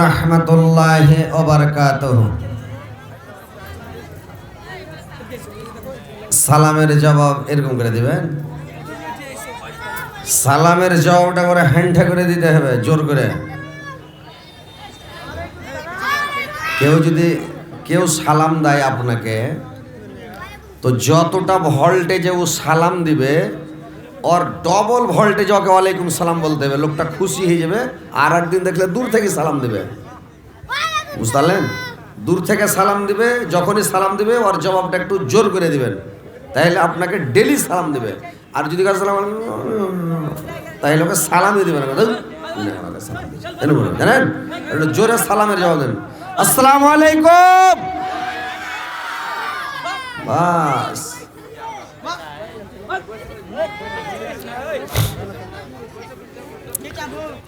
রাহমাতুল্লাহি ওয়া বারাকাতুহু। সালামের জবাব এরকম করে দিবেন। সালামের জবাবটা করে হ্যান্ডা করে দিতে হবে, জোর করে। কেউ সালাম দেয় আপনাকে, তো যতটা ভোল্টেজে ও সালাম দিবে ওর ডবল ভোল্টেজ ওকে ওয়ালাইকুম সালাম বলতে হবে। লোকটা খুশি হয়ে যাবে, আর একদিন দেখলে দূর থেকে সালাম দিবে। বুঝতে পারলেন? দূর থেকে সালাম দিবে, যখনই সালাম দিবে ওর জবাবটা একটু জোর করে দিবেন, তাহলে আপনাকে ডেলি সালাম দিবে। আর যদি কারো সালাম তাহলে ওকে সালামই দিবে না, জানেন? একটু জোরে সালামের জবাব দেন, আসসালামু আলাইকুম, বাস।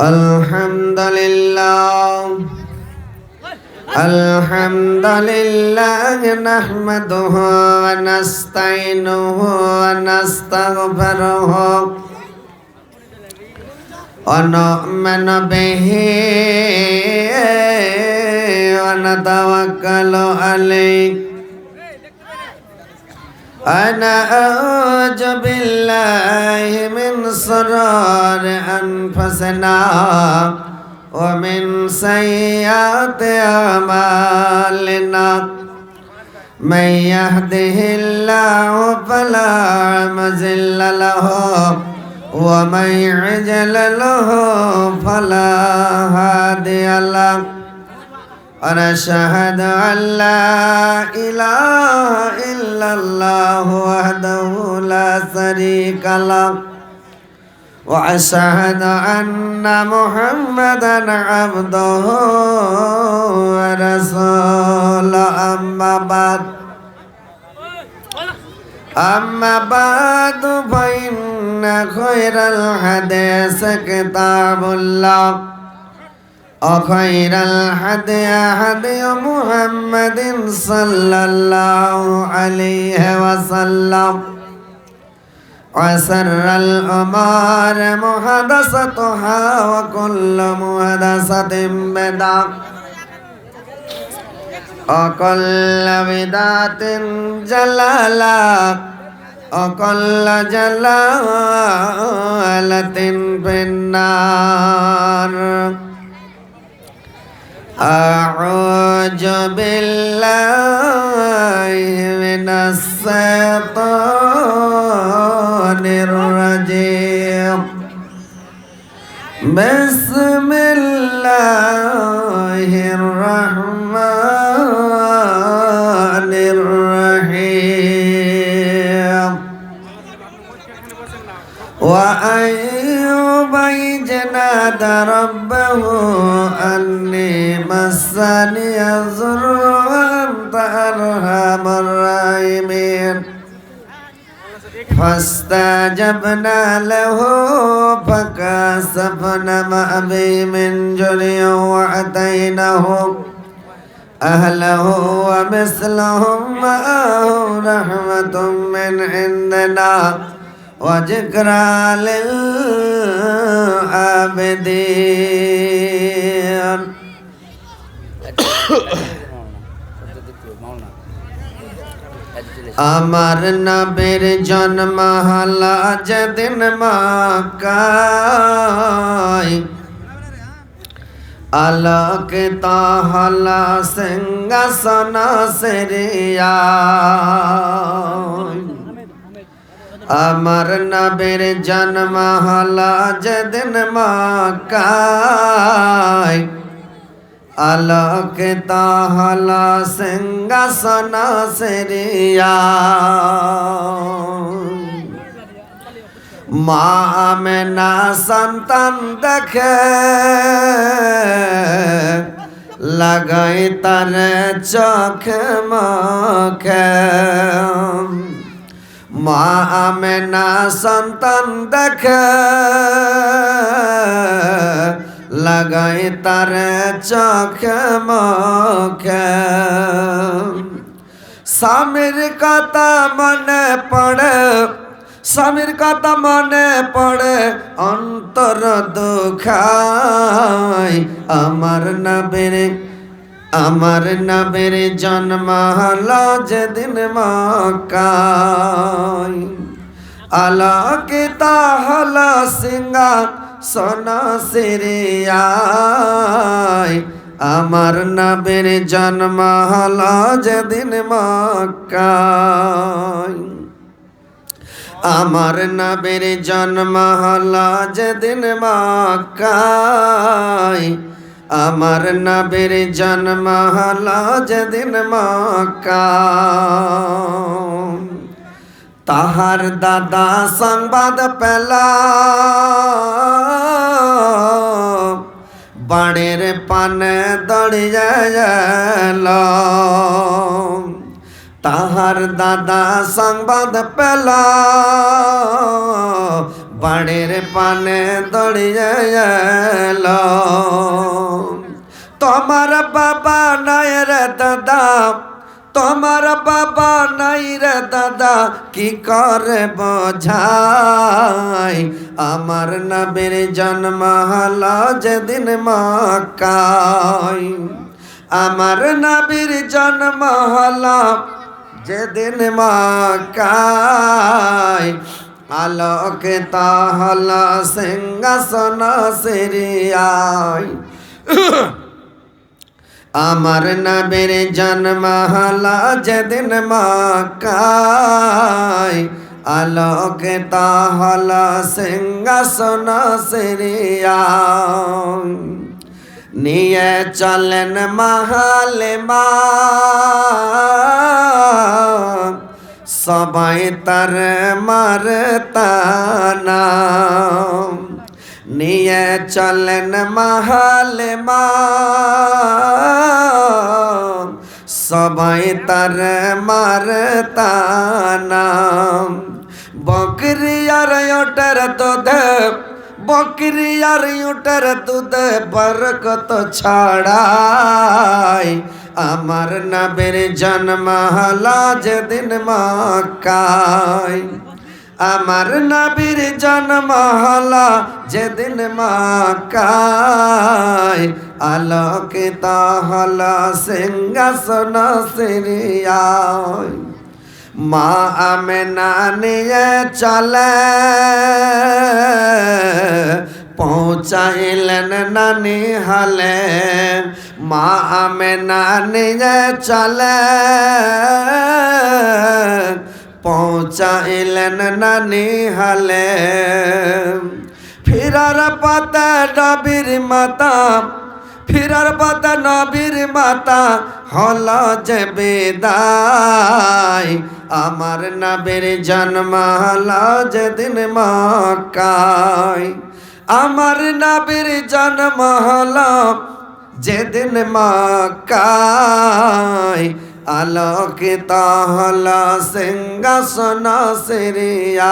আলহামদুলিল্লাহ আলহামদুলিল্লাহ নাহমাদুহু ওয়া নাস্তাইনুহু ওয়া নাস্তাগফিরুহু ওয়া নু'মিনু বিহি ওয়া নাতাওয়াক্কালু আলাইহি আনাউযু বিল্লাহি মিন শুরুরি আনফুসিনা ওয়া মিন সাইয়্যাতি আমালিনা মান ইয়াহদিহিল্লাহু ফালা মুযিল্লা লাহু ওয়া মান ইয়ুদ্লিলহু ফালা হাদিয়া লাহু। ونشهد أن لا إله إلا الله وحده لا شريك له وأشهد أن محمدا عبده ورسوله أما بعد فإن خير الحديث كتاب الله وخير الهدي هدي محمد صلى الله عليه وسلم وشر الأمور محدثاتها وكل محدثة بدعة وكل بدعة ضلالة وكل ضلالة في النار. أعوذ بالله من الشيطان الرجيم. بسم الله الرحمن الرحيم. وأيوب إذ نادى ربه أني مسني الضر وأنت أرحم الراحمين فاستجبنا له فكشفنا ما به من جوع وآتيناه أهله ومثلهم معه رحمة من عندنا وذكرى للعابدين. আমার নবীর জন্ম হলো যেদিন মক্কায়, আলোকিত হলো সিংহাসন সিরিয়ায়। আমার নবীর জন্ম হলো যেদিন মক্কায়, আলোকিত হলো সিংহাসন সিরিয়ায়। মা আমেনা সন্তান দেখে লাগাই তার চোখে মুখে। মা আমেনা সন্তান দেখে লাগাই তার চোখে মুখে। স্বামীর কথা মনে পড়ে স্বামীর কথা মনে পড়ে অন্তর দুখায়। আমার নবীর জন্ম হলো যেদিন মক্কায়। আলোকিত হলো সিংহাসন সিরিয়ায়। আমার নবীর জন্ম হলো যেদিন মক্কায়। আমার নবীর জন্ম হলো যেদিন মক্কায়। আমার নবীর জন্ম হলো যেদিন মক্কায়। তাহার দাদা সংবাদ পেলা বাড়ির পানে দড়িয়ে গেল। তাহার দাদা সংবাদ পেলা বাড়ির পানে দড়িয়ে গেল। তোমার বাবা নাই রে দাদা, তোমার বাবা নাই রে দাদা, কি করে বোঝাই। আমার নবীর জন্ম হলো যেদিন মক্কায়। আমার নবীর জন্ম হলো যেদিন মক্কায়। আলোকিত হলো সিংহাসন সিরিয়ায়। আমার নবীর জন্ম হলো যেদিন মক্কায়। আলোকিত হলো সিংহাসন সিরিয়ায়। নিয়ে চলেন মাহালিমা সবাই তার মারতানা। নিয়ে চলেন মাহালিমা সবাই তার মারতানা। বকরি আর ওটার দুধ, বকরি আর ওটার দুধ বরকত ছড়ায়। আমার নবীর জন্ম হলো যেদিন মক্কায়। আমার নবীর জন্ম হলো যেদিন মক্কায়। আলোকিত হলো সিংহাসন সিরিয়ায়। মা আমেনা নিয়ে চলে পৌঁছাইলেন নানি হালে। মা আমেনা নিয়ে চলে পৌঁছাইলেন নানি হালে। ফিরার পথে নবীর মাতা, ফিরার পথে নবীর মাতা হলো যে বিদায়। আমার নবীর জন্ম হলো যেদিন মক্কায়। আমার নবীর জন্ম হলো যেদিন মক্কায়। আলোকিত হলো সিংহাসন সিরিয়ায়।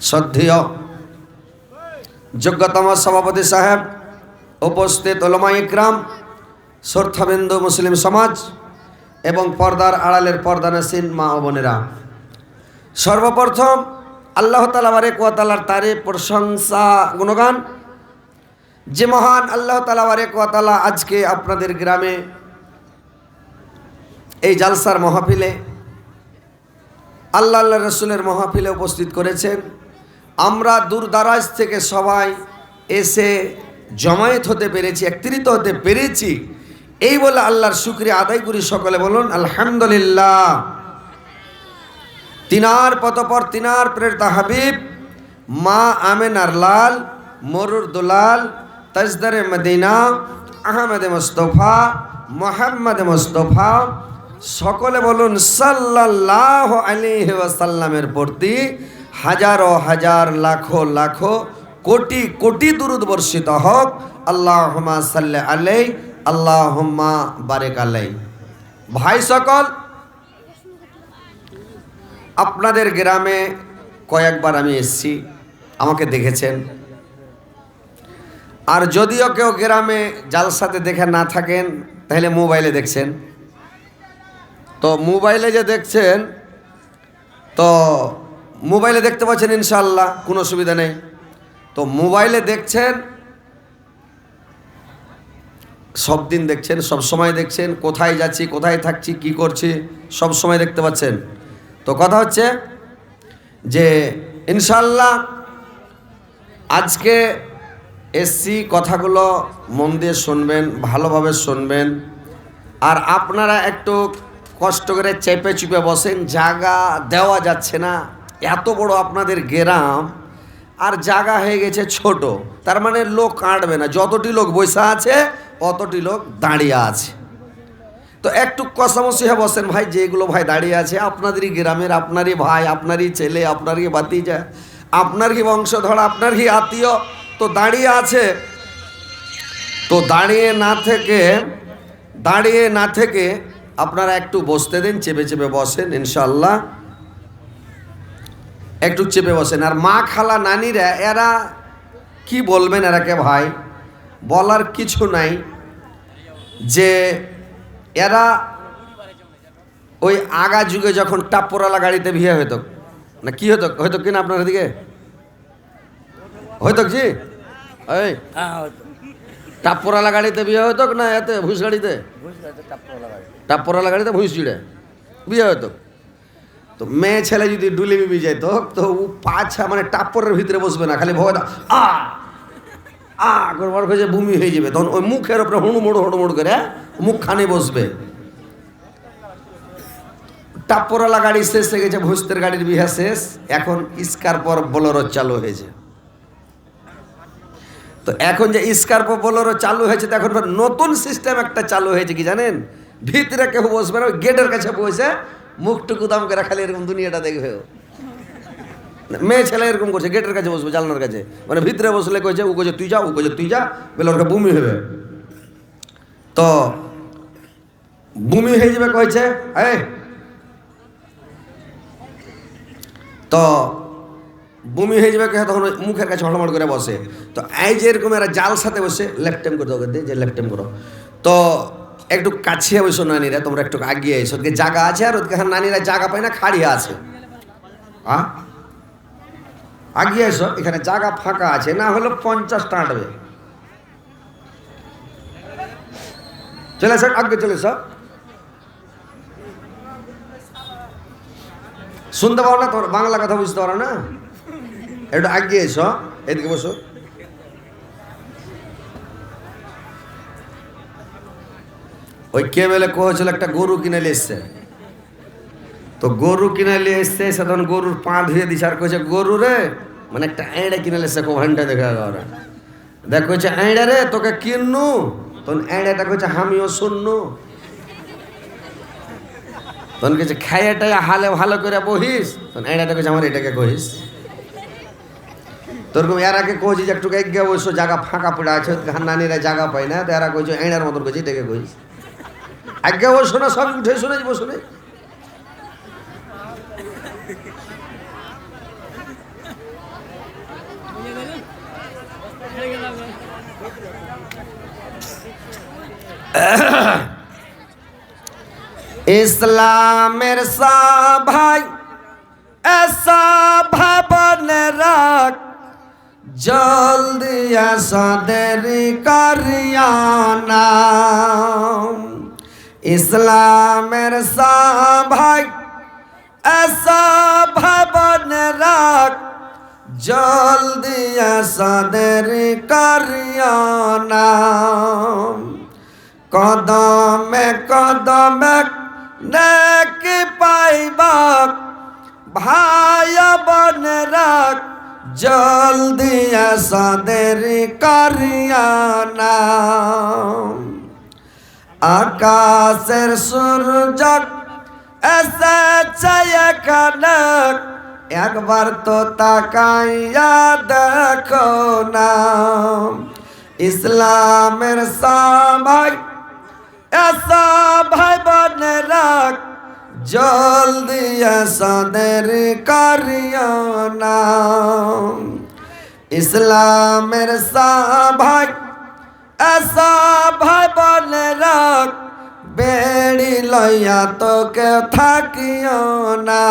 শ্রদ্ধেয় যোগ্যতম সভাপতি সাহেব, উপস্থিত উলামা ইকরাম, শ্রোতাবিন্দু মুসলিম সমাজ এবং পর্দার আড়ালের পর্দানসীন মা ও বোনেরা, সর্বপ্রথম আল্লাহ তাআলা বারেক ওয়া তাআলার তারিফ, প্রশংসা, গুণগান। যে মহান আল্লাহ তাআলা বারেক ওয়া তাআলা আজকে আপনাদের গ্রামে এই জালসার মাহফিলে, আল্লাহ রসুলের মাহফিলে উপস্থিত করেছেন। আমরা দূর দারাজ থেকে সবাই এসে জমায়েত হতে পেরেছি, একত্রিত হতে পেরেছি, এই বলে আল্লাহর শুকরিয়া আদায় করি। সকলে বলুন আলহামদুলিল্লাহ। তিনার পতপর তিনার প্রেরিত হাবিব মা আমেনার লাল, মরুর দুলাল, তাজদারে মদিনা, আহমেদ মুস্তফা, মোহাম্মদ মুস্তফা, সকলে বলুন সাল্লাল্লাহু আলাইহি ওয়াসাল্লামের প্রতি হাজারো হাজার লাখো লাখো কোটি কোটি দুরূদ বর্ষিত হোক। আল্লাহুম্মা সাল্লি আলাইহি, আল্লাহুম্মা বারিক আলাইহি। ভাই সকল, আপনাদের গ্রামে কয়েকবার আমি এসেছি, আমাকে দেখেছেন। আর যদিও কেউ গ্রামে জালসাতে দেখে না থাকেন, তাহলে মোবাইলে দেখছেন। তো মোবাইলে যে দেখছেন, তো মোবাইলে দেখতে পাচ্ছেন ইনশাআল্লাহ, কোনো অসুবিধা নেই। তো মোবাইলে দেখছেন, সব দিন দেখছেন, সব সময় দেখছেন, কোথায় যাচ্ছি, কোথায় থাকছি, কি করছি, সব সময় দেখতে পাচ্ছেন। তো কথা হচ্ছে যে ইনশাআল্লাহ আজকে এসছি, কথাগুলো মন দিয়ে শুনবেন, ভালোভাবে শুনবেন। আর আপনারা একটু কষ্ট করে চেপে চুপে বসেন, জায়গা দেওয়া যাচ্ছে না। এত বড় আপনাদের গ্রাম, আর জায়গা হয়ে গেছে ছোট, তার মানে লোক কাটবে না। যতটি লোক বসে আছে অতটি লোক দাঁড়িয়ে আছে। তো একটু কষামসি হয়ে বসেন ভাই, যেগুলো ভাই দাঁড়িয়ে আছে আপনাদেরই গ্রামের, আপনারই ভাই, আপনারই ছেলে, আপনারই ভাতিজা, আপনারই বংশধর, আপনারই আত্মীয়, তো দাঁড়িয়ে আছে। তো দাঁড়িয়ে না থেকে আপনারা একটু বসতে দিন, চেপে চেপে বসেন ইনশাআল্লাহ, একটু চেপে বসেন। আর মা, খালা, নানিরা, এরা কি বলবেন এরাকে ভাই, বলার কিছু নাই। যে এরা ওই আগা যুগে যখন টাপ্পরওয়ালা গাড়িতে বিয়ে হইতো না, কি হতো, হয়তো কিনা আপনার দিকে হয়তো জি, এই টাপ্পরওয়ালা গাড়িতে বিয়ে হইতো না, এতে ভুষ গাড়িতে, টাপ্পরওয়ালা গাড়িতে ভুষ জুড়ে বিয়ে হতো। তো মেয়ে ছেলে যদি ডুলি বিবি যেত, তো ও পাছা মানে টাপ্পরের ভিতরে বসবে না, খালি ভয় করবার খুঁজে বমি হয়ে যাবে, তখন ওই মুখের ওপরে হুড়মুড় করে মুখখানে বসবে। টাপ্পরওয়ালা গাড়ি শেষ হয়ে গেছে, ভুস্তের গাড়ির বিহা শেষ, এখন স্কারপর বোলেরো চালু হয়েছে। তো এখন যে স্কারপো বোলেরো চালু হয়েছে, তো এখন নতুন সিস্টেম একটা চালু হয়েছে, কি জানেন, ভিতরে কেউ বসবে না, গেটের কাছে বসে মুখটুকু দাম করে খালি এরকম দুনিয়াটা দেখবে। মেয়ে ছেলে এরকম করছে, গেটের কাছে বসবে, জানলার কাছে, মানে ভিতরে বসলে কইছে, ও কইছে তুই যা, ও কইছে তুই যা, বলে ওটা বমি হবে। তো বমি হয়ে যাবে কইছে, তো বমি হয়ে যাবে, তখন মুখের কাছে হড়মড় করে বসে। তো এই যে এরকম এরা জাল সাথে বসে লেফট টাইম করতে হবে, যে লেফট টাইম করো। তো একটু কাছিয়ে বসো নানিরা, তোমরা একটু আগিয়ে এসো, ওদিকে জায়গা আছে, আর ওদিকে নানিরা জায়গা পায় না, খাড়িয়া আছে। আগিয়ে এসো, এখানে জায়গা ফাঁকা আছে, না হলে 50টা আঁটবে। চলে এসো, আগে চলে এসো। শুনতে পারো না, তোমার বাংলা কথা বুঝতে পারো না, একটু আগিয়ে এসো, এদিকে বসো। ওই কে বেলে কহেছিল একটা গরু কিনে নিয়ে এসছে, তো গরু কিনে নিয়ে এসছে, সে তখন গরুর পা ধুয়ে দিছে, আর কইছে গরু রে, মানে একটা এঁড়ে কিনে এসছে, কোভানটা দেখা ওরা দেখ, কইছে এঁড়ে রে তোকে কিননু, তখন এঁড়েটা কইছে আমিও শুননু, তখন কইছে খাইয়াটাই হালে ভালো করে বহিস, তখন এঁড়েটা কইছে আমার এটাকে কহিস। তোরকম এর আগে কইছি যে একটু এগিয়ে বসো, জায়গা ফাঁকা পড়ে আছে, নানিরা জায়গা পায় না, তো এরা কইছে এঁড়ার মতন কইছে এটাকে কহিস, আগে বসো না, সব উঠে শুনে বসো না। ইসলামের সভাই এসা ভাবন রাখ, জলদি আসা দেরি করিয়ানা। ইসলামের সভাই এসা ভাবন রাখ, জলদি আসা দেরি করিয়ানা। কদমে কদমে নেকি পাইবাক, ভাই বন রাখ, জলদি আসা দেরি করিয়ানা। আকাশের সূর্য এসেছে এখানে, একবার তো তাকাইয়া দেখো না। ইসলামের সবাই এসা ভাই বোন রাখ, জলদি আসা দেরি করিও না। ইসলামের সবাই এসা ভাই বোন রাখ, বেড়ি লইয়া তোকে থাকিও না।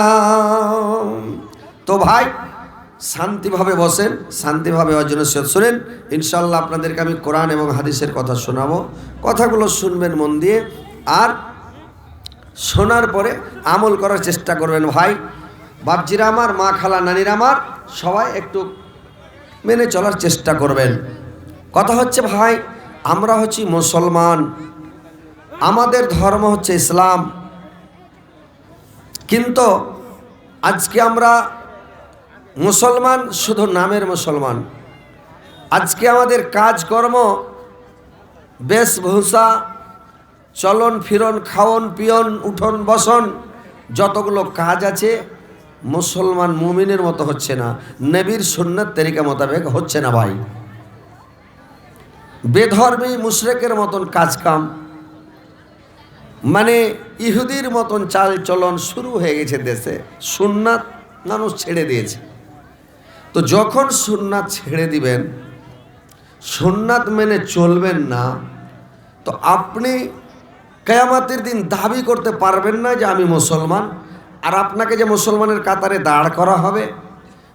তো ভাই শান্তিভাবে বসেন, শান্তিভাবে অজনসিয়ত শুনেন। ইনশাল্লাহ আপনাদেরকে আমি কোরআন এবং হাদিসের কথা শোনাবো। কথাগুলো শুনবেন মন দিয়ে, আর শোনার পরে আমল করার চেষ্টা করবেন। ভাই বাপজিরা আমার, মা খালা নানিরা আমার, সবাই একটু মেনে চলার চেষ্টা করবেন। কথা হচ্ছে ভাই, আমরা হচ্ছি মুসলমান, আমাদের ধর্ম হচ্ছে ইসলাম, কিন্তু আজকে আমরা মুসলমান শুধু নামের মুসলমান। আজকে আমাদের কাজকর্ম, বেশভূষা, চলন ফিরন, খাওয়ন পিয়ন, উঠন বসন, যতগুলো কাজ আছে মুসলমান মুমিনের মতো হচ্ছে না, নবীর সুন্নাত তরিকা মোতাবেক হচ্ছে না ভাই। বেধর্মী মুশরিকের মতন কাজকাম, মানে ইহুদির মতন চাল চলন শুরু হয়ে গেছে দেশে। সুন্নাত মানুষ ছেড়ে দিয়েছে। তো যখন সুন্নাত ছেড়ে দিবেন, সুন্নাত মেনে চলবেন না, তো আপনি কিয়ামতের দিন দাবি করতে পারবেন না যে আমি মুসলমান। আর আপনাকে যে মুসলমানের কাতারে দাঁড় করা হবে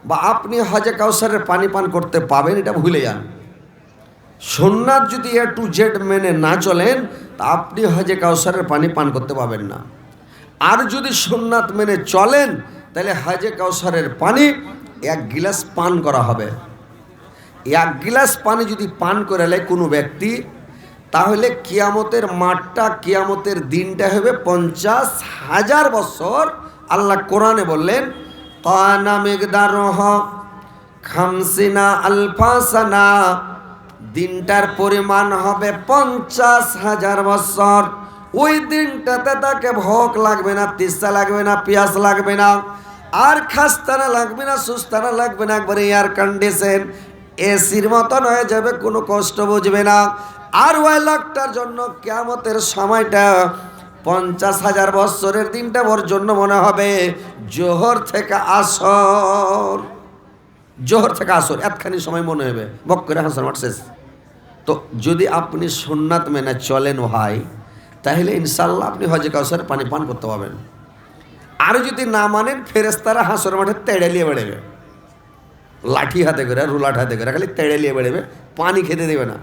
বা আপনি হজে কাউসারের পানি পান করতে পাবেন, এটা ভুলে যান। সুন্নাত যদি এ টু জেড মেনে না চলেন, তা আপনি হজে কাউসারের পানি পান করতে পাবেন না। আর যদি সুন্নাত মেনে চলেন, তাহলে হজে কাউসারের পানি 1 গিলাস পান করা হবে। 1 গিলাস পানি যদি পান করে নেয় কোনো ব্যক্তি, তাহলে কিয়ামতের মাঠটা, কিয়ামতের দিনটা হবে 50,000 বছর। আল্লাহ কোরআনে বললেন, কানা মিকদারুহ 50 আলফা সানা, দিনটার পরিমাণ হবে 50,000 বছর। ওই দিনটাতে তাকে ভোক লাগবে না, তেষ্টা লাগবে না, পিয়াস লাগবে না, আর খাস্তানা লাগবে না, সুস্তানা লাগবে না, একবারে এয়ার কন্ডিশন এসির মতন হয়ে যাবে, কোনো কষ্ট বুঝবে না। আর ওই লোকটার জন্য কিয়ামতের সময়টা 50,000 বছরের দিনটা ওর জন্য মনে হবে জোহর থেকে আসর। জোহর থেকে আসর এতখানি সময় মনে হবে, বক করে হাসর মাঠ শেষ। তো যদি আপনি সুন্নাত মেনে চলেন ভাই, তাহলে ইনশাল্লাহ আপনি হজে কাউসার পানি পান করতে পারবেন। আর যদি না মানেন, ফেরেশতারা হাসর মাঠে তেড়ে বেড়েবে, লাঠি হাতে করে, রুলাট হাতে করে, খালি তেড়ে বেড়েবে, পানি খেতে দেবে না।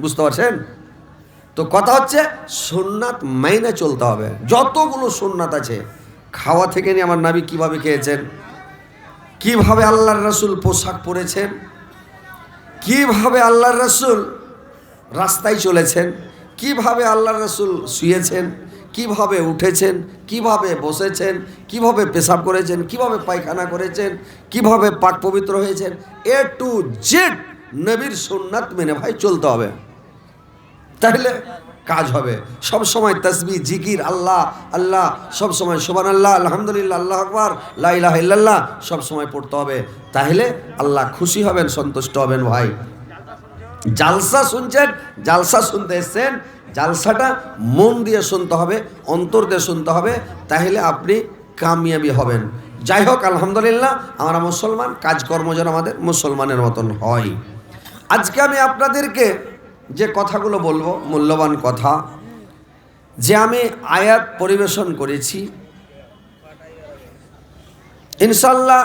বুঝতে পারছেন? তো কথা হচ্ছে সুন্নাত মেনে চলতে হবে। যতগুলো সুন্নাত আছে, খাওয়া থেকে নিয়ে আমার নবী কিভাবে খেয়েছেন, কিভাবে আল্লাহর রাসূল পোশাক পরেছেন, কিভাবে আল্লাহর রাসূল রাস্তায় চলেছেন, কিভাবে আল্লাহর রাসূল শুয়েছেন, কিভাবে উঠেছেন, কিভাবে বসেছেন, কিভাবে পেশাব করেছেন, কিভাবে পায়খানা করেছেন, কিভাবে পাক পবিত্র হয়েছেন, এ টু জেড নবীর সুন্নাত মেনে ভাই চলতে হবে। তাহলে কাজ হবে। সব সময় তাসবিহ, জিকির, আল্লাহ আল্লাহ, সব সময় সুবহানাল্লাহ, আলহামদুলিল্লাহ, আল্লাহু আকবার, লা ইলাহা ইল্লাল্লাহ সব সময় পড়তে হবে। তাহলে আল্লাহ খুশি হবেন, সন্তুষ্ট হবেন। ভাই জালসা শুনছেন, জালসা শুনতে এসছেন, জালসাটা মন দিয়ে শুনতে হবে, অন্তর দিয়ে শুনতে হবে, তাহলে আপনি কামিয়াবি হবেন। যাই হোক, আলহামদুলিল্লাহ আমরা মুসলমান, কাজকর্ম যেন আমাদের মুসলমানের মতন হয়। আজকে আমি আপনাদেরকে যে কথাগুলো বলবো, মূল্যবান কথা, যে আমি আয়াত পরিবেশন করেছি, ইনশাল্লাহ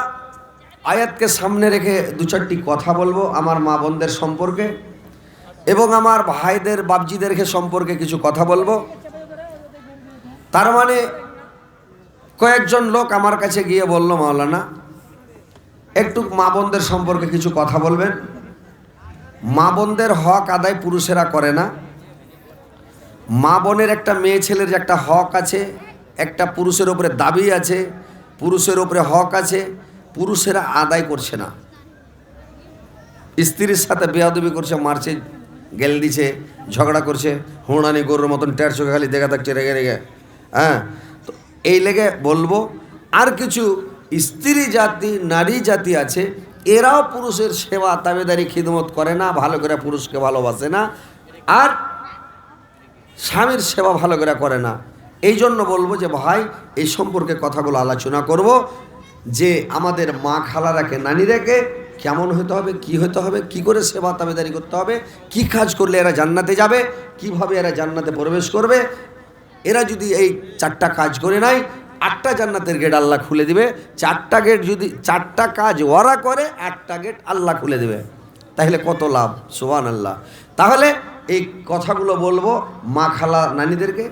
আয়াতকে সামনে রেখে 2-4টি কথা বলবো আমার মা বোনদের সম্পর্কে এবং আমার ভাইদের, বাপজিদেরকে সম্পর্কে কিছু কথা বলবো। তার মানে কয়েকজন লোক আমার কাছে গিয়ে বলল, মাওলানা একটু মা বোনদের সম্পর্কে কিছু কথা বলবেন। মা বোনদের হক আদায় পুরুষেরা করে না। মা বোনের একটা মেয়ে ছেলের যে একটা হক আছে, একটা পুরুষের উপরে দাবি আছে, পুরুষের উপরে হক আছে, পুরুষেরা আদায় করছে না। স্ত্রীর সাথে বেয়াদবি করছে, মারছে, গেল দিছে, ঝগড়া করছে, হুঁড়ানি গরুর মতন টের চোখে খালি দেখা থাকছে রেগে রেগে। হ্যাঁ, তো এই লেগে বলবো, আর কিছু স্ত্রী জাতি, নারী জাতি আছে, এরাও পুরুষের সেবা তাবেদারি খিদমত করে না, ভালো করে পুরুষকে ভালোবাসে না, আর স্বামীর সেবা ভালো করে না। এই জন্য বলবো যে ভাই, এই সম্পর্কে কথাগুলো আলোচনা করব, যে আমাদের মা খালারাকে, নানিরাকে কেমন হতে হবে, কি হতে হবে, কি করে সেবা তাবেদারি করতে হবে, কি কাজ করলে এরা জান্নাতে যাবে, কিভাবে এরা জান্নাতে প্রবেশ করবে, এরা যদি এই 4টা কাজ করে নাই, 8টা জান্নাতের গেট আল্লাহ খুলে দিবে। 4টা গেট যদি 4টা কাজ ওরা করে, 8টা গেট আল্লাহ খুলে দেবে। তাহলে কত লাভ! সুবহানাল্লাহ। তাহলে এই কথাগুলো বলবো মা খালা নানিদেরকে,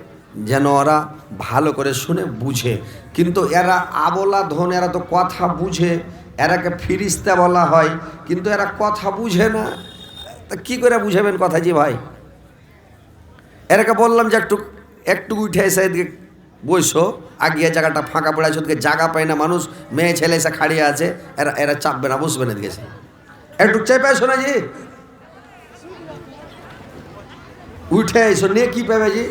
যেন ওরা ভালো করে শুনে বুঝে। কিন্তু এরা আবলা ধন, এরা তো কথা বুঝে, এরাকে ফিরিস্তা বলা হয়, কিন্তু এরা কথা বুঝে না। তা কী করে বুঝাবেন কথা জি ভাই? এরাকে বললাম যে একটু উঠে এসে এদিকে বসো, আগিয়ে জায়গাটা ফাঁকা পড়ে আছে, ওদিকে জায়গা পায় না মানুষ, মেয়ে ছেলে এসে খাড়িয়ে আছে, এরা চাপবে না, বসবে না, এদিকে একটু চেপে আসো না জি, উঠে এসো, নিয়ে কি পাবে জি?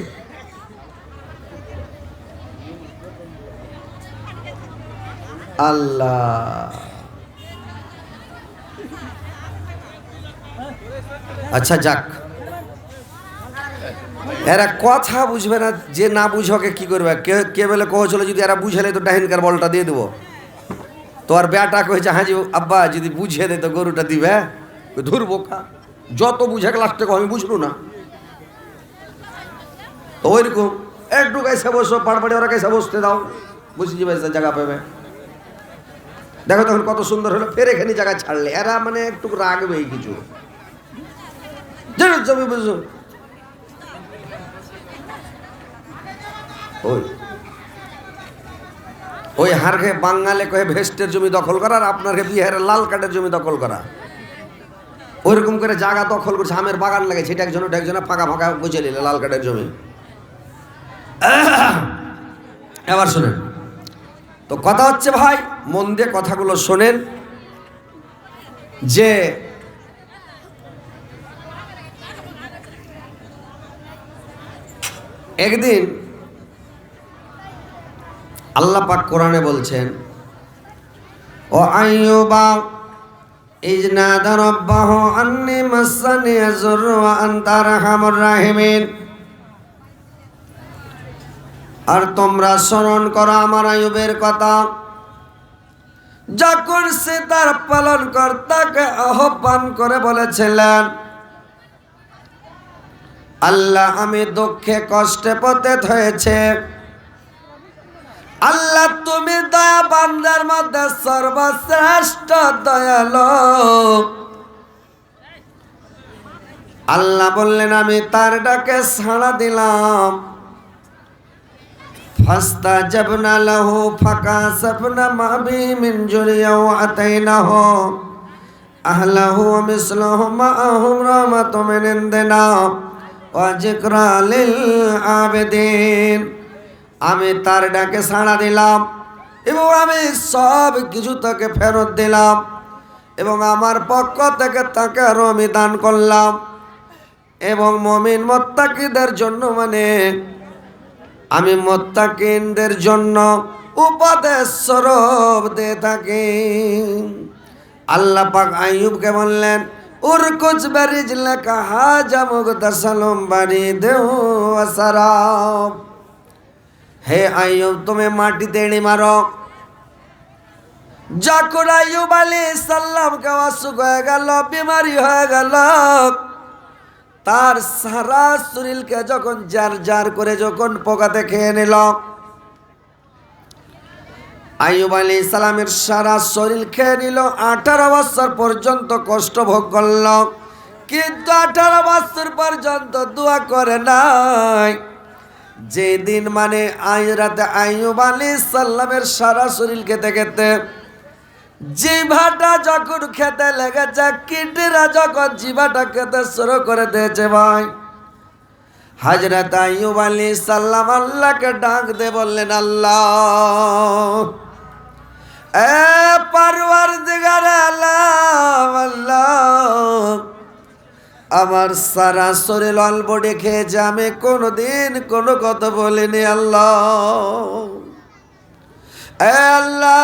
আল্লাহ, আচ্ছা যাক, এরা কথা বুঝবে না। যে না বুঝকে কি করবে? কে বলে কহছিল যদি এরা বুঝেলে তো ডাহিনকার বলটা দিয়ে দেবো। তো আর বেটা কয়েছে হ্যাঁ জি আব্বা যদি বুঝিয়ে দে তো গরুটা দিবে। ধরবো কা, যত বুঝে লাস্টে আমি বুঝলো না। তো ওইরকম একটু কাইসে বসো, পাড়পাড়ি ওরা কাইসে বসতে দাও, বুঝি যাবে জায়গা পাবে। দেখো তখন কত সুন্দর হলো, ফের এখানে জায়গা ছাড়লে এরা মানে একটু রাখবে কিছু, জমি বুঝো। ওই হারকে বাঙালে কয়ে ভেস্টের জমি দখল করা, আর আপনাকে বিহারের লাল কাঠের জমি দখল করা। ওইরকম করে জায়গা দখল করছে, আমের বাগান লাগে, সেটা একজনে ফাঁকা ফাঁকা বুঝে নিলে লাল কাঠের জমি। এবার শোনেন তো, কথা হচ্ছে ভাই মন দিয়ে কথাগুলো শোনেন, যে একদিন আল্লাহ পাক কোরআনে বলছেন, ও আইয়ুবা ইজ নাদা রাব্বাহু আন্নী মাসানি যুররু ওয়া আনতা আরহামুর রাহিমিন। আর তোমরা স্মরণ করো আমার আইয়ুবের কথা, যখন সে তার পালনকর্তাকে আহ্বান করে বলেছিলেন, আল্লাহ আমি দুঃখে কষ্টে পতিত হয়েছে, আল্লাহ তুমি দয়া বান্দার মধ্যে সর্বশ্রেষ্ঠ দয়ালু। আল্লাহ বললেন আমি তার ডাকে সাড়া দিলাম। ফাস্তাজাবনা লাহু ফাকাশাফনা মা বিহি মিন জুরিয়া ওয়া আতাইনাহু আহলাহু ওয়া মিসলাহুম মাআহুম রাহমাতুম মিন ইনদিনা ওয়া যিকরা লিল আবিদিন। আমি তার ডাকে সাড়া দিলাম এবং আমি সব কিছু তাকে ফেরত দিলাম এবং আমার পক্ষ থেকে তাকে আরো আমি দান করলাম। এবং মুমিন মুত্তাকিদের জন্য, মানে আমি মুত্তাকিনদের জন্য উপদেশ স্বরূপ দিয়ে থাকি। আল্লাহ পাক আইয়ুবকে বললেন, উরকুজ বারিজলাকা হাজা মুগতাসালুম বারিদু ওয়া সারাব। হে আইয়ুব তুমি মাটিতে এড়ি মারো। যখন আইয়ুব আলাইহিস সালামকে অসুখ হয়ে গেল, বিমারি হয়ে গেল, তার সারা শরীরকে যখন জার জার করে যখন পোকাতে খেয়ে নিল, আইয়ুব আলাইহিস সালামের সারা শরীর খেয়ে নিল। 18 বছর পর্যন্ত কষ্ট ভোগ করল, কিন্তু 18 বছর পর্যন্ত দোয়া করে নাই। যেদিন মানে রাতে আইয়ুব আলাইহিস সালামের সারা শরীর খেতে খেতে জিভাটা যখন খেতে লেগেছে, কিডনিরা যখন জিভাটা খেতে শুরু করে দিয়েছে ভাই, হযরত আইয়ুব আলাইহিস সালাম আল্লাহকে ডাক দিয়ে বললেন, আল্লাহ এ পরওয়ারদিগার আলম, আল্লাহ আমার সারা শরীর অলবডি খেয়েছে, আমি কোনোদিন কোনো কথা বলিনি। আল্লাহ এ আল্লাহ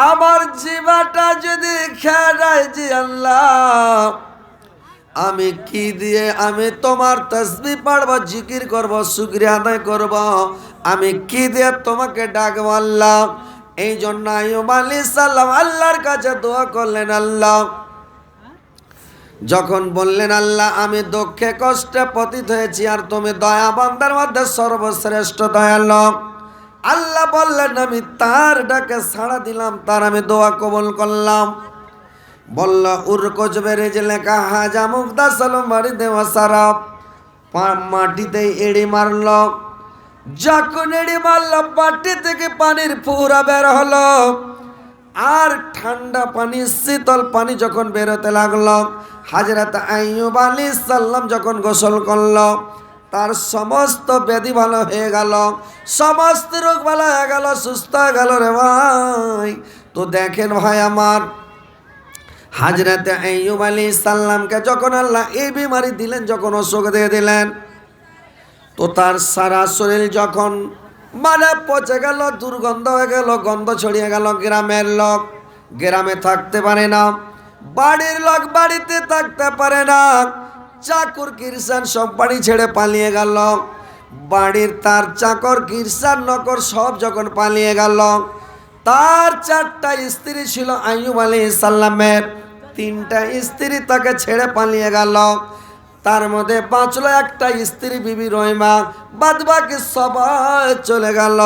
আমার জিভাটা যদি খেয়ে নেয় জি আল্লাহ, আমি কি দিয়ে আমি তোমার তাসবিহ পড়ব, জিকির করব, শুকরিয়া আদায় করব, আমি কি দিয়ে তোমাকে ডাকবো আল্লাহ? এই জন্য আইয়ুব আলাইহিস সালাম আল্লাহর কাছে দোয়া করলেন, আল্লাহ যখন বললেন আল্লাহ আমি দুঃখে কষ্টে পতিত হয়েছি আর তুমি দয়া বান্দার মধ্যে সর্বশ্রেষ্ঠ দয়ালু। আল্লাহ বললেন আমি তার ডাকে সাড়া দিলাম, তার আমি দোয়া কবুল করলাম। বলল উরকোজ বেড়ে যে লেখা হাজা মুগ্ধা সালম বাড়ি দেওয়া সারাপ মাটিতে এড়ে মারল। যখন এড়ে মারল মাটি থেকে পানির ফুরা বের হলো, আর ঠান্ডা পানি শীতল পানি যখন বেরোতে লাগলো, হযরত আইয়ুব আলাইহিস সালাম যখন গোসল করল, তার সমস্ত ব্যাধি ভালো হয়ে গেল, সমস্ত রোগ ভালো হয়ে গেল, সুস্থ হয়ে গেল রে ভাই। তো দেখেন ভাই আমার, হযরত আইয়ুব আলাইহিস সালামকে যখন আল্লাহ এই বিমারি দিলেন, যখন অসুখ দিয়ে দিলেন, তো তার সারা শরীর যখন মানে পচে গেল, দুর্গন্ধ হয়ে গেল, গন্ধ ছড়িয়ে গেল, গ্রামের লোক গ্রামে থাকতে পারে না, বাড়ির লোক বাড়িতে থাকতে পারে না, চাকর কিরসান সব বাড়ি ছেড়ে পালিয়ে গেল, বাড়ির তার চাকর কিরসান নকর সব যখন পালিয়ে গেল, তার 4টা স্ত্রী ছিল আইয়ুব আলাইহিস সালামের, 3টা স্ত্রী তাকে ছেড়ে পালিয়ে গেল, তার মধ্যে বাঁচলো একটা স্ত্রী বিবি রহিমা, বাদ বাকি সবাই চলে গেল,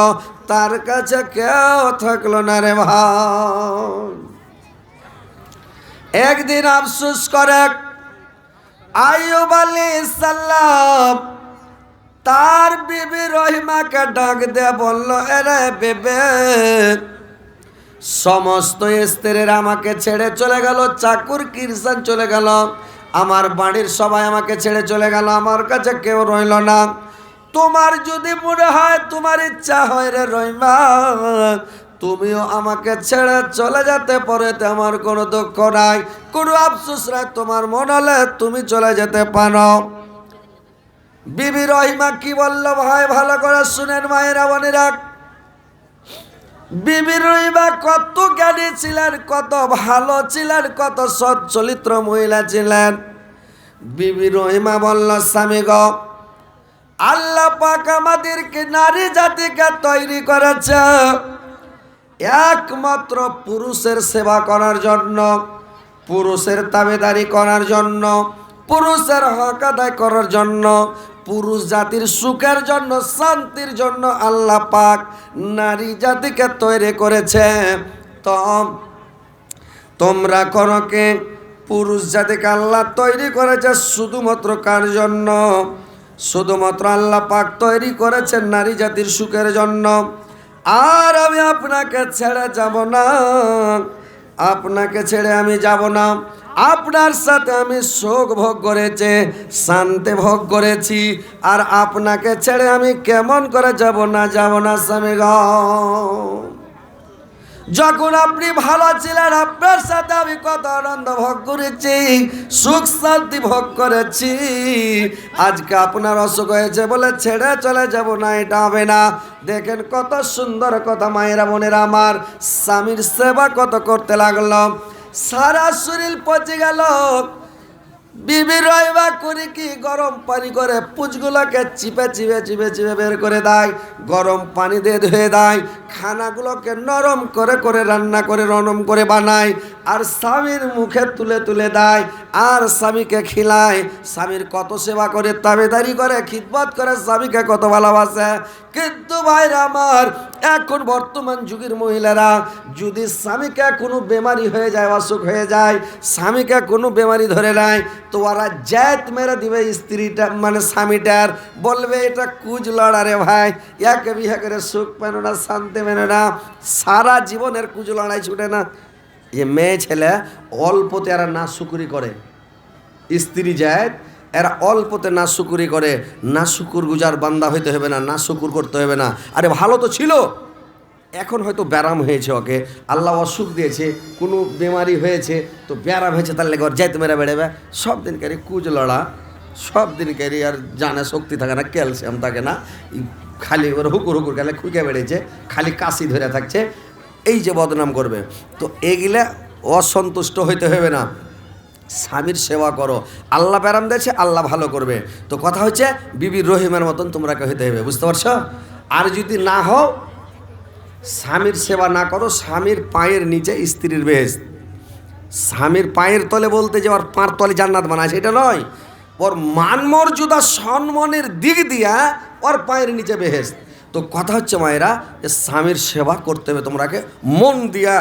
তার কাছে কেউ থাকলো না রে ভাই। একদিন আফসোস করে আইয়ুব আলাইহিস সালাম তার বিবি রহিমাকে ডাক দিয়ে বলল, এরে বেবে, সমস্ত স্ত্রীরা আমাকে ছেড়ে চলে গেল, চাকর কিরসান চলে গেল, আমার বাড়ির সবাই আমাকে ছেড়ে চলে গেল, আমার কাছে কেউ রইল না। তোমার যদি মনে হয়, তোমার ইচ্ছা হয় রে রহিমা, তুমিও আমাকে ছেড়ে চলে যেতে পারো, আমার কোনো দুঃখ নাই, কোনো আফসোস নাই, তোমার মন হলে তুমি চলে যেতে পারো। বিবি রহিমা কি বলল ভাই ভালো করে শুনেন মায়েরা বোনেরা। বিবি রহিমা কত জ্ঞানী ছিলেন, কত ভালো ছিলেন, কত সৎ চরিত্র মহিলা ছিলেন। বিবি রহিমা বলল, স্বামী গো, আল্লাহ পাক আমাদেরকে নারী জাতিকে তৈরি করেছে একমাত্র পুরুষের সেবা করার জন্য, পুরুষের তাবেদারি করার জন্য, পুরুষের হক আদায় করার জন্য, পুরুষ জাতির সুখের জন্য, শান্তির জন্য আল্লাহ পাক নারী জাতিকে তৈরি করেছে। তো তোমরা করকে পুরুষ জাতিকে আল্লাহ তৈরি করেছে শুধুমাত্র কার জন্য? শুধুমাত্র আল্লাহ পাক তৈরি করেছেন নারী জাতির সুখের জন্য। আর আমি আপনাকে ছেড়ে যাব না, আপনাকে ছেড়ে আমি যাব না, আপনার সাথে আমি সুখ ভোগ করেছি, শান্তি ভোগ করেছি, আর আপনাকে ছেড়ে আমি কেমন করে যাব না স্বামী গো। যখন আপনি ভালো ছিলেন, আপনার সাথে আমি কত আনন্দ ভোগ করেছি, সুখ শান্তি ভোগ করেছি, আজকে আপনার অসুখ হয়েছে বলে ছেড়ে চলে যাব না, এটা হবে না। দেখেন কত সুন্দর কথা মায়েরা বোনেরা আমার, স্বামীর সেবা কত করতে লাগলো, সারা শরীর পচে গেল। বিবি রহিমা করে কি গরম পানি করে পুঁজগুলোকে চিপে চিপে চিপে চিপে বের করে দেয়, গরম পানি দিয়ে ধুয়ে দেয়, খানাগুলোকে নরম করে করে রান্না করে নরম করে বানায়, আর স্বামীর মুখে তুলে তুলে দেয়, আর স্বামীকে খিলায়। স্বামীর কত সেবা করে, তাবেদারি করে, খিদমত করে, স্বামীকে কত ভালোবাসে। কিন্তু ভাইরা আমার, এখন বর্তমান যুগের মহিলারা যদি স্বামীকে কোনো বেমারি হয়ে যায়, অসুখ হয়ে যায়, স্বামীকে কোনো বেমারি ধরে নেয়, তো ওরা জ্যাত মেরে দিবে স্ত্রীটা, মানে স্বামীটার, বলবে এটা কুজ লড়া রে ভাই, একে বিয়ে করে সুখ পেন না, শান্তি মেনে না, সারা জীবনের কুজ লড়াই ছুটে না। এ মেয়ে ছেলে অল্পতে এরা না শুকুরি করে, স্ত্রী জ্যাত এরা অল্পতে না শুকুরি করে, না শুকুর গুজার বান্দা হইতে হবে না, না শুকুর করতে হবে না। আরে ভালো তো ছিল, এখন হয়তো ব্যারাম হয়েছে, ওকে আল্লাহ অসুখ দিয়েছে, কোনো বেমারি হয়েছে, তো ব্যারাম হয়েছে, তার লেগে ওর যাইতে মেরা বেড়েবে, সব দিনকারই কুজ লড়া, সব দিনকারই আর জানে শক্তি থাকে না, ক্যালসিয়াম থাকে না, খালি ওর হুকুর হুকুর গেলে খুঁকে বেড়েছে, খালি কাশি ধরে থাকছে, এই যে বদনাম করবে। তো এগুলা অসন্তুষ্ট হইতে হবে না, স্বামীর সেবা করো, আল্লাহ ব্যারাম দিয়েছে, আল্লাহ ভালো করবে। তো কথা হচ্ছে বিবি রহিমের মতন তোমরাকে হইতে হবে, বুঝতে পারছো? আর যদি না হও, স্বামীর সেবা না করো, স্বামীর পায়ের নিচে স্ত্রীর বেহেশত, স্বামীর পায়ের তলে বলতে যে ওর পাঁর তলে জান্নাত বানায় সেটা নয়, ওর মান মর্যাদা সম্মানের দিক দিয়া ওর পায়ের নিচে বেহেশত। তো কথা হচ্ছে মায়েরা, যে স্বামীর সেবা করতে হবে তোমরাকে মন দিয়া,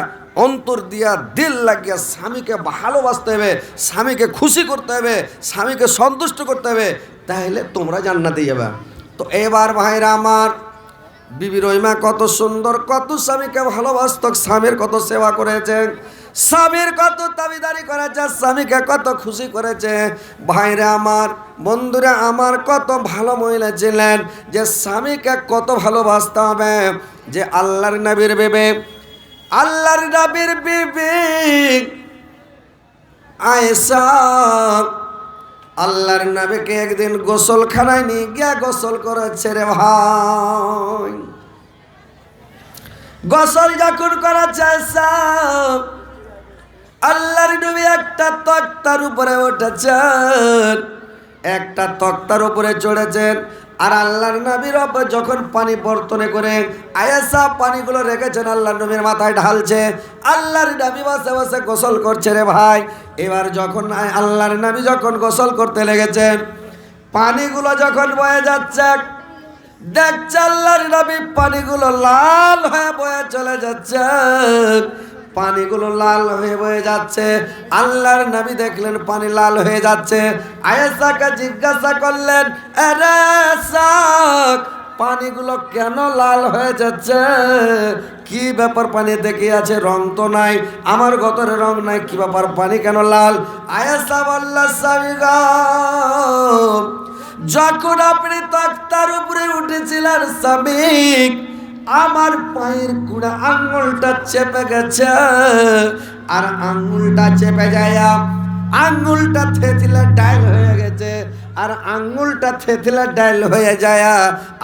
অন্তর দিয়া, দিল লাগিয়া স্বামীকে ভালোবাসতে হবে, স্বামীকে খুশি করতে হবে, স্বামীকে সন্তুষ্ট করতে হবে, তাহলে তোমরা জান্নাতে যাবে। তো এবার ভাইরা আমার, বিবি রহিমা কত সুন্দর, কত স্বামীকে ভালোবাসত, স্বামীর কত সেবা করেছে, স্বামীর কত দাবিদারি করেছে, স্বামীকে কত খুশি করেছে। ভাইরা আমার, বন্ধুরা আমার, কত ভালো মহিলা ছিলেন, যে স্বামীকে কত ভালোবাসতে হবে। যে আল্লাহর নবীর বিবি, আল্লাহর নবীর বিবি আয়েশা, আল্লাহর নবীকে একদিন গোসলখানায় নিয়ে গিয়া গোসল করেছে রে ভাই। গোসল যখন করেছে সব, আল্লাহর নবী একটা তক্তার উপরে উঠেছেন, একটা তক্তার উপরে চড়েছেন, আর আল্লাহর নবীর ওপর যখন পানি বর্তনে করে আয়েশা পানিগুলো রেখেছেন, আল্লাহর নবীর মাথায় ঢালছে, আল্লাহর নবী বসে বসে গোসল করছে রে ভাই। এবার যখন আল্লাহর নবী যখন গোসল করতে লেগেছেন, পানিগুলো যখন বয়ে যাচ্ছে, দেখছে আল্লাহর নবী পানিগুলো লাল হয়ে বয়ে চলে যাচ্ছে, পানিগুলো লাল হয়ে বয়ে যাচ্ছে। আল্লাহর নবী দেখলেন পানি লাল হয়ে যাচ্ছে, আয়েশাকে জিজ্ঞাসা করলেন, আরে আয়েশা, পানিগুলো কেন লাল হয়ে যাচ্ছে? কি ব্যাপার? পানি দেখে আছে, রং তো নাই, আমার গতরে রং নাই, কি ব্যাপার, পানি কেন লাল? আয়েশা বলল, স্বামী গো, যখন আপনি তক্তার উপরে উঠেছিলেন স্বামী, আমার পায়ের কুড়া আঙ্গুলটা চেপে গেছে, আর আঙ্গুলটা চেপে যায়, আঙ্গুলটা থেতলে ডাইল হয়ে গেছে, আর আঙ্গুলটা থেতলে ডাইল হয়ে যায়,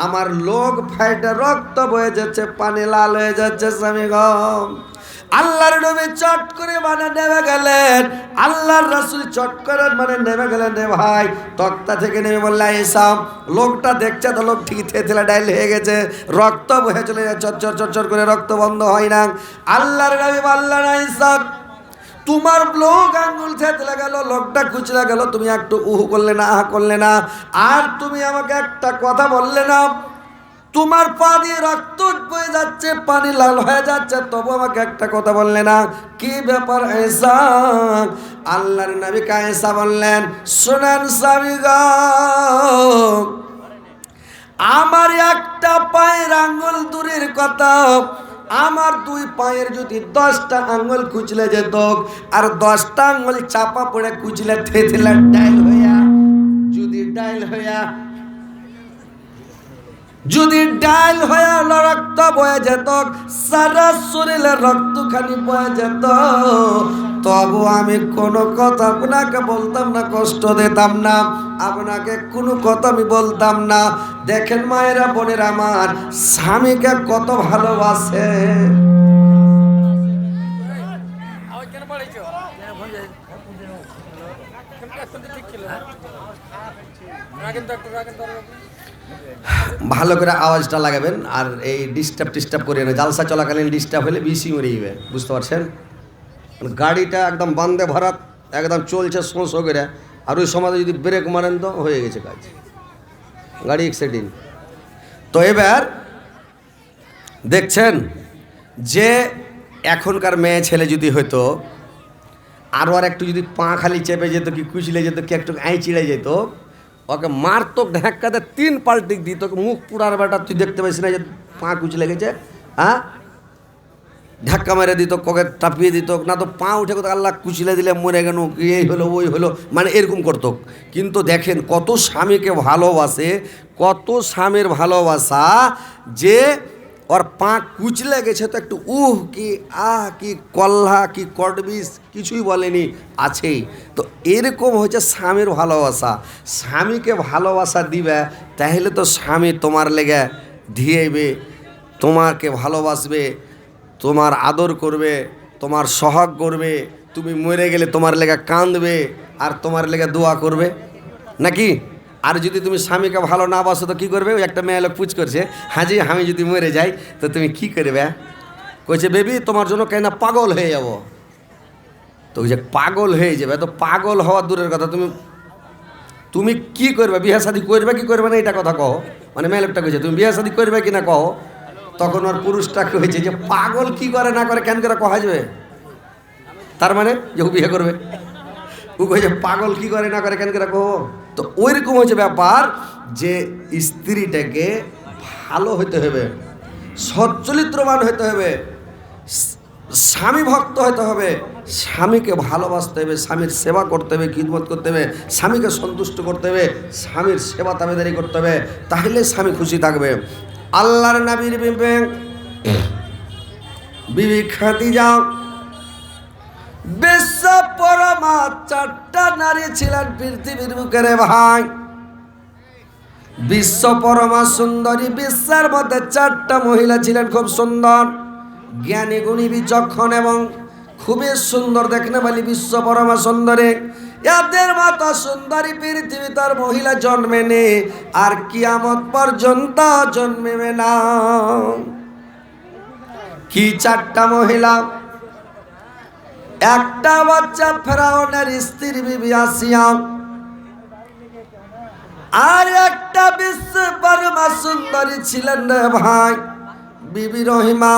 আমার লোক ফাইটে রক্ত বয়ে যাচ্ছে, পানি লাল হয়ে যাচ্ছে স্বামী গো। আল্লাহর নবী চট করে মানে নেমে গেলেন, আল্লাহর রাসূল চট করে মানে নেমে গেলেন রে ভাই, তক্তা থেকে নেমে বললেন, আয়েশা, লোকটা দেখছে তো, লোক ঠিক থেতলে ডাইল হয়ে গেছে, রক্ত বহে চলে যায়, চরচর চরচর করে রক্ত বন্ধ হয় না। আল্লাহর নবী বললেন, আয়েশা, তোমার লোক আঙ্গুল থেতলে গেল, লোকটা কুচলে গেল, তুমি একটু উহু করলে না, আহা করলে না, আর তুমি আমাকে একটা কথা বললে না, তোমার পা দিয়ে রক্ত বয়ে যাচ্ছে, পানি লাল হয়ে যাচ্ছে, তবু আমাকে একটা কথা বললে না, কি ব্যাপার আয়েশা? আল্লাহর নবী আয়েশা বললেন, শোনেন স্বামী গো, আমার একটা পায়ের আঙ্গুল দূরের কথা, আমার দুই পায়ের যদি 10টা আঙ্গুল কুচলে যেত, আর 10টা আঙ্গুল চাপা পড়ে কুচলে থেতলে ডাইল হইয়া, যদি ডাইল হয়ে রক্ত বয়ে যেত, সারা শরীরে রক্তখানি বয়ে যেত, তবু আমি কোনো কথা আপনাকে বলতাম না, কষ্ট দিতাম না, আপনাকে কোনো কথা আমি বলতাম না। দেখেন মায়েরা, বোনেরা আমার, স্বামীকে কত ভালোবাসে। ভালো করে আওয়াজটা লাগাবেন, আর এই ডিস্টার্ব করে না, জালসা চলাকালীন ডিস্টার্ব হলে বেশি মরে যাবে, বুঝতে পারছেন? গাড়িটা একদম বান্দে ভরা, একদম চলছে শোঁ করে, আর ওই সময় যদি ব্রেক মারেন তো হয়ে গেছে কাজ, গাড়ি অ্যাক্সিডেন্ট। তো এবার দেখছেন যে এখনকার মেয়ে ছেলে যদি হয়তো আরও আর একটু যদি পা খালি চেপে যেত, কি কুচলে যেত, কি একটু আই চিড়ে যেত, ওকে মারতো ঢাক্কাতে 3 পাল্টি দিত, মুখ পুরার বেটা তুই দেখতে পাইস না যে পা কুচলে গেছে, হ্যাঁ, ধাক্কা মেরে দিত, ককে টাপিয়ে দিত, না তো পা উঠে কোথাও আল্লাহ কুচলে দিলে মরে গেল, এই হলো ওই হলো, মানে এরকম করতো। কিন্তু দেখেন কত স্বামীকে ভালোবাসে, কত স্বামীর ভালোবাসা, যে ওর পা কুচলে গেছে তো একটু কি কি কল্লা কি কটবিস কিছুই বলেনি, আছেই। তো এরকম হচ্ছে স্বামীর ভালোবাসা। স্বামীকে ভালোবাসা দিবে, তাহলে তো স্বামী তোমার লেগে ধিয়েবে, তোমাকে ভালোবাসবে, তোমার আদর করবে, তোমার সহাগ করবে, তুমি মরে গেলে তোমার লেগে কাঁদবে, আর তোমার লেগে দোয়া করবে নাকি? আর যদি তুমি স্বামীকে ভালো না বাসো তো কী করবে? ওই একটা মেয়ে লোক পুছ করছে, হাজি আমি যদি মরে যাই তো তুমি কী করবে? কইছে বেবি তোমার জন্য কেন পাগল হয়ে যাব। তো ওই যে পাগল হয়ে যাবে, তো পাগল হওয়া দূরের কথা, তুমি কি করবে, বিয়ে শাদী করবে কি করবে না এটা কথা কও। মানে মেয়ে লোকটা কইছে তুমি বিয়ে শাদী করবে কি না কও, তখন ওর পুরুষটা কইছে যে পাগল কি করে না করে কেন করে কহা যাবে, তার মানে যে ও বিয়ে করবে। ও কইছে পাগল কি করে না করে কেন করে কহ। তো ওইরকম হচ্ছে ব্যাপার যে স্ত্রীটাকে ভালো হইতে হবে, সচ্চরিত্রবান হইতে হবে, স্বামী ভক্ত হতে হবে, স্বামীকে ভালোবাসতে হবে, স্বামীর সেবা করতে হবে, খিদমত করতে হবে, স্বামীকে সন্তুষ্ট করতে হবে, স্বামীর সেবা তাবেদারি করতে হবে, তাহলে স্বামী খুশি থাকবে। আল্লাহর নবীর বিবি খাদিজা বিশ্ব পরমা 4টা নারী ছিলেন পৃথিবীর বুকে রে ভাই। বিশ্ব পরমা সুন্দরী, বিশ্বের মধ্যে 4টা মহিলা ছিলেন খুব সুন্দর, জ্ঞানী গুণী বিচক্ষণ এবং খুবই সুন্দর দেখনে বলি বিশ্ব পরমা সুন্দরী। এদের মতো সুন্দরী পৃথিবী তার মহিলা জন্মেনি, আর কিয়ামত পর্যন্ত জন্মেবে না। কি 4টা মহিলা? একটা বাচ্চা ফেরাউনের স্ত্রী বিবি আসিয়া, আর একটা বিশ্ব পরমা সুন্দরী ছিলেন রে ভাই বিবি রহিমা।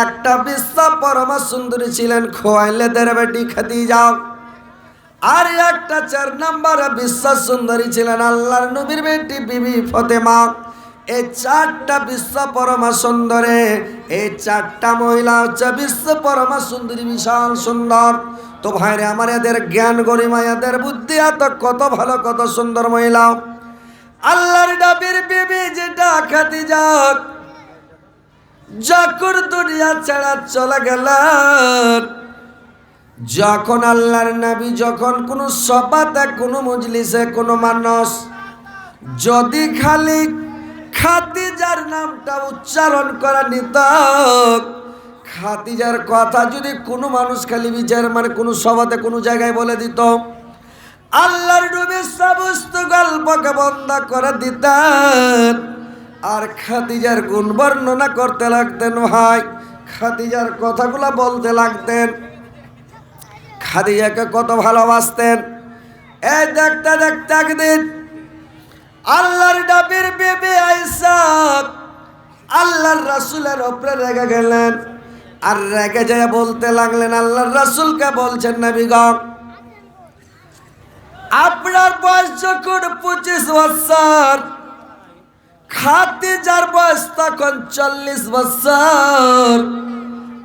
একটা বিশ্ব পরমা সুন্দরী ছিলেন খোয়াইলেদের বেটি খাদিজা, আর একটা 4 নম্বরে বিশ্ব সুন্দরী ছিলেন আল্লাহর নবীর বেটি বিবি ফাতেমা। এই 4টা বিশ্ব পরমা সুন্দরে, এই 4টা মহিলা হচ্ছে বিশ্ব পরমা সুন্দরী, বিশাল সুন্দর। তো ভাইরে আমার, এদের জ্ঞান গরিমা, এদের বুদ্ধি, এত কত ভালো কত সুন্দর মহিলা। আল্লাহর নবীর বিবি যেটা খাদিজা যখন দুনিয়া ছেড়ে চলে গেলেন, যখন আল্লাহর নবী যখন কোনো সভাতে, কোনো মজলিসে কোনো মানুষ যদি খালি খাদিজার নামটা উচ্চারণ করা নিত, খাদিজার কথা যদি কোনো মানুষ খালি বিচার মানে কোনো সভাতে কোনো জায়গায় বলে দিত, আল্লাহর নবী সমস্ত গল্পকে বন্ধ করে দিতেন, আর খাদিজার গুণ বর্ণনা করতে লাগতেন ভাই। খাদিজার কথাগুলো বলতে লাগতেন, খাদিজাকে কত ভালোবাসতেন। এই দেখতে দেখতে একদিন আল্লাহর নবীর বিবি আয়েশা আল্লাহর রাসূলের উপরে রেগে গেলেন, আর রেগে যায় বলতে লাগলেন, আল্লাহর রাসূলকে বলছেন, নবী গো, আপনার বয়স যখন 25 বছর, খাদিজার বয়স তখন 40 বছর,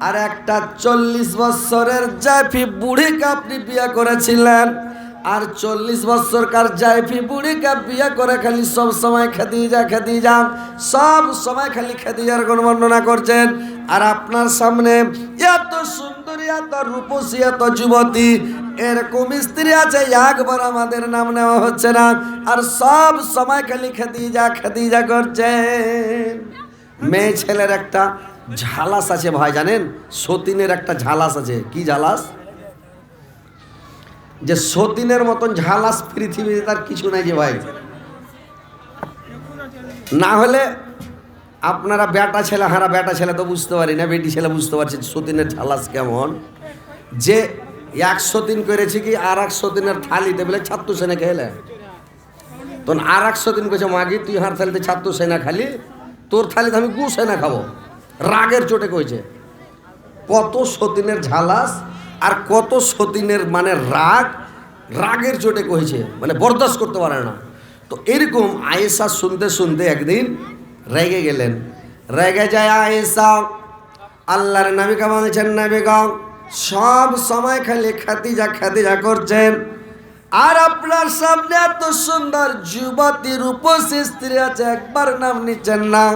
আর একটা 40 বছরের জাফি বুড়িকে আপনি বিয়ে করেছিলেন, আর 40 বছরকার জাফি বুড়িকে বিয়ে করে খালি সব সময় খাদিজা খাদিজা, সব সময় খালি খাদিজার গুণ বর্ণনা করছেন। আর আপনার সামনে এত সুন্দরী, এত রূপসী, এত যুবতী, এরকম স্ত্রী আছে, একবার আমাদের নাম নেওয়া হচ্ছে না, আর সব সময় খালি খাদিজা খাদিজা করছেন। মেয়ে ছেলের একটা ঝালাস আছে ভাই, জানেন? সতীনের একটা ঝালাস আছে। কি ঝালাস? যে সতীনের মতন ঝালাস পৃথিবীতে তার কিছু নাই যে ভাই। না হলে আপনারা বেটা ছেলে, হারা বেটা ছেলে তো বুঝতে পারি না, বেটি ছেলে বুঝতে পারছে সতীনের ঝালাস কেমন। যে 1 সতীন করেছে কি, আর 1 সতীনের থালিতে বলে ছাত্র সেনা খেলে, তখন আর 1 সতীন করেছে, মাগি তুই হার থালিতে ছাত্র সেনা খালি, তোর থালিতে আমি গু সেনা খাবো। রাগের চোটে কইছে। কত সতীনের ঝালাস আর কত সতীনের মানে রাগের চোটে কইছে, মানে বরদাস্ত করতে পারে না। তো এরকম আয়েশা শুনতে শুনতে একদিন রেগে গেলেন। রেগে যায় আয়েশা আল্লাহর নবীকে বলছেন, নবী গো, সব সময় খালি খাদিজা খাদিজা করছেন, আর আপনার সামনে এত সুন্দর যুবতী রূপসী স্ত্রী আছে, একবার নাম নিচ্ছেন না।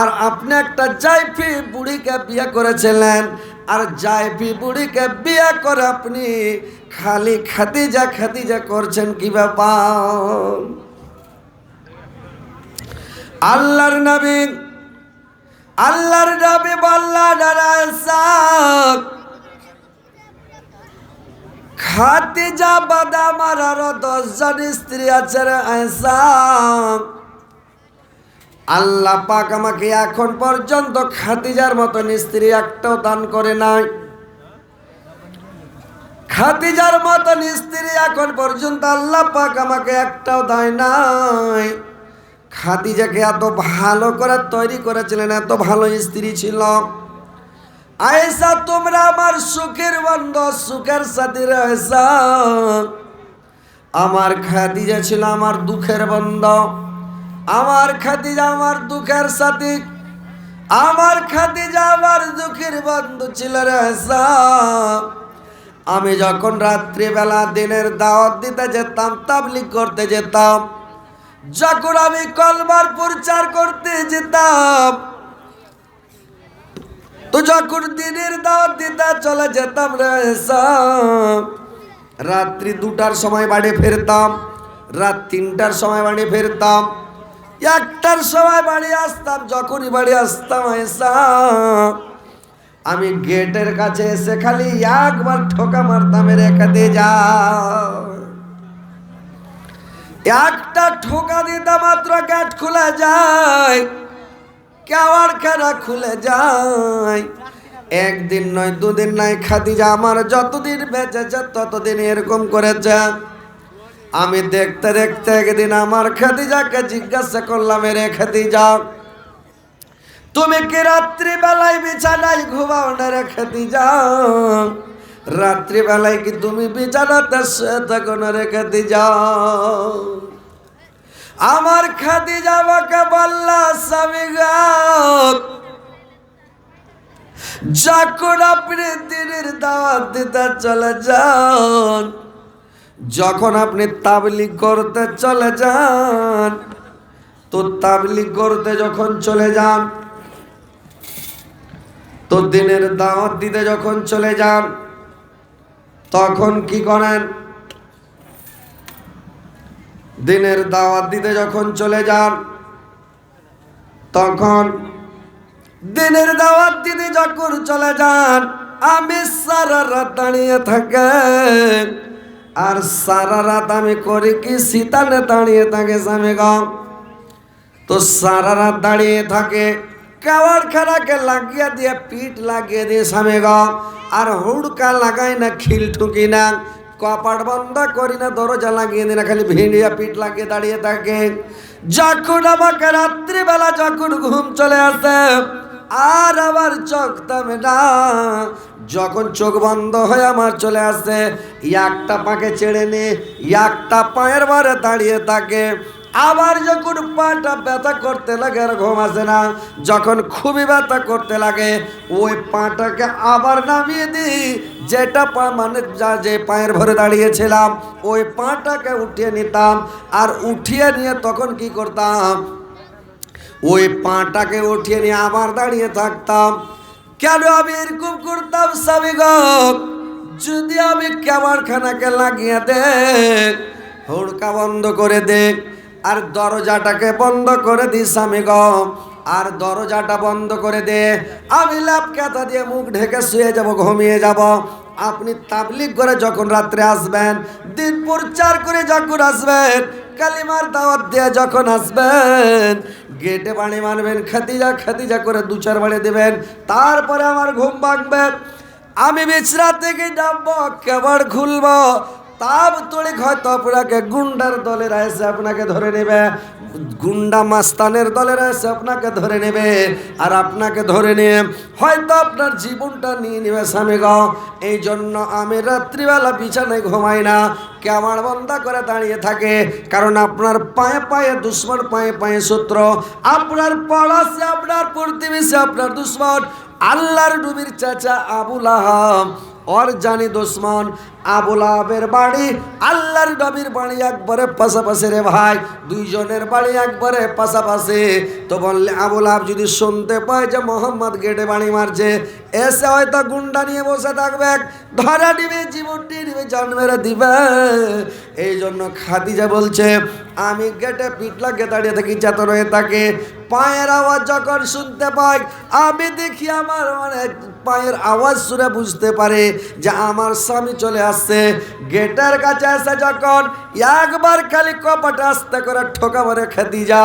আর আপনি একটা জাইফি বুড়িকে বিয়ে করেছিলেন, আর জাইফি বুড়িকে বিয়ে করে আপনি খালি খাদিজা খাদিজা করছেন, কি ব্যাপার? আল্লাহর নবী বললেন, খাদিজা বাদে আমার আরো 10 জন স্ত্রী আছে রে আয়েশা। আল্লাহ পাক আমাকে এখন পর্যন্ত খাদিজার মতন স্ত্রী একটাও দান করে নাই। খাদিজার মতন স্ত্রী এখন পর্যন্ত আল্লাহ পাক আমাকে একটাও দেয় নাই। খাদিজাকে এত ভালো করে তৈরি করেছিলেন, এত ভালো স্ত্রী ছিল। আয়েশা তোমরা আমার সুখের বন্ধু, সুখের সাথী আয়েশা। আমার খাদিজা ছিল আমার দুঃখের বন্ধু, আমার খাদিজা আমার দুঃখের সাথী, আমার খাদিজা আমার দুঃখের বন্ধু ছিল আয়েশা। আমি যখন রাত্রিবেলা দিনের দাওয়াত দিতে যেতাম, তাবলীগ করতে যেতাম, যখন আমি কলমার প্রচার করতে যেতাম, তো যখন দিনের দাওয়াত দিতে চলে যেতাম রাত্রি 2টার সময় বাড়ি ফিরতাম, রাত 3টার সময় বাড়ি ফিরতাম, 1টার সময় বাড়ি আসতাম। যখনই বাড়ি আসতাম আমি গেটের কাছে এসে খালি একবার ঠোকা মারতাম, রেখে দিয়ে যা। একটা ঠোকা দিতে মাত্র গেট খুলে যায়, কেওয়াড়খানা খুলে যায়। একদিন নয়, 2 দিন নয়, খাদিজা আমার যতদিন বেঁচেছে ততদিন এরকম করেছে। আমি দেখতে দেখতে একদিন আমার খাদিজাকে জিজ্ঞাসা করলাম, রে খাদিজা, তুমি কি রাত্রিবেলায় বিছানায় ঘুমাও না রে খাদিজা? রাত্রিবেলায় কি তুমি বিছানাতে শুয়ে থাকো না রে খাদিজা? আমার খাদিজা আমাকে বলল, স্বামী গো, যখন আপনি দিনের দাওয়াত দিতে চলে যান, যখন আপনি তাবলীগ করতে চলে যান, তো তাবলীগ করতে যখন চলে যান, তো দিনের দাওয়াত দিতে যখন চলে যান, তখন কি করেন? দিনের দাওয়াত দিতে যখন চলে যান, তখন দিনের দাওয়াত দিতে যখন চলে যান, আমি সারা রাত দাঁড়িয়ে থাকে। আর সারা রাত আমি করি কি? শীতানে দাঁড়িয়ে থাকে স্বামী গো। তো সারা রাত দাঁড়িয়ে থাকে, কেওয়াড়খানাকে লাগিয়ে দিয়ে, পিঠ লাগিয়ে দিয়ে স্বামী গো, আর হুড়কা লাগাই না, খিল ঠুকি না, কপাট বন্ধ করি না, দরজা লাগিয়ে দিই না, খালি ভিড়িয়া পিঠ লাগিয়ে দাঁড়িয়ে থাকে। যখন আমাকে রাত্রিবেলা যখন ঘুম চলে আসে, আর আমার চোখ থামে না। যখন চোখ বন্ধ হয়ে আমার চলে আসে, একটা পাকে ছেড়ে নি, একটা পায়ের বারে দাঁড়িয়ে থাকে। আবার যখন পাটা ব্যথা করতে লাগে আর ঘুম আসে না, যখন খুবই ব্যথা করতে লাগে, ওই পাটাকে আবার নামিয়ে দিই, যেটা পা মানে যে পায়ের ভরে দাঁড়িয়েছিলাম, ওই পাটাকে উঠিয়ে নিতাম। আর উঠিয়ে নিয়ে তখন কি করতাম? ওই পাটাকে উঠিয়ে নিয়ে আবার দাঁড়িয়ে থাকতাম। কেন আমি এরকম করতাম স্বামী গো? যদি আমি কেওয়াড়খানাকে লাগিয়ে দে, হুড়কা বন্ধ করে দে, আর দরজাটাকে বন্ধ করে দিই স্বামী গো, আর দরজাটা বন্ধ করে দে, আমি ল্যাপ কাঁথা দিয়ে মুখ ঢেকে শুয়ে যাব, ঘুমিয়ে যাব। আপনি তাবলীগ করে যখন রাত্রে আসবেন, দিন প্রচার করে যখন আসবেন, কালিমার দাওয়াত দিয়ে যখন আসবেন, গেটে বাড়ি মারবেন, খাদিজা খাদিজা করে 2-4 বাড়ি দেবেন, তারপরে আমার ঘুম ভাঙবে। আমি বিছরা থেকে ডাববো, কেওয়াড় খুলবো, তাব তোড়ে হয়তো আপনাকে গুন্ডার দলের এসে আপনাকে ধরে নেবে, গুন্ডা মাস্তানের দলের এসে আপনাকে ধরে নেবে। আর আপনাকে ধরে নিয়ে হয়তো আপনার জীবনটা নিয়ে নেবে স্বামী গো। এই জন্য আমি রাত্রিবেলা বিছানায় ঘুমাই না, কেওয়াড় বন্ধ করে দাঁড়িয়ে থাকে। কারণ আপনার পায়ে পায়ে দুশ্মন, পায়ে পায়ে শত্রু, আপনার পড়াশে, আপনার প্রতিবেশী, আপনার দুশ্মন। আল্লাহর নবীর চাচা আবু লাহাব, और जानी दुश्मन আবু লাহাবের বাড়ি আল্লাহর নবীর বাড়ি একবারে পাশাপাশি রে ভাই, 2 জনের বাড়ি একবারে পাশাপাশি। তো বললে আবু লাহাব যদি শুনতে পায় যে মোহাম্মদ গেটে বাড়ি মারছে, এসে হয়তো গুন্ডা নিয়ে বসে থাকবে, ধরা নিবে, জীবনটি নিবে, জান মেরে দিবে। এই জন্য খাদিজা বলছে, আমি গেটে পিঠ লাগিয়ে দাঁড়িয়ে থাকি, চেতন হয়ে থাকে, পায়ের আওয়াজ যখন শুনতে পাই, আমি দেখি আমার অনেক পায়ের আওয়াজ শুনে বুঝতে পারে যে আমার স্বামী চলে আসছে। গেটের কাছে এসে যখন একবার খালি কপাটে আস্তে করে ঠোকা মারে খাদিজা,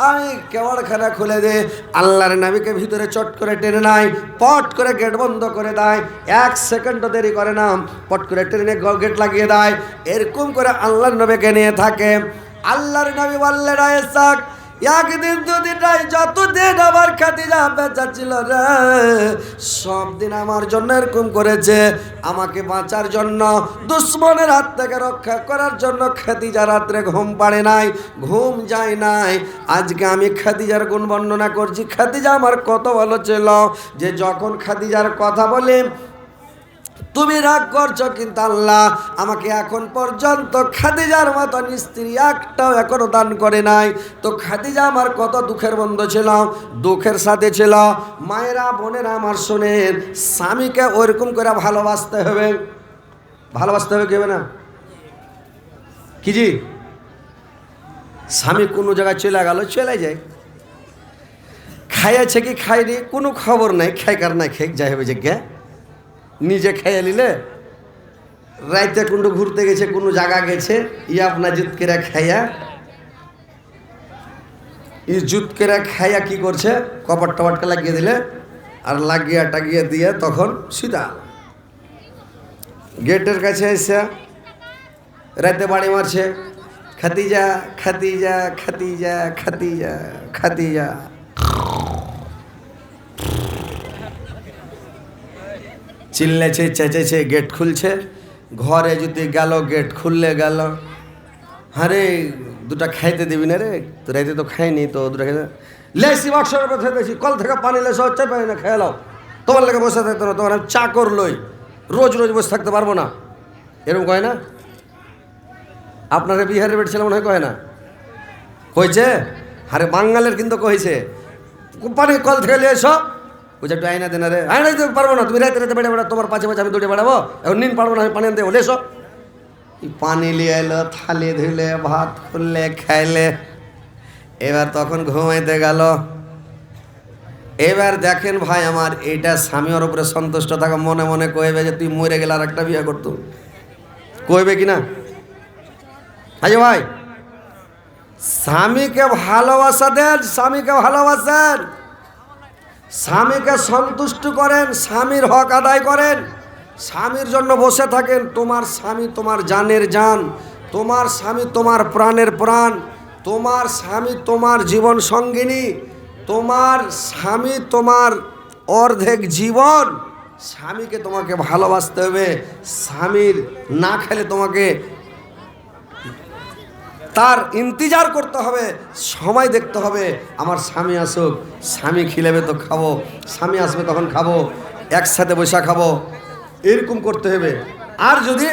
আমি কেওয়াড়খানা খুলে দে, আল্লাহর নবীকে ভিতরে চট করে টেনে নাই, পট করে গেট বন্ধ করে দেয়, 1 সেকেন্ডও দেরি করে না, পট করে টেনে গেট লাগিয়ে দেয়। এরকম করে আল্লাহর নবীকে নিয়ে থাকে। আল্লাহর নবী বললেন, ইসাক, একদিন দুদিন নাই, যতদিন আমার খাদিজা বেঁচে ছিল রে, সব দিন আমার জন্য এরকম করেছে। আমাকে বাঁচার জন্য, দুশ্মনের হাত থেকে রক্ষা করার জন্য খাদিজা রাত্রে ঘুম পাড়ে নাই, ঘুম যায় নাই। আজকে আমি খাদিজার গুণ বর্ণনা করছি। খাদিজা আমার কত ভালো ছিল যে যখন খাদিজার কথা বলে তুমি রাগ করছো, কিন্তু আল্লাহ আমাকে এখন পর্যন্ত খাদিজার মতন স্ত্রী একটাও এখনো দান করে নাই। তো খাদিজা আমার কত দুঃখের বন্ধু ছিল, দুঃখের সাথে ছিল। মায়েরা বোনেরা আমার শোনেন, স্বামীকে ওরকম করে ভালোবাসতে হবে। ভালোবাসতে হবে কি হবে না? কি জি? স্বামী কোনো জায়গায় চলে গেল, চলে যায়, খাইয়াছে কি খাইনি কোনো খবর নাই, খাইকার নাই খেক যাই হবে যে গে নিজে খাইয়া নিলে, রাইতে কুন্ডু ঘুরতে গেছে, কোনো জায়গা গেছে, আপনার জুত কেরা খাইয়া, জুত কেরা খাইয়া কি করছে, কপাট টপাটকে লাগিয়ে দিলে, আর লাগিয়ে টাগিয়ে দিয়ে তখন সিধা গেটের কাছে এসে রাইতে বাড়ি মারছে, খাদিজা খাদিজা খাদিজা খাদিজা খাদিজা। চিল্লেছে চেঁচেছে, গেট খুলছে, ঘরে যদি গেল গেট খুললে গেল, আরে দুটা খাইতে দিবি না রে, তো রাইতে তো খাইনি, তো দুটা খাইতে লেসি বাক্সের কথা দেখছি, কল থেকে পানি লেসে হচ্ছে পাই না, খেয়ে লাও, তোমার লেগে বসে থাকতো না, তোমার আমি চাকর লই, রোজ রোজ বসে থাকতে পারবো না, এরকম কয় না? আপনারা বিহারের বেট ছেলে মনে হয় কয় না, কইছে? আরে বাঙালের কিন্তু কইছে, পানি কল থেকে নিয়ে এসো, বুঝে একটু আইনা দেনা রে, আইনা দিতে পারবো না, তুমি রাইতে রাইতে বেড়ে বেড়া, তোমার পাশে পাশে আমি দৌড়ে বেড়াবো, এখন নিন পারবো না, আমি পানি আনতে বলে এসো। পানি নিয়ে এলো, থালি ধুলে, ভাত খুললে, খাইলে, এবার তখন ঘুমাইতে গেল। এবার দেখেন ভাই আমার, এইটা স্বামী ওর উপরে সন্তুষ্ট থাকা, মনে মনে কইবে যে তুই মরে গেলে আর একটা বিয়ে করতো, কইবে কিনা? আজ ভাই স্বামীকে ভালোবাসা দেন, স্বামীকে ভালোবাসেন, স্বামীকে সন্তুষ্ট করেন, স্বামীর হক আদায় করেন, স্বামীর জন্য বসে থাকেন। তোমার স্বামী তোমার জানের জান, তোমার স্বামী তোমার প্রাণের প্রাণ, তোমার স্বামী তোমার জীবন সঙ্গিনী, তোমার স্বামী তোমার অর্ধেক জীবন। স্বামীকে তোমাকে ভালোবাসতে হবে, স্বামীর না খেলে তোমাকে তার ইন্তজার করতে হবে, সময় দেখতে হবে, আমার স্বামী আসুক, স্বামী খিলেবে তো খাবো, স্বামী আসবে তখন খাবো, একসাথে বসে খাবো, এরকম করতে হবে। আর যদি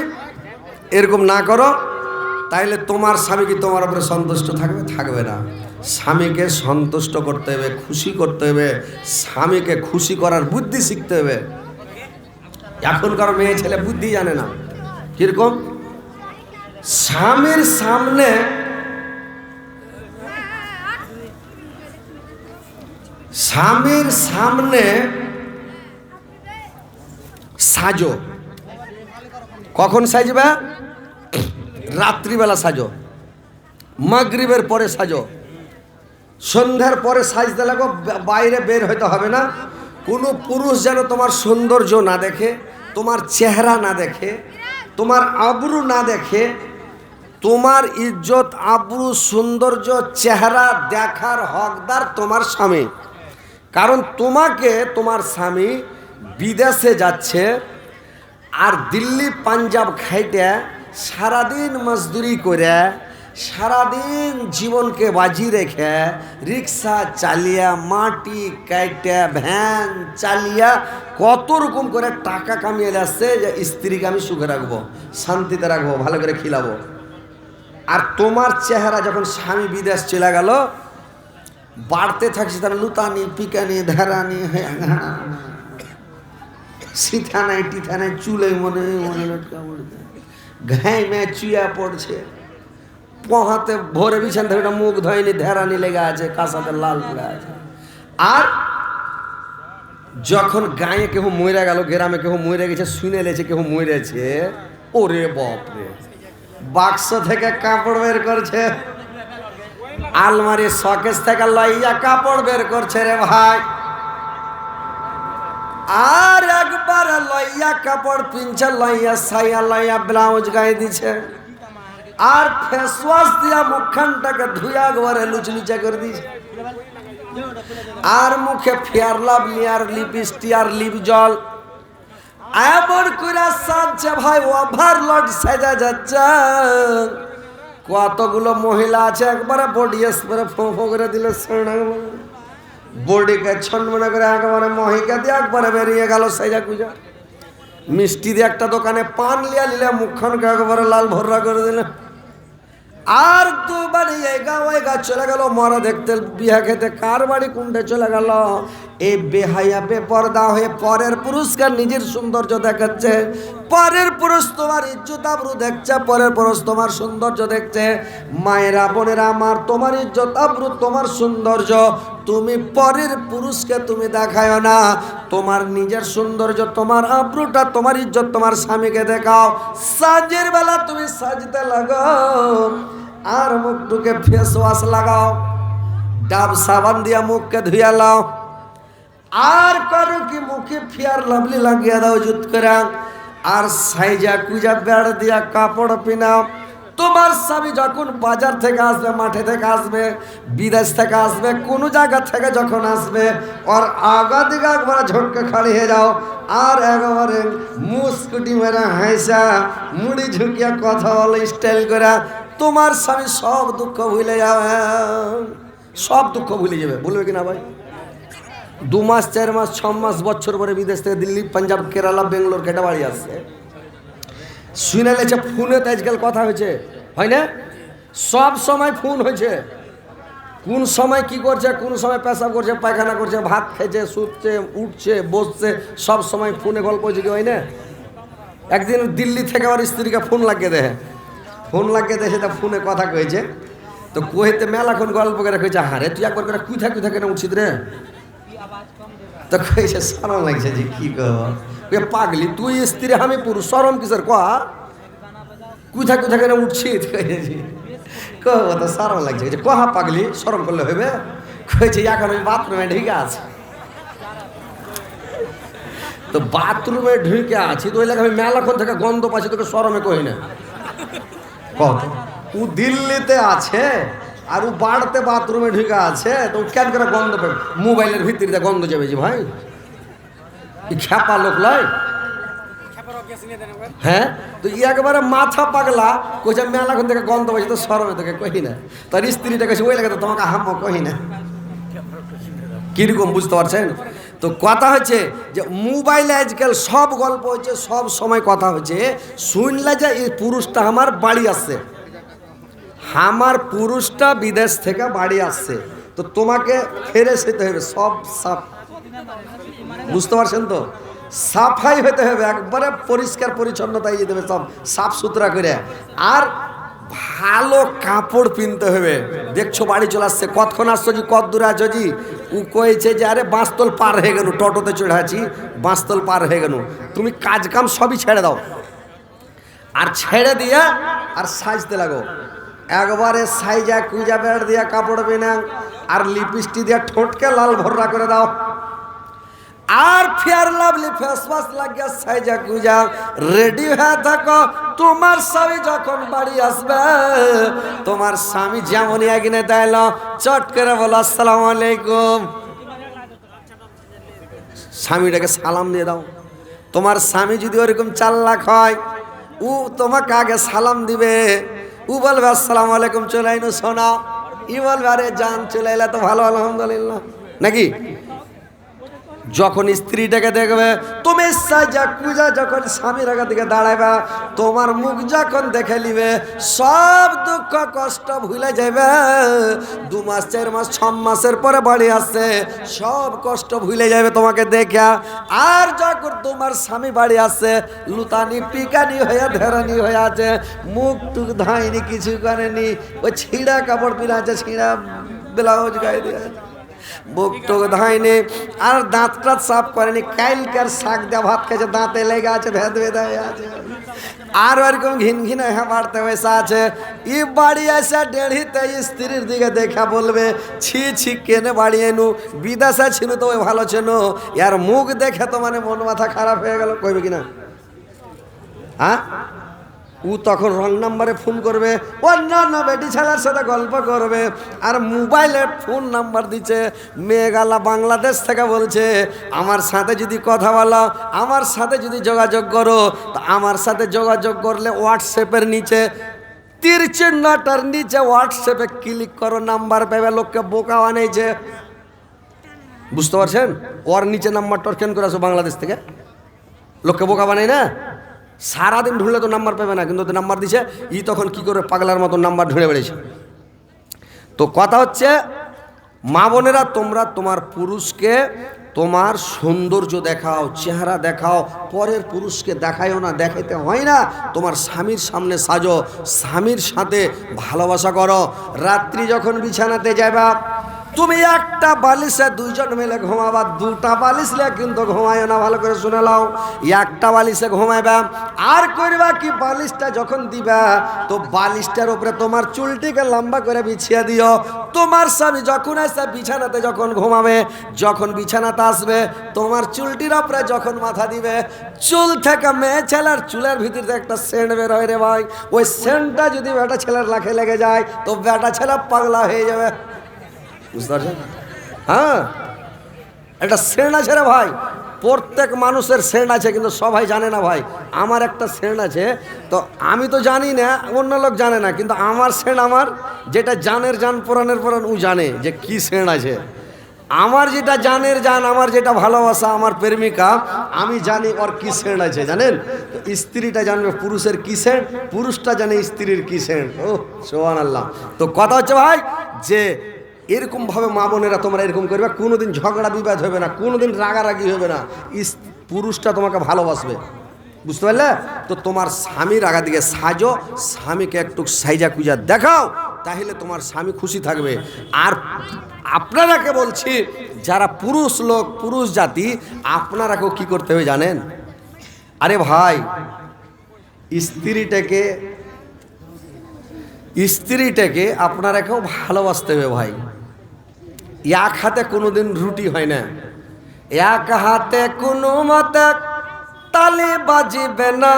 এরকম না করো, তাইলে তোমার স্বামী কি তোমার উপরে সন্তুষ্ট থাকবে? থাকবে না। স্বামীকে সন্তুষ্ট করতে হবে, খুশি করতে হবে, স্বামীকে খুশি করার বুদ্ধি শিখতে হবে। এখনকার মেয়ে ছেলে বুদ্ধি জানে না। কিরকম? স্বামীর সামনে সাজো। কখন সাজবে? রাত্রিবেলা সাজো, মাগরিবের পরে সাজো, সন্ধ্যার পরে সাজতে লাগো, বাইরে বের হইতে হবে না। কোনো পুরুষ যেন তোমার সৌন্দর্য না দেখে, তোমার চেহারা না দেখে, তোমার আবরু না দেখে। তোমার ইজ্জত, আবরু, সৌন্দর্য, চেহারা দেখার হকদার তোমার স্বামী। কারণ তোমাকে তোমার স্বামী বিদেশে যাচ্ছে, আর দিল্লি পাঞ্জাব খাইতে সারাদিন মজদুরি করে, সারাদিন জীবনকে বাজি রেখে, রিক্সা চালিয়া, মাটি কাইটা, ভ্যান চালিয়া, কত রকম করে টাকা কামিয়ে আসছে যে স্ত্রীকে আমি সুখে রাখবো, শান্তিতে রাখবো, ভালো করে খিলাবো। আর তোমার চেহারা যখন স্বামী বিদেশ চলে গেল, বাড়তে থাকছে তার লুতানি, পিকানি, ধারানি, সিথানায় টিথানায়, চুলে মনে মনে লটকা পড়ছে, ঘাই মে চুয়া পড়ছে, পোহাতে ভোরে বিছান থেকে মুখ ধোয়নি, ধেরানি লেগে আছে, কাঁসাতে লাল পড়ে আছে। আর যখন গায়ে কেউ মরে গেল, গ্রামে কেউ মরে গেছে, শুনে লেছে কেউ মরেছে, ওরে বাপরে, বাক্স থেকে কাপড় বের করছে, আলমারির শকেস থেকে লইয়া কাপড় বের করছে রে ভাই। আর একবার লইয়া কাপড় পিনছে, লইয়া সাইয়া লইয়া ব্লাউজ গায়ে দিছে, আর ফেস ওয়াশ দিয়া মুখখানটাকে ধুইয়া একবারে লুচলুচা করে দিছে, আর মুখে ফেয়ার লাভলি আর লিপস্টিক আর লিপ জল এমন করে সাজছে ভাই, ওভারলোড সাজা যাচ্ছে। কতগুলো মহিলা আছে একবারে বডি স্প্রে ফো ফো করে দিলে, বডিকে ছন্মনে করে একবারে মহিকা দিয়ে একবারে বেরিয়ে গেল সাজা কুজা। মিষ্টি দিয়ে একটা দোকানে পান লিয়া নিলে মুখখানকে একবারে লাল ভর্রা করে দিলে, আর দুবারই এই গা চলে গেল মরা দেখতে, বিয়া খেতে। কার বাড়ি কোনটা চলে গেল? এই বেহাইয়া বেপরদা হয়ে পরের পুরুষকে নিজের সৌন্দর্য দেখাচ্ছে, পরের পুরুষ তোমার ইজ্জত আবরু দেখছে, পরের পুরুষ তোমার সৌন্দর্য দেখছে। মায়েরা বোনেরা আমার, তোমার ইজ্জত আবরু তোমার সৌন্দর্য তুমি পরের পুরুষকে তুমি দেখায় না, তোমার নিজের সৌন্দর্য তোমার আবরুটা তোমার ইজ্জত তোমার স্বামীকে দেখাও। সাজের বেলা তুমি সাজতে লাগাও, আর মুখটুকে ফেস ওয়াশ লাগাও, ডাব সাবান দিয়া মুখকে ধুইয়া লাও, আর করো কি মুখে ফেয়ার লাভলি লাগিয়ে দাও জুত করে, আর সাইজা কুজা বেড় দিয়া কাপড় পিনাও। তোমার স্বামী যখন বাজার থেকে আসবে, মাঠে থেকে আসবে, বিদেশ থেকে আসবে, কোনো জায়গা থেকে যখন আসবে, ওর আগা দিকে একবারে ঝটকে খাড়ি হয়ে যাও, আর একেবারে মুসকুটি মেরা হাসা মুড়ি ঝুঁকিয়া কথা বলে স্টাইল করে, তোমার স্বামী সব দুঃখ ভুলে যাবে, সব দুঃখ ভুলে যাবে। বলবে কিনা ভাই? 2 মাস 4 মাস 6 মাস বছর পরে বিদেশ থেকে দিল্লি, পাঞ্জাব, কেরালা, বেঙ্গলোর কেটে বাড়ি আসছে, শুনে লেছে ফোনে তো আজকাল কথা হয়েছে, হয় না? সব সময় ফোন হয়েছে, কোন সময় কি করছে, কোন সময় পেশাব করছে, পায়খানা করছে, ভাত খেয়েছে, শুচ্ছে, উঠছে, বসছে, সব সময় ফোনে গল্প হয়েছে, কি হয় না? একদিন দিল্লি থেকে আমার স্ত্রীকে ফোন লাগিয়ে দেয়, ফোন লাগিয়ে দেয়, সেটা ফোনে কথা কয়েছে, তো কইতে মেলাক্ষণ গল্প করে কইছে, হারে তুই একবার করে কুথা কেন উঠছিস রে? তো কইছে শরম লাগছে যে কি কব, পাগলি তুই স্ত্রী আমি পুরুষ, শরম কিসের কয়া, কুথা কেন উঠছিস? কব তো শরম লাগছে, কহা পাগলি, শরম করলে হবে? কইছে এখন আমি বাথরুমে ঢুকে আছি। তো বাথরুমে ঢুকে আছি তো ওই লাগে আমি মেলাক্ষণ থেকে গন্ধ পাচ্ছি, তোকে শরমে কই না? কত ও দিল্লিতে আছে আর ও বাড়তে বাথরুমে ঢুকে আছে, তো কেন করে গন্ধ পাবে? মোবাইলের ভিতরে গন্ধ যাবে যে ভাই, খ্যাপা লোক লয়। হ্যাঁ, তো একবারে মাথা পাগলা, কইছে মেলাক্ষণ থেকে গন্ধ পাচ্ছি তো শরমে তোকে কহি না। তার স্ত্রীটা কাছে ওই লাগে তো তোমাকে হাম কহি না। কিরকম বুঝতে পারছেন? তো কথা হচ্ছে যে মোবাইলে আজকাল সব গল্প হচ্ছে, সব সময় কথা হচ্ছে। শুনলে যে এই পুরুষটা আমার বাড়ি আসছে, আমার পুরুষটা বিদেশ থেকে বাড়ি আসছে, তো তোমাকে ফেরে যেতে হবে, সব সাফ, বুঝতে পারছেন তো? সাফাই হতে হবে, একবারে পরিষ্কার পরিচ্ছন্নতায় যেতে হবে, সব সাফ সুতরা করে, আর ভালো কাপড় কিনতে হবে। দেখছো বাড়ি চলে আসছে, কতক্ষণ আসছো জি, কত দূরে আছো জি? ও কয়েছে যে আরে বাঁশতল পার হয়ে গেল, টোটোতে চড়ে আছি, বাঁশতল পার হয়ে গেল। তুমি কাজ কাম সবই ছেড়ে দাও, আর ছেড়ে দিয়া আর সাজতে লাগো, একবারে সাইজা কুইজা বেড় দিয়া কাপড় বিনা, আর লিপস্টিক দিয়া ঠোঁটকে লাল ভর্রা করে দাও, আর ফেয়ার লাভলি ফেস ওয়াশ লাগিয়া সাইজা কুইজা রেডি হয়ে থাকো। তোমার স্বামী যখন বাড়ি আসবে, তোমার স্বামী যেমনই এগিয়ে দেয়, চট করে বলো আসসালামু আলাইকুম, স্বামীটাকে সালাম দিয়ে দাও। তোমার স্বামী যদি ওরকম চাল্লাক হয়, ও তোমাকে আগে সালাম দিবে, ও বলবে আসসালামু আলাইকুম, চলে আইনো সোনা, ই বলবে আরে জান চলে এলে তো ভালো, আলহামদুলিল্লাহ, নাকি? যখন স্ত্রীটাকে দেখবে তুমি সাজা কুজা যখন স্বামীর আগে দিকে দাঁড়াইবা, তোমার মুখ যখন দেখে নিবে সব দুঃখ কষ্ট ভুলে যাবে। 2 মাস 4 মাস 6 মাসের পরে বাড়ি আসছে সব কষ্ট ভুলে যাবে তোমাকে দেখা। আর যখন তোমার স্বামী বাড়ি আসছে লুতানি পিকানি হয়ে ধেরানি হয়ে আছে, মুখ টুক ধাইনি, কিছু করেনি, ওই ছিঁড়া কাপড় পিনা আছে, ছিঁড়া ব্লাউজ গায়ে দিয়ে আছে, বুক টুক ধাইনি, আর দাঁত টাত সাফ করেনি, কাইলকার শাক দেওয়া ভাত খেয়েছে, দাঁতে লেগে আছে, ভেদ ভেদা হয়ে আছে, আর ওরকম ঘিন ঘিনে বাড়তে বসে আছে। ই বাড়ি আসে দেড়িতে স্ত্রীর দিকে দেখা বলবে ছি ছি কেনে বাড়ি এনু, বিদেশে ছিল তো ওই ভালো ছিল, ইয়ার মুখ দেখে তো মানে মন মাথা খারাপ হয়ে গেল, কইবে কিনা? হ্যাঁ, ও তখন রং নাম্বারে ফোন করবে, অন্যান্য বেটি ছেলের সাথে গল্প করবে, আর মোবাইলে ফোন নাম্বার দিচ্ছে মেয়েগালা বাংলাদেশ থেকে, বলছে আমার সাথে যদি কথা বলো, আমার সাথে যদি যোগাযোগ করো, তো আমার সাথে যোগাযোগ করলে হোয়াটসঅ্যাপের নিচে তীর চিহ্নটার নিচে হোয়াটসঅ্যাপে ক্লিক করো, নাম্বার পেবে। লোককে বোকা বানাইছে, বুঝতে পারছেন? ওর নিচে নাম্বারটা কেন করে আসো বাংলাদেশ থেকে, লোককে বোকা বানাই না? সারাদিন ঢুঁড়লে তো নাম্বার পাবে না, কিন্তু নাম্বার দিছে, ই তখন কি করে পাগলার মতো নাম্বার ঢুঁড়ে বেড়েছে। তো কথা হচ্ছে মা বোনেরা, তোমরা তোমার পুরুষকে তোমার সৌন্দর্য দেখাও, চেহারা দেখাও, পরের পুরুষকে দেখাইও না, দেখাইতে হয় না। তোমার স্বামীর সামনে সাজো, স্বামীর সাথে ভালোবাসা করো। রাত্রি যখন বিছানাতে যাবা, তুমি একটা বালিশে 2 জন মিলে ঘুমাবা, 2টা বালিশ নিয়ে কিন্তু ঘুমাইও না, ভালো করে শুনে নাও। একটা বালিশে ঘুমাইবা, আর করবা কি, বালিশটা যখন দিবা তো বালিশটার উপরে তোমার চুলটিকে লম্বা করে বিছিয়ে দিও। তোমার স্বামী যখন আসে বিছানাতে যখন ঘুমাবে, যখন বিছানাতে আসবে, তোমার চুলটির উপরে যখন মাথা দিবে, চুল থেকে মেয়ে ছেলের চুলের ভিতর থেকে একটা সেন্ট বের হয় রে ভাই, ওই সেন্টটা যদি বেটা ছেলের লাখে লেগে যায় তো বেটা ছেলে পাগলা হয়ে যাবে, বুঝতে পারছেন? হ্যাঁ, একটা সেন্ট আছে রে ভাই, প্রত্যেক মানুষের সেন্ট আছে, কিন্তু সবাই জানে না ভাই। আমার একটা সেন্ট আছে, তো আমি তো জানি না, অন্য লোক জানে না, কিন্তু আমার সেন্ট, আমার যেটা জানের জান পুরাণের পুরাণ, ও জানে যে কি সেন্ট আছে। আমার যেটা জানের জান, আমার যেটা ভালোবাসা, আমার প্রেমিকা, আমি জানি ওর কি সেন্ট আছে, জানেন? তো স্ত্রীটা জানবে পুরুষের কি সেন্ট, পুরুষটা জানে স্ত্রীর কি সেন্ট। ও সুবহানাল্লাহ। তো কথা হচ্ছে ভাই যে এরকম ভাবে মা বোনেরা তোমরা এরকম করবে, কোনোদিন ঝগড়া বিবাদ হবে না, কোনোদিন রাগারাগি হবে না, পুরুষটা তোমাকে ভালোবাসবে, বুঝতে পারলে? তো তোমার স্বামীর আগা দিকে সাজো, স্বামীকে একটু সাইজা কুজা দেখাও, তাহলে তোমার স্বামী খুশি থাকবে। আর আপনারাকে বলছি, যারা পুরুষ লোক, পুরুষ জাতি, আপনারাকেও কি করতে হবে জানেন? আরে ভাই, স্ত্রীটাকে আপনারাকেও ভালোবাসতে হবে ভাই। এক হাতে কোনোদিন রুটি হয় না, এক হাতে কোনো মতে তালি বাজিবে না,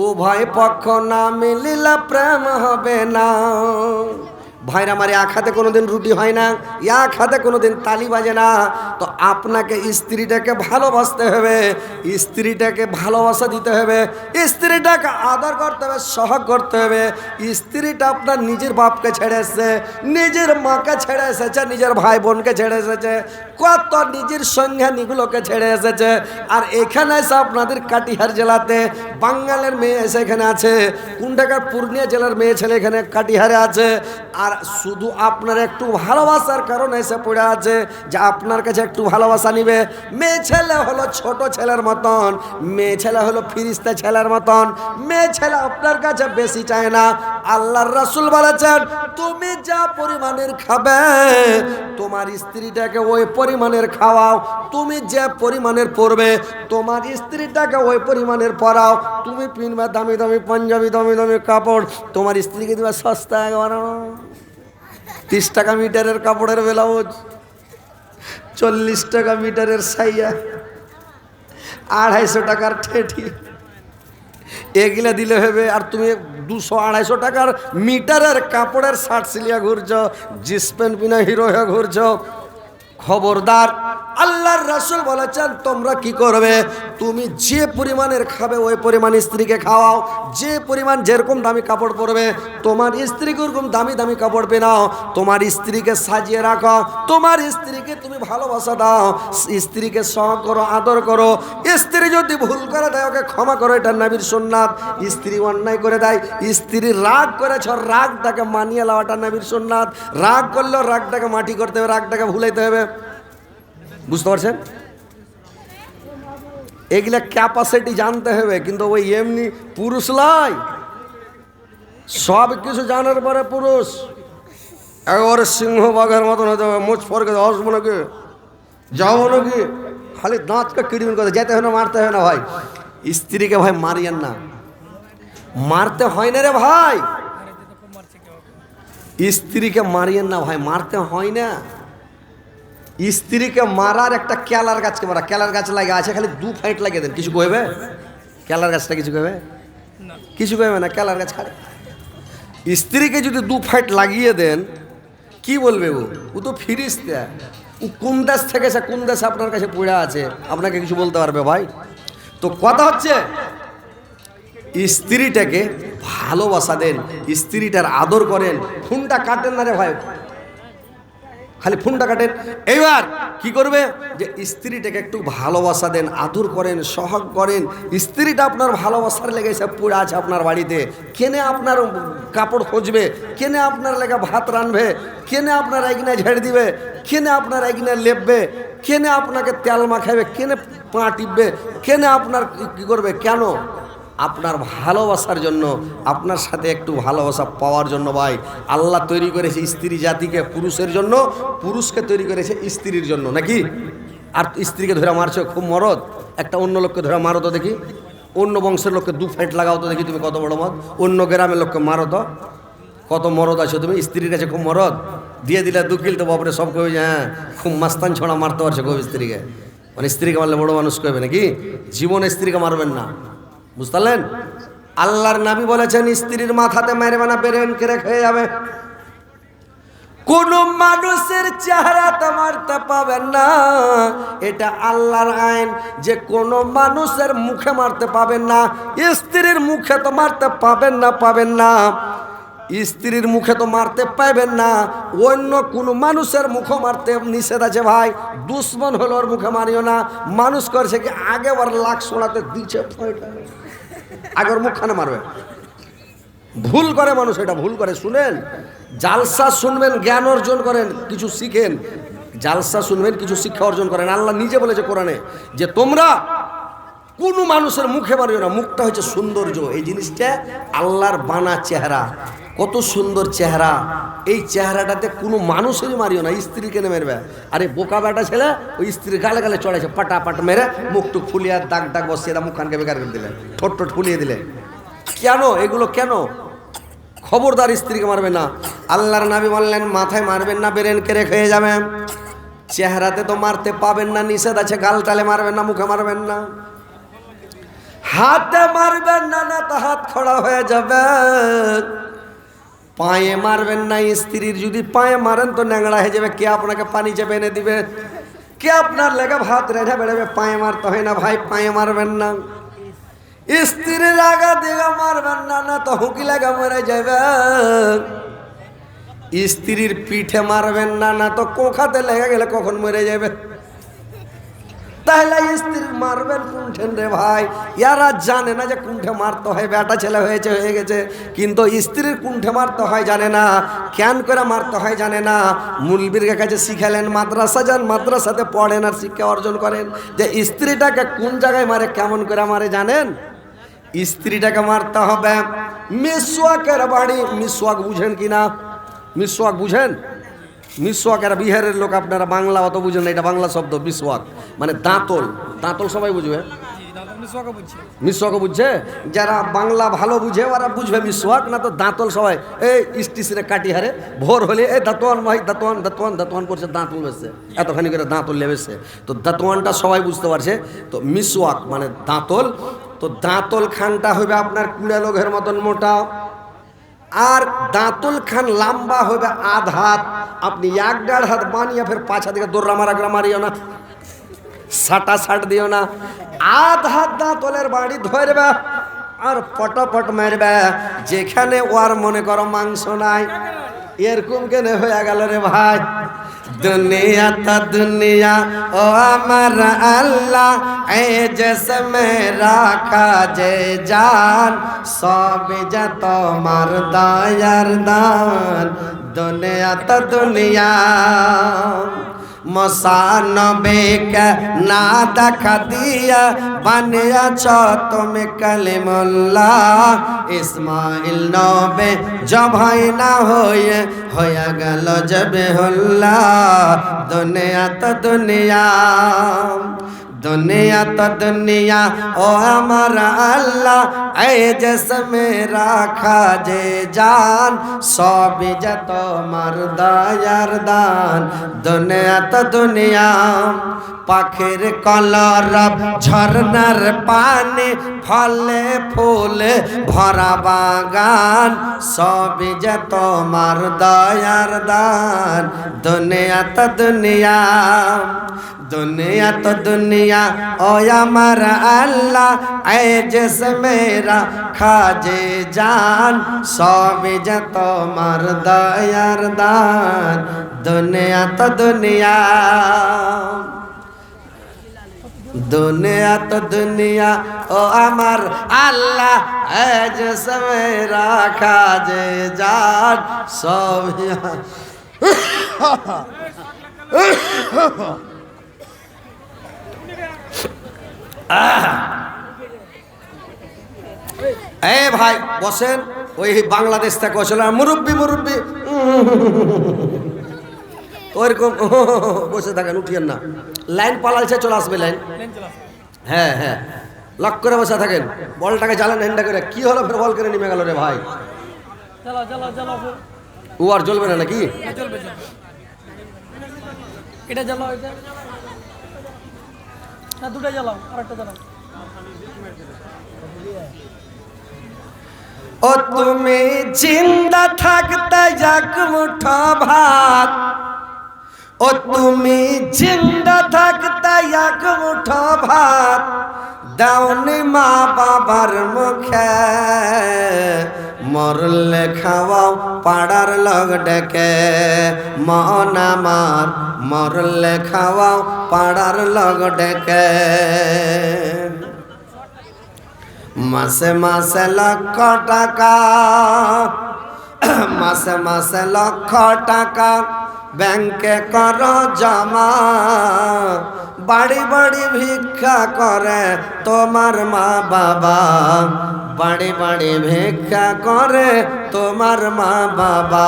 উভয় পক্ষ না মিলিলে প্রেম হবে না। ভাইরা আমার, এক হাতে কোনোদিন রুটি হয় না, এক হাতে কোনোদিন তালি বাজে না। তো আপনাকে স্ত্রীটাকে ভালোবাসতে হবে, স্ত্রীটাকে ভালোবাসা দিতে হবে, স্ত্রীটাকে আদর করতে হবে, সহগ করতে হবে। স্ত্রীটা আপনার নিজের বাপকে ছেড়ে এসেছে, নিজের মাকে ছেড়ে এসেছে, নিজের ভাই বোনকে ছেড়ে এসেছে, কত নিজের সঙ্গীগুলোকে ছেড়ে এসেছে। আর এখানে এসে আপনাদের কাটিহার জেলাতে বাঙালের মেয়ে এসে এখানে আছে, কোন ঢাকার পূর্ণিয়া জেলার মেয়ে ছেলে এখানে কাটিহারে আছে। আর শুধু আপনার একটু ভালোবাসার কারণে এসে পড়ে আছে যে আপনার কাছে একটু ভালোবাসা নিবে। মেয়ে ছেলে হলো ছোট ছেলের মতন, মেয়ে ছেলে হলো ফিরিস্তা ছেলের মতন, মেয়ে ছেলে আপনার কাছে বেশি চায় না। আল্লাহর রাসূল বলেছেন, তুমি যা পরিমাণের খাবে তোমার স্ত্রীটাকে ওই পরিমাণের খাওয়াও, তুমি যে পরিমাণের পরবে তোমার স্ত্রীটাকে ওই পরিমাণের পরাও। তুমি পিনবে দামি দামি পাঞ্জাবি, দামি দামি কাপড়, তোমার স্ত্রীকে দিবা সস্তা 30 টাকা মিটারের কাপড়ের ব্লাউজ, 40 টাকা মিটারের সাইয়া, 250 টাকার ঠেঠি, এগুলা দিলে হবে। আর তুমি 200-250 টাকার মিটারের কাপড়ের শার্ট সিলিয়া ঘুরছ, জিন্স প্যান্ট পিনা হিরো হয়ে ঘুরছ, খবরদার। আল্লাহর রাসূল বলেছেন তোমরা কি করবে, তুমি যে পরিমাণের খাবে ওই পরিমাণ স্ত্রীকে খাওয়াও, যে পরিমাণ যেরকম দামি কাপড় পরবে তোমার স্ত্রীকে ওরকম দামি দামি কাপড় পেনাও, তোমার স্ত্রীকে সাজিয়ে রাখো, তোমার স্ত্রীকে তুমি ভালোবাসা দাও, স্ত্রীকে সহ করো, আদর করো। স্ত্রী যদি ভুল করে দেয় ওকে ক্ষমা করো, এটা নবীর সুন্নাত। স্ত্রী অন্যায় করে দেয়, স্ত্রী রাগ করেছ, রাগটাকে মানিয়ে লওয়াটা নবীর সুন্নাত। রাগ করলেও রাগটাকে মাটি করতে হবে, রাগটাকে ভুলাইতে হবে। বুঝতে পারছেন? এগুলা ক্যাপাসিটি জানতে হবে, কিন্তু ওই এমনি পুরুষ লাই সব কিছু জানার পরে পুরুষ একেবারে সিংহবাগের মতন হতে হবে। মুখ ফরকে আসবো নাকি, যাবো নাকি, খালি দাঁতকে কিড়মির করে যেতে হয় না, মারতে হয় না ভাই। স্ত্রীকে ভাই মারিয়েন না, মারতে হয় না রে ভাই। স্ত্রীকে মারিয়েন না ভাই, মারতে হয় না। স্ত্রীকে মারার একটা কেলার গাছকে মারা, কেলার গাছ লাগে আছে, খালি 2 ফাইট লাগিয়ে দেন, কিছু কইবে? কেলার গাছটা কিছু কইবে? কিছু কইবে না, কেলার গাছ খালি। স্ত্রীকে যদি 2 ফাইট লাগিয়ে দেন কি বলবে ও তো ফিরিস্তা, ও কোন দেশ থেকে কোন দেশে আপনার কাছে পড়ে আছে, আপনাকে কিছু বলতে পারবে ভাই? তো কথা হচ্ছে স্ত্রীটাকে ভালোবাসা দেন, স্ত্রীটার আদর করেন। ফোনটা কাটেন না রে ভাই, খালি ফোনটা কাটেন। এবার কি করবে, যে স্ত্রীটাকে একটু ভালোবাসা দেন, আদর করেন, সহগ করেন। স্ত্রীটা আপনার ভালোবাসার লেগে সব পড়ে আছে আপনার বাড়িতে, কেনে আপনার কাপড় খুঁজবে, কেনে আপনার লেগে ভাত রানবে, কেনে আপনার একনা ঝেড়ে দিবে, কেনে আপনার একনা লেপবে, কেনে আপনাকে তেল মাখাবে, কেনে পা টিপবে, কেনে আপনার কি করবে, কেন? আপনার ভালোবাসার জন্য, আপনার সাথে একটু ভালোবাসা পাওয়ার জন্য। ভাই আল্লাহ তৈরি করেছে স্ত্রী জাতিকে পুরুষের জন্য, পুরুষকে তৈরি করেছে স্ত্রীর জন্য, নাকি? আর স্ত্রীকে ধরে মারছো খুব মরদ, একটা অন্য লোককে ধরে মারো তো দেখি, অন্য বংশের লোককে 2 ফাইট লাগাও তো দেখি, তুমি কত বড় মদ। অন্য গ্রামের লোককে মারো তো, কত মরদ আছো তুমি। স্ত্রীর কাছে খুব মরদ, দিয়ে দিলে 2 কিল তো বাপরে সব কবে, হ্যাঁ খুব মাস্তান ছড়া মারতে পারছে খুব স্ত্রীকে। মানে স্ত্রীকে মারলে বড় মানুষ কবে নাকি? জীবনে স্ত্রীকে মারবেন না, বুঝতে পারলেন? আল্লাহর নবী বলেছেন স্ত্রীর মাথাতে মারবে না, বেরেন করে খেয়ে যাবে। কোন মানুষের চেহারাতে মারতে পাবেন না, এটা আল্লাহর আইন, যে কোন মানুষের মুখে মারতে পাবেন না। স্ত্রীর মুখে তো মারতে পাবেন না, পাবেন না। স্ত্রীর মুখে তো মারতে পাবেন না, অন্য কোন মানুষের মুখে মারতে নিষেধ আছে ভাই। দুশ্মন হলো ওর মুখে মারিও না। মানুষ করছে কি, আগে ওর লাখ শোনাতে দিচ্ছে, আগে ওর মুখখানে মারবে। ভুল করে মানুষ, এটা ভুল করে। শুনেন, জালসা শুনবেন, জ্ঞান অর্জন করেন, কিছু শিখেন। জালসা শুনবেন, কিছু শিক্ষা অর্জন করেন। আল্লাহ নিজে বলেছে কোরআনে যে তোমরা কোন মানুষের মুখে মারিও না। মুখটা হচ্ছে সৌন্দর্য, এই জিনিসটা আল্লাহর বানা চেহারা, কত সুন্দর চেহারা। এই চেহারাটাতে কোনো মানুষেরই মারিও না। স্ত্রীকে মারবে, আরে বোকা বেটা ছেলে ওই স্ত্রীর গালে গালে চড়াইছে, পাটা পাট মেরে মুখটুক ফুলিয়ে দাগ দাগ বসিয়ে মুখখানকে বেকার করে দিলে, ঠোঁট ঠোঁট ফুলিয়ে দিলে। কেন এগুলো, কেন? খবরদার স্ত্রীকে মারবে না। আল্লাহর নবী বললেন মাথায় মারবেন না, বেরেন কেড়ে খেয়ে যাবে। চেহারাতে তো মারতে পাবেন না, নিষেধ আছে। গাল তালে মারবেন না, মুখে মারবেন না। হাতে মারবেন না, না তো হাত খড়া হয়ে যাবে। পায়ে মারবেন না, স্ত্রীর যদি পায়ে মারেন তো ন্যাংড়া হয়ে যাবে। কে আপনাকে পানি চেপে এনে দিবে, কে আপনার লেগে ভাত রেখে বেড়াবে? পায়ে মারতে হয় না ভাই, পায়ে মারবেন না। স্ত্রীর আগা দিকে মারবেন না, না তো হুকি লাগা মরে যাবে। স্ত্রীর পিঠে মারবেন না, না তো কোখাতে লেগে গেলে কখন মরে যাবে। তাহলে স্ত্রী মারবেন কুণ্ঠে রে ভাই। ইয়ারা জানে না যে কুণ্ঠে মারতে হয়, বেটা ছেলে হয়েছে হয়ে গেছে, কিন্তু স্ত্রীর কুণ্ঠে মারতে হয় জানে না, কেন করে মারতে হয় জানে না। মুলবির কাছে শিখালেন, মাদ্রাসা যান, মাদ্রাসাতে পড়েন আর শিক্ষা অর্জন করেন যে স্ত্রীটাকে কোন জায়গায় মারে, কেমন করে মারে জানেন? স্ত্রীটাকে মারতে হবে মিসওয়াকের বাড়ি। মিসওয়াক বুঝেন কিনা? মিসওয়াক বুঝেন? মিসওয়াক এরা বিহারের লোক, আপনারা বাংলা অত বুঝেন না। এটা বাংলা শব্দ মিসওয়াক, মানে দাঁতল। দাঁতল সবাই বুঝবে, মিসওয়াক বুঝছে। যারা বাংলা ভালো বুঝে ওরা বুঝবে মিসওয়াক, না তো দাঁতল সবাই এই স্টেশনে কাটি হারে ভোর হলে এই দাঁতওয়ান ভাই, দাঁতওয়ান দাঁতওয়ান দাঁতওয়ান করছে, দাঁতল বেসছে, এতখানি করে দাঁতল লেবেছে। তো দাঁতওয়ানটা সবাই বুঝতে পারছে। তো মিসওয়াক মানে দাঁতল। তো দাঁতল খানটা হবে আপনার কুড়া লোকের মতন মোটা, আর দাঁতুল খান লম্বা হবে আধ হাত। আপনি 1.5 হাত বানিয়ে ফের পাছা দিকে দৌড়া মারা মারিও না, সাটা সাট দিও না। আধ হাত দাঁতলের বাড়ি ধরবে আর পটপট মারবে, যেখানে ওর মনে করো মাংস নাই। এরকম কেন হয়ে গেল রে ভাই? দুনিয়া তা দুনিয়া ও আমার আল্লাহ, এ জিসমে রাখা যে জান, সব যা তোমার দয়ার দান। দুনিয়া তা দুনিয়া মসানবে কে না দেখা দিয়া বানিয়াছ তুমি কালিমুল্লাহ। ইসমাইল নবে জবাই না হয়ে গেল জবেহুল্লাহ। দুনিয়া তো দুনিয়া, দুনিয়া তো দুনিয়া ও আমার আল্লাহ, এ জিসমে রাখা যে জান, সবই যা তোমার দয়ার দান। দুনিয়া তো দুনিয়া পাখির কলরব, ঝরনার পানি, ফলে ফুলে ভরা বাগান, সবই যা তোমার দয়ার দান। দুনিয়া তো দুনিয়া, দুনিয়া তো দুনিয়া ও আমার আল্লাহ, এ জিসমে রাখা যে জান, সবই যা তোমার দয়ার দান। দুনিয়া তো দুনিয়া, দুনিয়া তো দুনিয়া ও আমার আল্লাহ, এ জিসমে রাখা যে জান, সবই এ ভাই বসেন। ওই বাংলাদেশ থেকে আসলে মুরব্বি মুরব্বি ওইরকম বসে থাকেন, উঠিয়েন না। লাইন পালালছে, চলে আসবে লাইন। হ্যাঁ হ্যাঁ, লক করে বসে থাকেন। বলটাকে জ্বালান হেন্ডা করে। কি হলো ফের বল করে নেমে গেল রে ভাই? ও আর জ্বলবে না নাকি? এটা জ্বালাও, এটা না, দুটো জ্বালাও, আরেকটা জ্বালাও। ও তুমি জিন্দা থাকতে এক মুঠো ভাত, ও তুমি জিন্দা থাকতে এক মুঠো ভাত, দাওনি মা বাবার মুখে, মরলে খাওয়াও পাড়ার লোক ডেকে। মন আমার মরলে খাওয়াও পাড়ার লোক ডেকে। মাসে মাসে লক্ষ টাকা, মাসে মাসে লক্ষ টাকা ব্যাংকে করো জমা, বাড়ি বাড়ি ভিক্ষা করে তোমার মা বাবা, বাড়ি বাড়ি ভিক্ষা করে তোমার মা বাবা।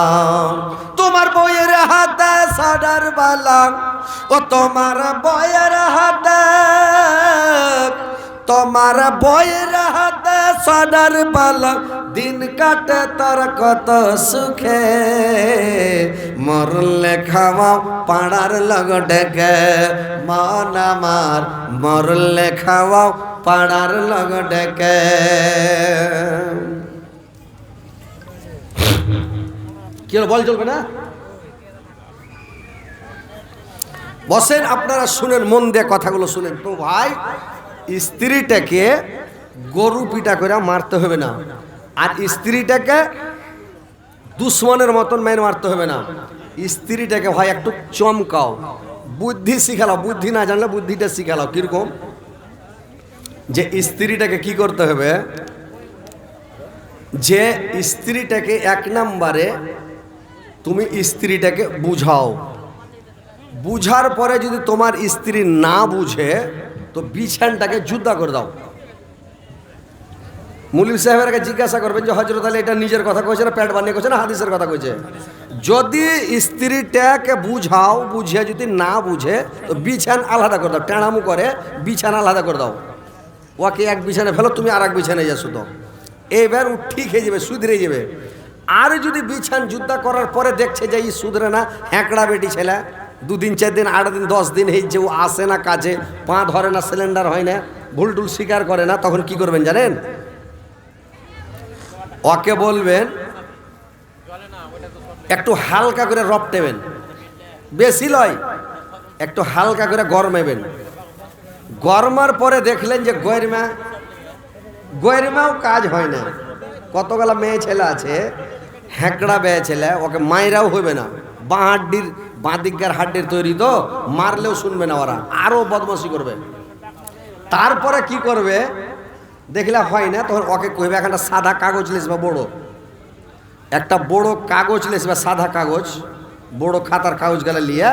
তোমার বইয়ের হাতে সাদার বালা, ও তোমার বইয়ের হাতে, তোমার বইয়ের হাতে সাদার বালা, দিন কাটে তার কত সুখে। মরলে খাওয়াও পাড়ার লোক ডেকে, মন আমার মরলে খাওয়াও পাড়ার লোক ডেকে। কি বল চলবে না? বসেন, আপনারা শুনেন, মন দিয়ে কথাগুলো শুনেন। তো ভাই, স্ত্রীটাকে গরু পিটা করে মারতে হবে না, আর স্ত্রীটাকে দুশ্মনের মতন মেন মারতে হবে না। স্ত্রীটাকে ভাই একটু চমকাও, বুদ্ধি শিখালাও। বুদ্ধি না জানলে বুদ্ধিটা শিখালাও। কিরকম? যে স্ত্রীটাকে কি করতে হবে, যে স্ত্রীটাকে এক নম্বরে তুমি স্ত্রীটাকে বুঝাও। বুঝার পরে যদি তোমার স্ত্রী না বুঝে তো বিছানটাকে জুদা করে দাও। মুলিম সাহেবের জিজ্ঞাসা করবেন যে হযরত আলী এটা নিজের কথা কইছে না পেট বানিয়ে কইছে না হাদিসের কথা কইছে। যদি স্ত্রীটাকে বুঝাও, বুঝিয়ে যদি না বুঝে তো বিছান আলাদা করে দাও। টেঁড়ামু করে বিছানা আলাদা করে দাও। ওকে এক বিছানে ফেলো, তুমি আর এক বিছানে যাচ্ছ, তো এইবার ও ঠিক হয়ে যাবে, সুধরে যাবে। আর যদি বিছান যুদ্ধা করার পরে দেখছে যে এই সুধরে না, হ্যাঁকড়া বেটি ছেলে, 2 দিন 4 দিন 8 দিন 10 দিন হয়েছে, ও আসে না কাজে, পা ধরে না, সিলিন্ডার হয় না, ভুলটুল স্বীকার করে না, তখন কি করবেন জানেন? ওকে বলবেন একটু হালকা করে রপটেবেন, বেশি লয়, একটু হালকা করে গরমেবেন। গরমার পরে দেখলেন যে গরমাও কাজ হয় না। কতগুলা মেয়ে ছেলে আছে, হ্যাঁকড়া মেয়ে ছেলে, ওকে মায়েরাও হইবে না, বাঁদিকগার হাড্ডির তৈরি, তো মারলেও শুনবে না, ওরা আরো বদমাশি করবে। তারপরে কি করবে দেখলে হয় না, তখন ওকে কইবে একটা সাদা কাগজ লিখবে, একটা বড় কাগজ লিখবে, সাদা কাগজ, বড় খাতার কাগজ গেলে লিয়া,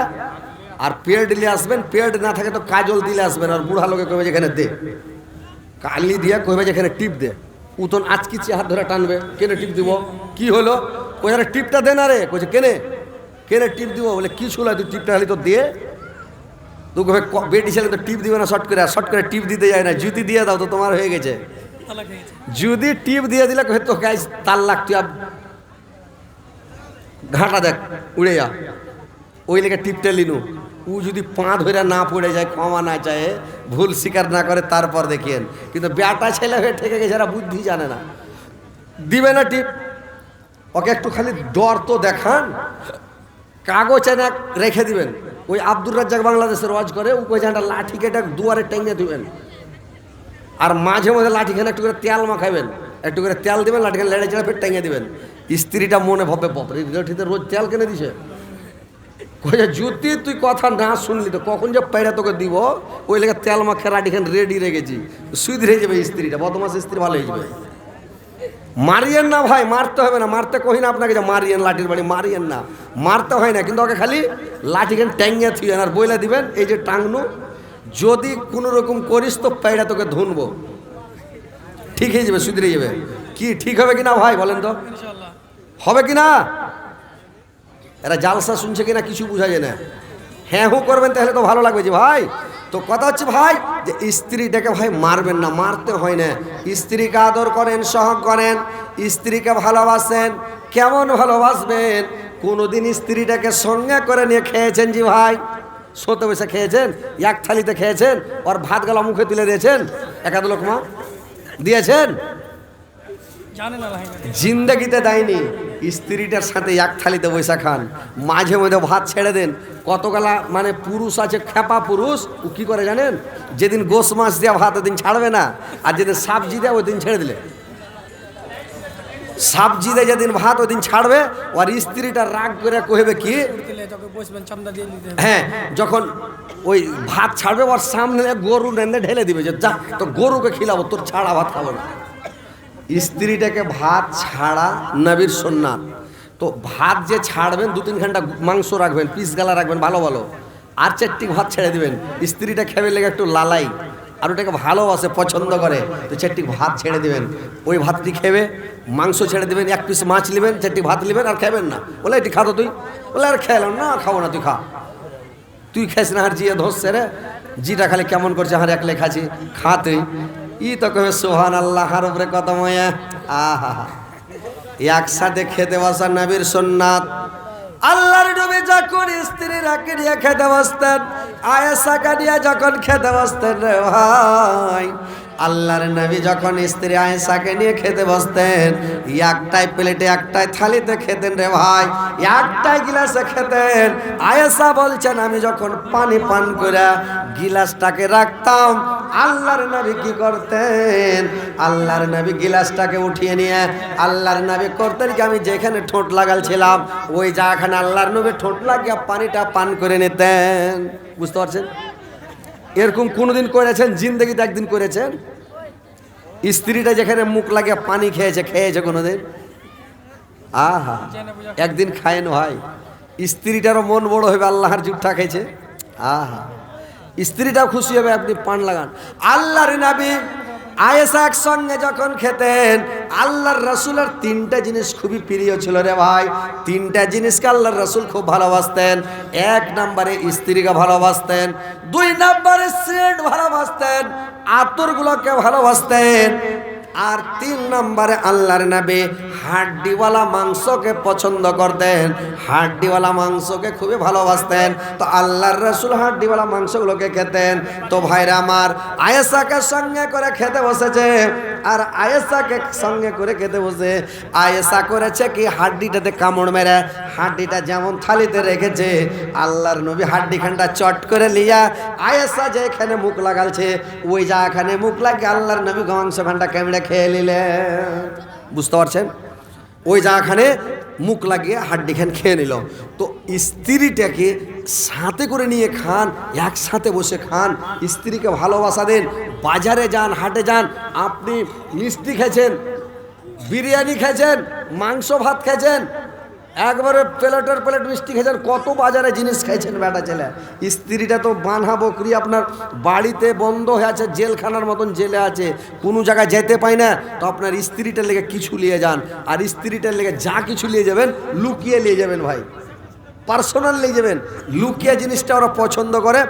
আর পেড নিয়ে আসবেন। পেড না থাকে তো কাজল দিলে আসবেন। আর বুড়া লোকে কইবে যেখানে দে, কালি দিয়া কইবে যেখানে টিপ দে। উতন আজকে হাত ধরে টানবে, কেনে টিপ দিব, কি হলো, কই আরে টিপটা দে না রে, কইছে কেনে কেনে টিপ দিব, বলে কি শুলা তুই টিপটা খালি তো দে। তুই কবে বেটি ছেলে তো টিপ দিবে না, শর্ট করে টিপ দিতে যায় না, জুতি দিয়ে দাও তো তোমার হয়ে গেছে। যদি টিপ দিয়ে দিলে কহে তো গাইস তার লাগ, তুই ঘাটা দেখ উড়ে যা, ওই লেগে টিপটা লিনু। ও যদি পা ধরে না পড়ে যায়, ক্ষমা না চায়, ভুল স্বীকার না করে, তারপর দেখিয়েন। কিন্তু বেটা ছেলে হয়ে ঠেকে গেছে, এরা বুদ্ধি জানে না, দিবে না টিপ। ওকে একটু খালি ডর তো দেখান, কাগজ এনে রেখে দিবেন। ওই আব্দুর রাজ্জাক বাংলাদেশের ওয়াজ করে, ও কইছে একটা লাঠি কেটে দুয়ারে টেঙ্গে দিবেন, আর মাঝে মাঝে লাঠিখানে একটু করে তেল মাখাবেন, একটু করে তেল দিবেন, লাঠিখানে লেড়ে চেড়ে ফের টেঙ্গে দিবেন। স্ত্রীটা মনে ভাবে বাপরে লাঠিতে রোজ তেল কিনে দিছে। কইছে যদি তুই কথা না শুনলি তো কখন যে পেড়ে তোকে দিব, ওই লেগে তেল মাখে লাঠিখানে রেডি রেখেছি, সুধরে যাবে স্ত্রীটা, বদমাস স্ত্রী ভালো হয়ে যাবে। মারিয়েন না ভাই, মারতে হবে না, মারতে কই না আপনাকে যে মারিয়েন, লাঠির বাড়ি মারিয়েন না, মারতে হয় না, কিন্তু ওকে খালি লাঠিখানে ট্যাঙ্গে থুয়েন আর বইলে দিবেন এই যে টাংনু, যদি কোনো রকম করিস তো পেড়া তোকে ধুনবো, ঠিক হয়ে যাবে, সুধরে যাবে। কি ঠিক হবে কিনা ভাই বলেন তো, হবে কিনা? এরা জালসা শুনছে কিনা কিছু বুঝা যায় না। হ্যাঁ হু করবেন তাহলে তো ভালো লাগবে যে ভাই। তো কথা হচ্ছে ভাই যে স্ত্রীটাকে ভাই মারবেন না, মারতে হয় না। স্ত্রীকে আদর করেন, সহগ করেন, স্ত্রীকে ভালোবাসেন। কেমন ভালোবাসবেন? কোনোদিন স্ত্রীটাকে সঙ্গে করে নিয়ে খেয়েছেন জি ভাই? শোতে বসে খেয়েছেন? এক থালিতে খেয়েছেন? ওর ভাত গলা মুখে তুলে দিয়েছেন? একাদ লোকমা দিয়েছেন? জিন্দেগিতে দেয়নি। স্ত্রীটার সাথে এক থালিতে বৈশা খান, মাঝে মধ্যে ভাত ছেড়ে দেন। কতগুলা মানে পুরুষ আছে, খেপা পুরুষ, ও কি করে জানেন? যেদিন গোস মাছ দেওয়া ভাত ওদিন ছাড়বে না, আর যেদিন সবজি দেওয়া ওই দিন ছেড়ে দিলে। সবজি দেয় যেদিন ভাত ওই দিন ছাড়বে, আর স্ত্রীটা রাগ করে কহবে কি, হ্যাঁ যখন ওই ভাত ছাড়বে ওর সামনে গরু নেন্দে ঢেলে দিবে যে যা তো গরুকে খিলাবো, তোর ছাড়া ভাত খাবো না। স্ত্রীটাকে ভাত ছাড়া নবীর সুন্নাত। তো ভাত যে ছাড়বেন 2-3 ঘন্টা মাংস রাখবেন, পিস গালা রাখবেন ভালো ভালো, আর 4টি ভাত ছেড়ে দিবেন। স্ত্রীটা খেবে লেগে একটু লালাই, আর ওটাকে ভালোবাসে, পছন্দ করে, তো 4টি ভাত ছেড়ে দিবেন। ওই ভাতটি খেবে, মাংস ছেড়ে দিবেন, 1 পিস মাছ নেবেন, 4টি ভাত নেবেন, আর খাবেন না। বলে এটি খাতো তুই? বলে আর খেলাম না, খাবো না, তুই খা, তুই খাস না। আর জিয়ে ধরছে রে, জিটা খালি কেমন করছে, আর একলে খাচ্ছি, খা তুই। ই তো কবে সোহান আল্লাহর উপরে কত ময়া। আহা, একসাথে খেতে বসা নবীর সুন্নাত। আল্লাহর নবী যখন স্ত্রীরাকে নিয়ে খেতে বসতেন, আয়েশাকে নিয়ে যখন খেতে বসতেন রে ভাই, আল্লাহর নবী যখন স্ত্রী আয়েশাকে নিয়ে খেতে বসতেন, একটাই প্লেটে একটাই থালিতে খেতেন রে ভাই, একটাই গিলাসে খেতেন। আয়েশা বলছেন আমি যখন পানি পান করে গিলাসটাকে রাখতাম, আল্লাহর নবী কি করতেন? আল্লাহর নবী গিলাসটাকে উঠিয়ে নিয়ে আল্লাহর নবী করতেন কি, আমি যেখানে ঠোঁট লাগালছিলাম ওই জায়গাখানে আল্লাহর নবী ঠোঁট লাগিয়ে পানিটা পান করে নিতেন। বুঝতে পারছেন? এরকম কোনোদিন করেছেন? জিন্দেগিতে একদিন করেছেন? স্ত্রীটা যেখানে মুখ লাগিয়ে পানি খেয়েছে কোনোদিন? আহা, একদিন খায়েন ভাই, স্ত্রীটারও মন বড় হবে, আল্লাহর জুটটা খেয়েছে। আহা, স্ত্রীটাও খুশি হবে, আপনি পান লাগান। আল্লাহর নবী আয়েশা একসঙ্গে যখন খেতেন, আল্লাহর রাসূলের 3টা জিনিস খুবই প্রিয় ছিল রে ভাই। 3টা জিনিসকে আল্লাহর রাসূল খুব ভালোবাসতেন। 1 নম্বরে স্ত্রীকে ভালোবাসতেন, 2 নম্বরে সেন্ট ভালোবাসতেন, আতরগুলোকে ভালোবাসতেন, আর 3 নম্বরে আল্লাহর নবী হাড্ডিওয়ালা মাংসকে পছন্দ করতেন, হাড্ডিওয়ালা মাংসকে খুবই ভালোবাসতেন। তো আল্লাহর রাসূল হাড্ডিওয়ালা মাংসগুলোকে খেতেন। তো ভাইরা আমার, আয়েশাকে সঙ্গে করে খেতে বসেছে, আর আয়েশাকে সঙ্গে করে খেতে বসে আয়েশা করেছে কি, হাড্ডিটাতে কামড় মেরে হাড্ডিটা যেমন থালিতে রেখেছে, আল্লাহর নবী হাড্ডিখানটা চট করে লিয়া আয়েশা যেখানে মুখ লাগালছে ওই জায়গাখানে মুখ লাগিয়ে আল্লাহর নবী মাংসখানটা কেমড়ে খেয়ে নিলেন। বুঝতে পারছেন? ওই জায়গাখানে মুখ লাগিয়ে হাড্ডিখান খেয়ে নিল। তো স্ত্রীটাকে সাথে করে নিয়ে খান, একসাথে বসে খান, স্ত্রীকে ভালোবাসা দেন। বাজারে যান, হাটে যান, আপনি মিষ্টি খেয়েছেন, বিরিয়ানি খেয়েছেন, মাংস ভাত খেয়েছেন, একবারে প্লেটের প্লেট মিষ্টি খেয়েছেন, কত বাজারে জিনিস খেয়েছেন বেটা ছেলে। স্ত্রীটা তো বানহা বকরি আপনার বাড়িতে বন্ধ হয়ে আছে, জেলখানার মতন জেলে আছে, কোনো জায়গায় যেতে পায় না। তো আপনার স্ত্রীটার লেগে কিছু নিয়ে যান, আর স্ত্রীটার লেগে যা কিছু নিয়ে যাবেন লুকিয়ে নিয়ে যাবেন ভাই, পার্সোনাল নিয়ে যাবেন। লুকিয়ে জিনিসটা ওরা পছন্দ করে,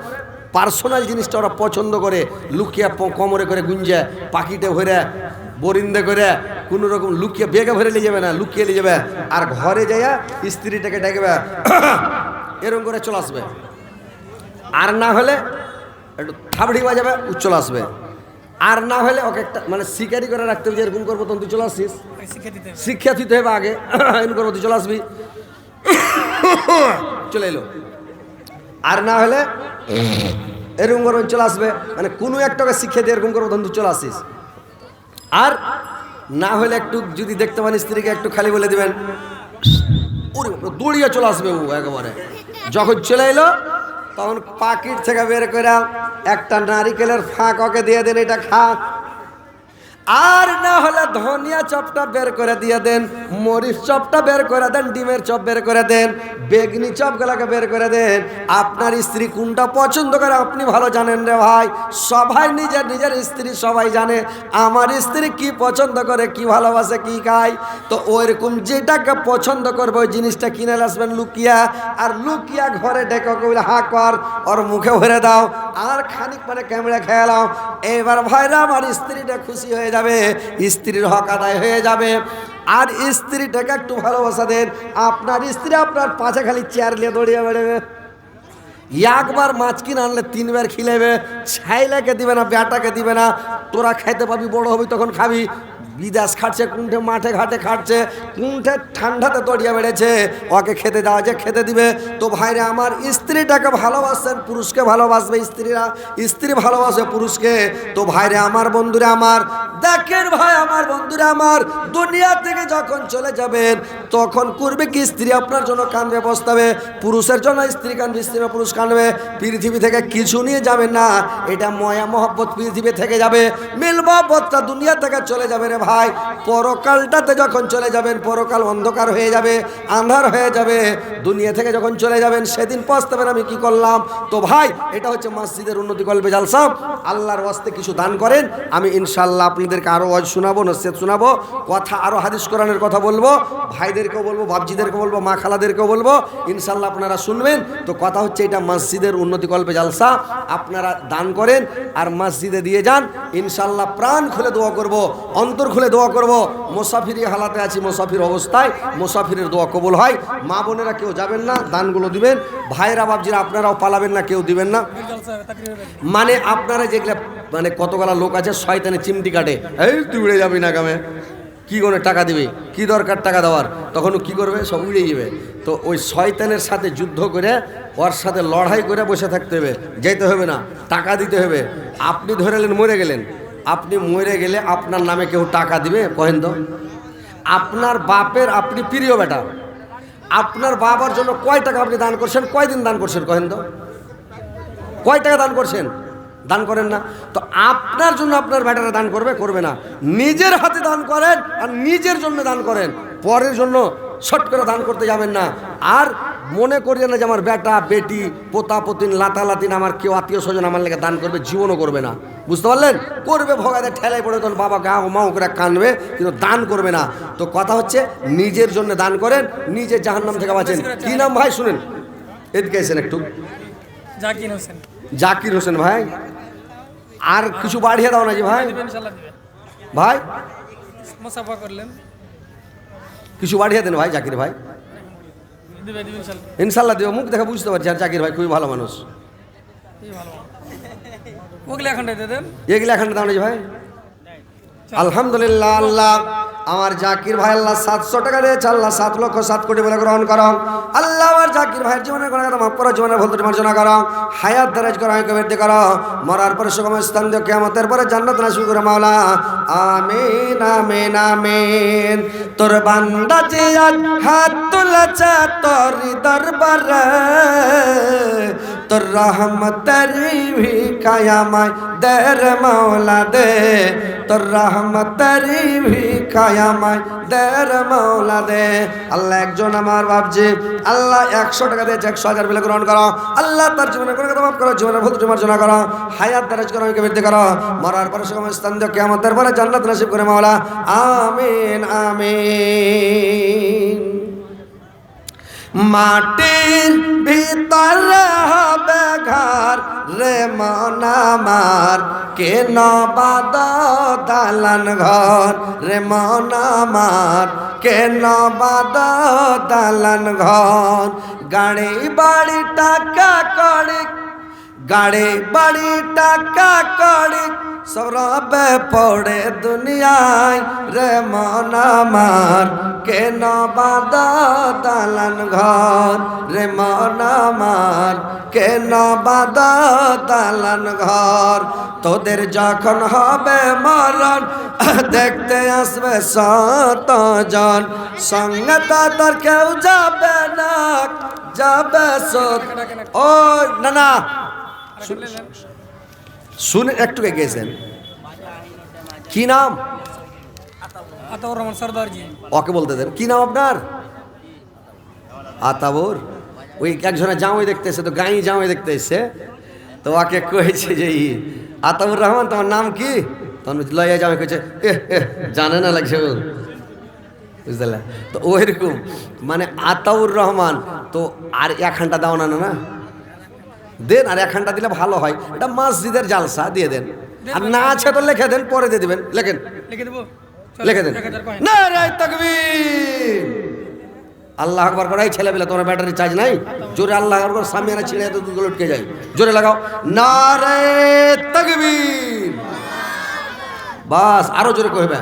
পার্সোনাল জিনিসটা ওরা পছন্দ করে। লুকিয়ে কোমরে করে গুঞ্জে, পাখিতে ভরে, বরিন্দে করে, কোনো রকম লুকিয়ে বেগে ভরে নিয়ে যাবে না, লুকিয়ে নিয়ে যাবে। আর ঘরে যাইয়া স্ত্রীটাকে ডাকবে, এরকম করে চলে আসবে। আর না হলে একটু থাবড়ি বাজাবে, ও চলে আসবে। আর না হলে ওকে একটা মানে শিকারি করে রাখতে হবে, যে এরকম করবো তখন তুই চলে আসছিস, শিক্ষা দিতে হবে আগে, এরকম করবো তুই চলে আসবি, চলে এলো। আর না হলে এরকম করবো চলে আসবে, মানে কোনো একটাকে শিক্ষা দিয়ে এরকম করবো তখন তুই চলে আসিস। আর না হলে একটু যদি দেখতে পান স্ত্রীকে একটু খালি বলে দিবেন, দৌড়িয়ে চলে আসবে ও একেবারে। যখন চলে এলো তখন পাকিট থেকে বের করে একটা নারিকেলের ফাঁক ওকে দিয়ে দেন, এটা খা। আর না হলে ধনিয়া চপটা বের করে দিয়ে দেন, মরিচ চপটা বের করে দেন, ডিমের চপ বের করে দেন, বেগনি চপগুলাকে বের করে দেন। আপনার স্ত্রী কোনটা পছন্দ করে আপনি ভালো জানেন রে ভাই। সবাই নিজের নিজের স্ত্রী সবাই জানে আমার স্ত্রী কি পছন্দ করে, কি ভালোবাসে, কি খায়। তো ওইরকম যেটাকে পছন্দ করবে ওই জিনিসটা কিনে আসবেন লুকিয়া, আর লুকিয়া ঘরে ডেকে বলে হা কর, ওর মুখে ভরে দাও, আর খানিক মানে ক্যামেরা খেয়ালাও। এবার ভাইরা আমার স্ত্রীটা খুশি হয়ে যাবে, স্ত্রীর হক আদায় হয়ে যাবে। আর স্ত্রীটাকে একটু ভালোবাসা দেন, আপনার স্ত্রী আপনার পাশে খালি চেয়ার নিয়ে দৌড়িয়ে বেড়াবে। একবার মাছ কিনে আনলে 3 বার খিলেবে, ছাইলাকে দিবে না, বেটাকে দিবে না। তোরা খাইতে পাবি, বড় হবি তখন খাবি। বিদেশ খাটছে, কোনঠে মাঠে ঘাটে খাটছে, কোনঠে ঠান্ডাতে দড়িয়ে বেড়েছে, ওকে খেতে দেওয়া যে খেতে দিবে। তো ভাইরা আমার, স্ত্রীটাকে ভালোবাসেন, পুরুষকে ভালোবাসবে স্ত্রীরা, স্ত্রী ভালোবাসে পুরুষকে। তো ভাইরা আমার, বন্ধুরা আমার, দেখেন ভাই আমার, বন্ধুরা আমার, দুনিয়া থেকে যখন চলে যাবেন তখন করবে কি, স্ত্রী আপনার জন্য কাঁদবে, বসতাবে। পুরুষের জন্য স্ত্রী কাঁদবে, স্ত্রী পুরুষ কাঁদবে। পৃথিবী থেকে কিছু নিয়ে যাবেন না, এটা ময়া মহব্বত পৃথিবী থেকে যাবে, মিল মহব্বতটা দুনিয়া থেকে চলে যাবে রে ভাই। পরকালটাতে যখন চলে যাবেন, পরকাল অন্ধকার হয়ে যাবে, আন্ধার হয়ে যাবে। দুনিয়া থেকে যখন চলে যাবেন সেদিন পস্তাবেন আমি কি করলাম। তো ভাই, এটা হচ্ছে মসজিদের উন্নতি কল্পে জালসা। আল্লাহর ওয়াস্তে কিছু দান করেন, আমি ইনশাআল্লাহ আপনাদেরকে আরো ওয়াজ শোনাবো, নসিহত শোনাবো, কথা আরো হাদিস কোরআনের কথা বলবো, ভাইদেরকেও বলবো, বাপজিদেরকেও বলবো, মা খালাদেরকেও বলবো, ইনশাআল্লাহ আপনারা শুনবেন। তো কথা হচ্ছে এটা মসজিদের উন্নতি কল্পে জালসা, আপনারা দান করেন আর মসজিদে দিয়ে যান। ইনশাআল্লাহ প্রাণ খুলে দোয়া করব, অন্তর খুলে দোয়া করব। মুসাফিরি হালাতে আছি, মুসাফির অবস্থায়, মুসাফিরের দোয়া কবুল হয়। মা বোনেরা কেউ যাবেন না, দানগুলো দিবেন। ভাইরা বাপজিরা আপনারাও পালাবেন না, কেউ দিবেন না। মানে আপনারা যেগুলা মানে কতগুলা লোক আছে শয়তানে চিমটি কাটে, এই তুই উড়ে যাবি না কামে, কি করে টাকা দিবে, কি দরকার টাকা দেওয়ার, তখন কি করবে, সব উড়ে যাবে। তো ওই শয়তানের সাথে যুদ্ধ করে, ওর সাথে লড়াই করে বসে থাকতে হবে, যেতে হবে না, টাকা দিতে হবে। আপনি ধরেলেন মরে গেলেন, আপনি মরে গেলে আপনার নামে কেউ টাকা দিবে কহেন তো? আপনার বাপের আপনি প্রিয় বেটা, আপনার বাবার জন্য কয় টাকা আপনি দান করছেন, কয়দিন দান করছেন কহেন তো? কয় টাকা দান করছেন? দান করেন না। তো আপনার জন্য আপনার বেটারা দান করবে, করবে না। নিজের হাতে দান করেন আর নিজের জন্য দান করেন, পরের জন্য শট করে দান করতে যাবেন না। আর মনে করিয়ে না যে আমার বেটা বেটি পোতা পতিন লাতা লাতিন আমার কেউ আত্মীয় স্বজন আমার লেগে দান করবে, জীবনও করবে না। বুঝতে পারলেন? করবে ভগাতে ঠেলায় পড়ে, তখন বাবা গা মাও করে কানবে, কিন্তু দান করবে না। তো কথা হচ্ছে নিজের জন্য দান করেন, নিজে জাহান্নাম থেকে বাঁচেন। কি নাম ভাই শুনেন, এদিকে এসেন একটু। জাকির হোসেন। জাকির হোসেন ভাই, আর কিছু বাড়িয়ে দাও না জি ভাই। ভাই মুসাফা করলেন, কিছু বাড়িয়ে দেন ভাই জাকির ভাই, দিবে দিবে ইনশাল্লাহ। ইনশাল্লাহ দিও, মুখ দেখে বুঝতে পারছি আর জাকির ভাই খুবই ভালো মানুষ। এই ভালো ওগুলো এখন দিয়ে দেন। এগুলো এখন দাম নেই ভাই। আলহামদুলিল্লাহ, আল্লাহ আমার জাকির ভাই আল্লাহ 700 টাকা দিয়েছে, আল্লাহ 7,07,00,000 বলে গ্রহণ করো। আল্লাহ আমার জাকির ভাইয়ের জীবনের গুনাহ মাফ করো, জীবনের ভুল ত্রুটি মার্জনা করো, হায়াত দারাজ করো, আয়ু বৃদ্ধি করো, মরার পরে সুগম স্থান দিও, কিয়ামতের পরে জান্নাত নসিব করে মাওলা। আমিন আমিন আমিন। তোর বান্দা যে আজ হাত তুলেছে তোর দরবারে, তোর রহমতের ভিখায়ামায় দে রে মাওলা দে, তোর রহমতের ভিখায়ামায় দে রে মাওলা দে। আল্লাহ একজন আমার বাপজি আল্লাহ 100 টাকা দিয়েছে, 100,000 বলে গ্রহণ করো। আল্লাহ তার জীবনের গুনাহ মাফ করো, জীবনের ভুল ত্রুটি মার্জনা করো, হায়াত দারাজ করো, আয়ু বৃদ্ধি করো, মরার পরে সুগম স্থান দিও, কিয়ামতের পরে জান্নাত নসিব করে মাওলা। আমিন আমিন। মাটির ভিতরে হবে ঘর রে মন আমার, কেন বাদ দালান ঘর রে মন আমার, কেন বাদ দালান ঘর। গাড়ি বাড়ি টাকা কড়ি, গাড়ি বাড়ি টাকা কড়ি সব রবে পড়ে দুনিয়ায় রে মন আমার, কেন বাদ দালান ঘর রে মন আমার, কেন বাদ দালান ঘর। তোদের যখন হবে মরণ দেখতে আসবে 100 জন, সঙ্গে তোর কেউ যাবে না, যাবে সত। ও না না শুনে একটু গেছেন, কি নাম? আতাউর রহমান সরদারজি। ওকে বলতে দেন, কি নাম আপনার? আতাউর। ওই একজনের জামাই দেখতে এসে, তো গাঁই জামাই দেখতে এসছে, তো ওকে কয়েছে যে আতাউর রহমান তোমার নাম কি? তখন লইয়া জামাই কয়েছে জানে না লাগছে, বুঝলে? তো ওইরকম মানে আতাউর রহমান। তো আর 1 ঘন্টা দাও না না দেন, আর 1 ঘন্টা দিলে ভালো হয়। এটা মসজিদের জালসা, দিয়ে দেন। আর না আছে তো লিখে দেন, পরে দিয়ে দিবেন। লেখেন, লিখে দেবো, লিখে দেন। নারায়ে তাকবীর, আল্লাহ আকবার করাই। ছেলেবেলা তোমার ব্যাটারি চার্জ নাই, জোরে আল্লাহ আকবার, সামিয়ানা ছিঁড়ে তো দুধ লটকে যায়, জোরে লাগাও নারায়ে তাকবীর। বাস আরো জোরে কইবে।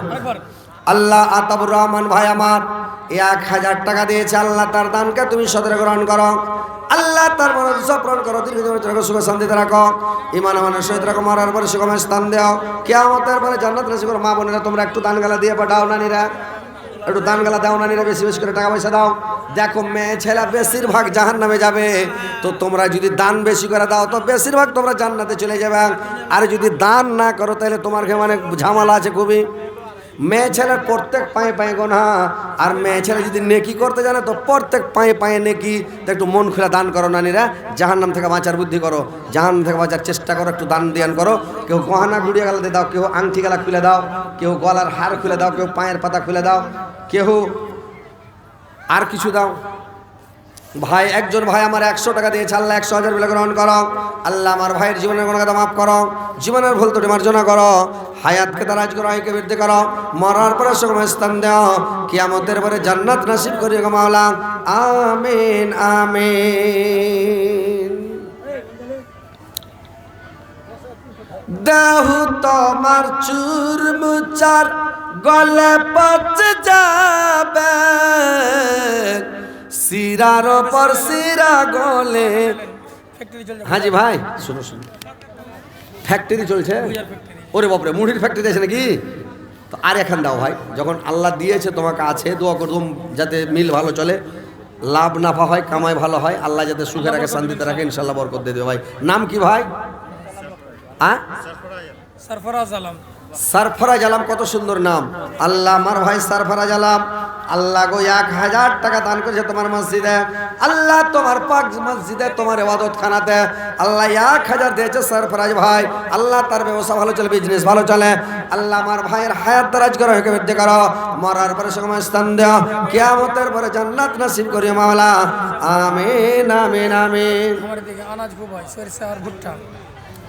আল্লাহ আতাউর রহমান ভাই আমার 1000 টাকা দিয়েছে, আল্লাহ তার দানকে তুমি সদরে গ্রহণ করো, আল্লাহ তার মনোজ পূরণ করো, দীর্ঘজীবী সুখ শান্তিতে রাখো, ইমান আমানের সহিত রাখো, মরার পরে সুগম স্থান দাও, কিয়ামতের পরে জান্নাত নসিব করো। মা বোনেরা তোমরা একটু দান গালা দিয়ে পাঠাও, নানিরা একটু দান গালা দাও, নানিরা বেশি বেশি করে টাকা পয়সা দাও। দেখো মেয়ে ছেলে বেশিরভাগ জাহান্নামে যাবে, তো তোমরা যদি দান বেশি করে দাও তো বেশিরভাগ তোমরা জান্নাতে চলে যাবে। আর যদি দান না করো তাহলে তোমার মানে ঝামেলা আছে খুবই। মেয়ে ছেলের প্রত্যেক পায়ে পায়ে গোনা, আর মেয়ে ছেলে যদি নেকি করতে জানে তো প্রত্যেক পায়ে পায়ে নেকি। তো একটু মন খুলে দান করো নানিরা, জাহান্নাম থেকে বাঁচার বুদ্ধি করো, জাহান্নাম থেকে বাঁচার চেষ্টা করো, একটু দান দিয়ান করো। কেউ গহনা গুড়িয়ে গেলা দিয়ে দাও, কেউ আংটি গেলা খুলে দাও, কেউ গলার হার খুলে দাও, কেউ পায়ের পাতা খুলে দাও, কেউ আর কিছু দাও। ভাই একজন ভাই আমার 100 টাকা দিয়েছে, আল্লাহ 100,000 বলে গ্রহণ করো। আল্লাহ আমার ভাইয়ের জীবনের গুনাহ মাফ করো, জীবনের ভুল ত্রুটি মার্জনা করো, হায়াতকে দারাজ করো, আয়ুকে বৃদ্ধি করো, মরার পরে সুগম স্থান দাও, কিয়ামতের পরে জান্নাত নসিব করিও গো মাওলা। আমিন আমিন। দেহু তোমার চুর মুচার গলে পচে যাবে, সিরার ওপর সিরা গলে। হ্যাঁ জি ভাই, শুনো শুনো, ফ্যাক্টরি চলছে। ওরে বাপরে, মুড়ির ফ্যাক্টরি আছে নাকি? তো আর এখন দাও ভাই, যখন আল্লাহ দিয়েছে তোমাকে আছে, দোয়া করুন যাতে মিল ভালো চলে, লাভ নাফা হয়, কামাই ভালো হয়, আল্লাহ যাতে সুখে রাখে, শান্তিতে রাখে, ইনশাল্লাহ বরকত দিয়ে দেবে। ভাই নাম কি ভাই? সরফরাজ আলম। সরফরাজ আলম, কত সুন্দর নাম। আল্লাহ আমার ভাই সরফরাজ আলম, আল্লাহ গো 1000 টাকা দান করেছে তোমার মসজিদে, আল্লাহ তোমার পাক মসজিদে, তোমার ইবাদত খানাতে আল্লাহ 1000 দিয়েছে সরফরাজ ভাই। আল্লাহ তার ব্যবসা ভালো চলে, বিজনেস ভালো চলে, আল্লাহ আমার ভাইয়ের হায়াত দারাজ করো, হেকে বৃদ্ধি করো, মরার পরে সুগম স্থান দাও, কিয়ামতের পরে জান্নাত নসিব করিও মাওলা। আমিন আমিন আমিন। আমার দিকে আনাজ খুব হয়, সরিষা আর ভুট্টা।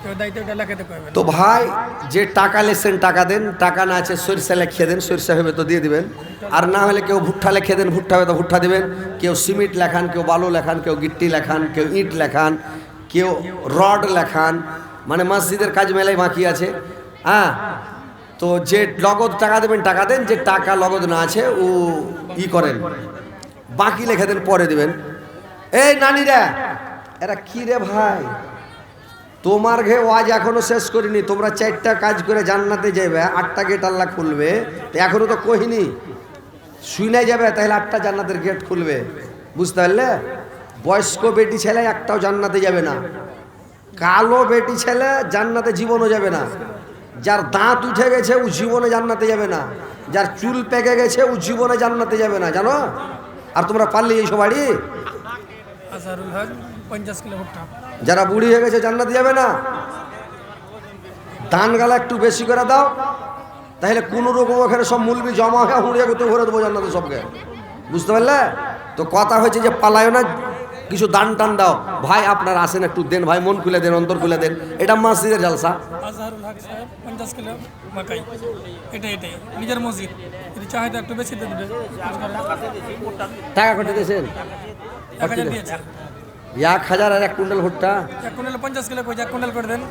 কেউ দায়িত্বটা লেখাতে পারবেন। তো ভাই যে টাকা লেছেন টাকা দেন, টাকা না আছে সরিষা লেখিয়ে দেন, সরিষা হবে তো দিয়ে দিবেন, আর না হলে কেউ ভুট্টা লেখিয়ে দেন, ভুট্টা হবে তো ভুট্টা দিবেন, কেউ সিমেন্ট লেখান, কেউ বালু লেখান, কেউ গিট্টি লেখান, কেউ ইট লেখান, কেউ রড লেখান, মানে মসজিদের কাজ মেলাই বাকি আছে। হ্যাঁ, তো যে নগদ টাকা দেবেন টাকা দেন, যে টাকা নগদ না আছে ও ই করেন, বাকি লেখে দেন পরে দিবেন। এই নানিরা, এরা কি রে ভাই, তোমার ঘে ওয়াজ এখনো শেষ করিনি, তোমরা 4টা কাজ করে জান্নাতে যাবে, 8টা গেট আল্লাহ খুলবে, তো এখনো তো কহিনি, শুনে যাবে তাহলে 8টা জান্নাতের গেট খুলবে, বুঝতে পারলে? বয়স্ক বেটি ছেলে একটাও জান্নাতে যাবে না, কালো বেটি ছেলে জান্নাতে জীবনও যাবে না, যার দাঁত উঠে গেছে ও জীবনে জান্নাতে যাবে না, যার চুল পেকে গেছে ও জীবনে জান্নাতে যাবে না, জানো? আর তোমরা পারলে এই সবারই আজহারুল হক 50 কিলো ভুট্টা। যারা বুড়ি হয়ে গেছে জান্নাতে যাবে না, ধান গালা একটু বেশি করে দাও, তাহলে কোনো রকম ওখানে সব মুলবি জমা হয়ে হুড়িয়ে করতে ভরে দেবো জান্নাতে সবকে, বুঝতে পারলে? তো কথা হয়েছে যে পালায় না, কিছু দান টান দাও। ভাই আপনার আসেন, একটু দেন ভাই, মন খুলে দেন, অন্তর খুলে দেন, এটা মসজিদের জালসা। আজহারুল হক সাহেব 50 কিলো মাকাই, এটাই নিজের মসজিদ, যদি চাহিদা একটু বেশি দিয়ে দেবে। টাকা কত দিয়েছেন? 1000 দিয়েছে। 1000 আর 1 কুইন্টাল ভুট্টা, 1 কুইন্টাল 50 কিলো কই, 1 কুইন্টাল করে দেন।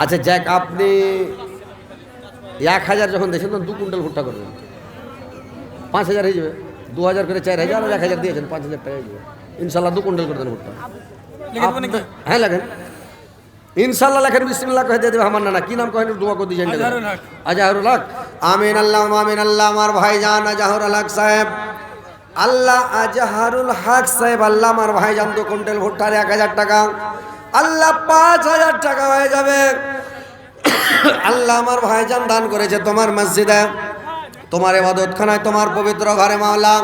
আচ্ছা যাক, আপনি 1000 যখন দিয়েছেন তখন 2 কুইন্টাল ভুট্টা করবেন, 5000 হয়ে যাবে, 2000 করে 4000 আর 1000 দিয়েছেন, 5000 টাকা হয়ে যাবে, ইনশাল্লাহ 2 কুইন্টাল করে দেন ভুট্টা। লিখে দেবেন নাকি? হ্যাঁ লাগেন, ইনশাল্লাহ লেখেন, বিসমিল্লাহ কহে দিয়ে দেবে আমার নানা, কি নাম কহেন দোয়া করে দিয়েছেন? আজহারুল হক। আজহারুল হক, আমিন আল্লাহ আমিন আল্লাহ। আমার ভাইজান আজহারুল হক সাহেব, আল্লাহ আজহারুল হক সাহেব, আল্লাহ আমার ভাইজান 2 কুইন্টাল ভুট্টার 1000 টাকা, আল্লাহ 5000 টাকা হয়ে যাবে। আল্লাহ আমার ভাইজান দান করেছে তোমার মসজিদে, তোমার ইবাদতখানায়, তোমার পবিত্র ঘরে মাওলা।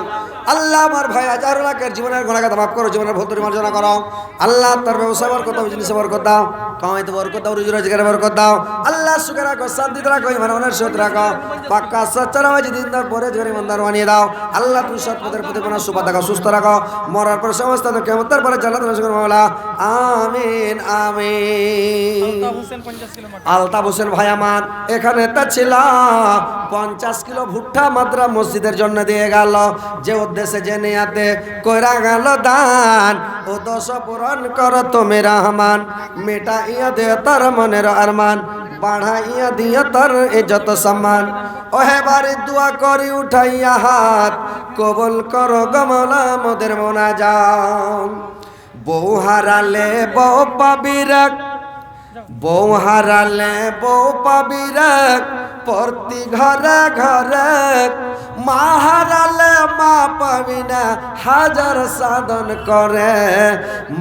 আল্লাহ আমার ভাই আজহারুল হকের জীবনের গুনাহগার মাফ করো, জীবনের ভুল ত্রুটি মার্জনা করো। আল্লাহ তার ব্যবসা বরকত দাও, বিজনেসে বরকত দাও, কামাইতে বরকত দাও, রুজি রোজগারে বরকত দাও। আল্লাহ সুখে রাখো, শান্তিতে রাখো, ইমানের সহিত রাখো, পাক্কা সচ্চা নামাজি দিনদার পরে জোরে ইমানদার বানিয়ে দাও। আল্লাহ তুমি সৎ পথের প্রতি কোনো সুবাদ রাখো, সুস্থ রাখো, মরার পর সমস্ত কিয়ামতের পরে জান্নাতে প্রবেশ করো মাওলা, আমিন আমিন। আলতাফ হোসেন 50 কিলো মাটি। আলতাফ হোসেন ভাই আমার এখানে তা ছিল 50 কিলো ভুট্টা মাদ্রা মসজিদের জন্য দিয়ে গেল, যে উদ্দেশ্যে যে নিয়াতে কইরা গেল দান, ও দশ পূরণ কর তুমি রহমান, মেটাইয়া দে তার মনের আরমান, বাড়াইয়া দিয়ে তার ইজ্জত সম্মান। ওহে বাড়ি দোয়া করি উঠাইয়া হাত, কবুল করো গমলা মোদের মোনাজাত। বউ হারালে বউ পাবি রে, বউ হারালে বউ পাবি রে, প্রতি ঘরে ঘরে, মা হারালে মা পাবি না, হাজার সাধন করে,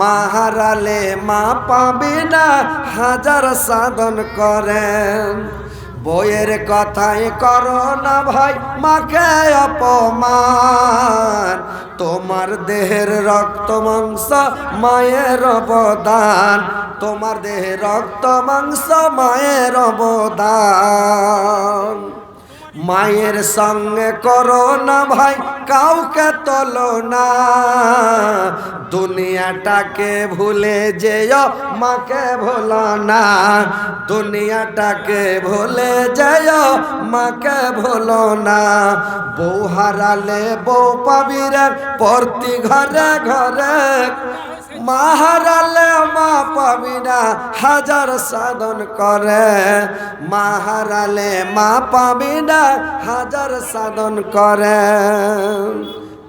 মা হারালে মা পাবি না, হাজার সাধন করে। বইয়ের কথাই করো না ভাই মাকে অপমান, তোমার দেহের রক্ত মাংস মায়ের অবদান, তোমার দেহের রক্ত মাংস মায়ের অবদান। মায়ের সঙ্গে করো না ভাই কাউকে তোলো না, দুনিয়াটাকে ভুলে যেও মাকে ভুলো না, দুনিয়াটাকে ভুলে যেও মাকে ভুলো না। বউ হারালে বউ পাবি রে, প্রতি ঘরে ঘরে, মা হারালে মা পাবি না, হাজার সাধন করে, মা হারালে মা পাবি না, হাজার সাধন করে।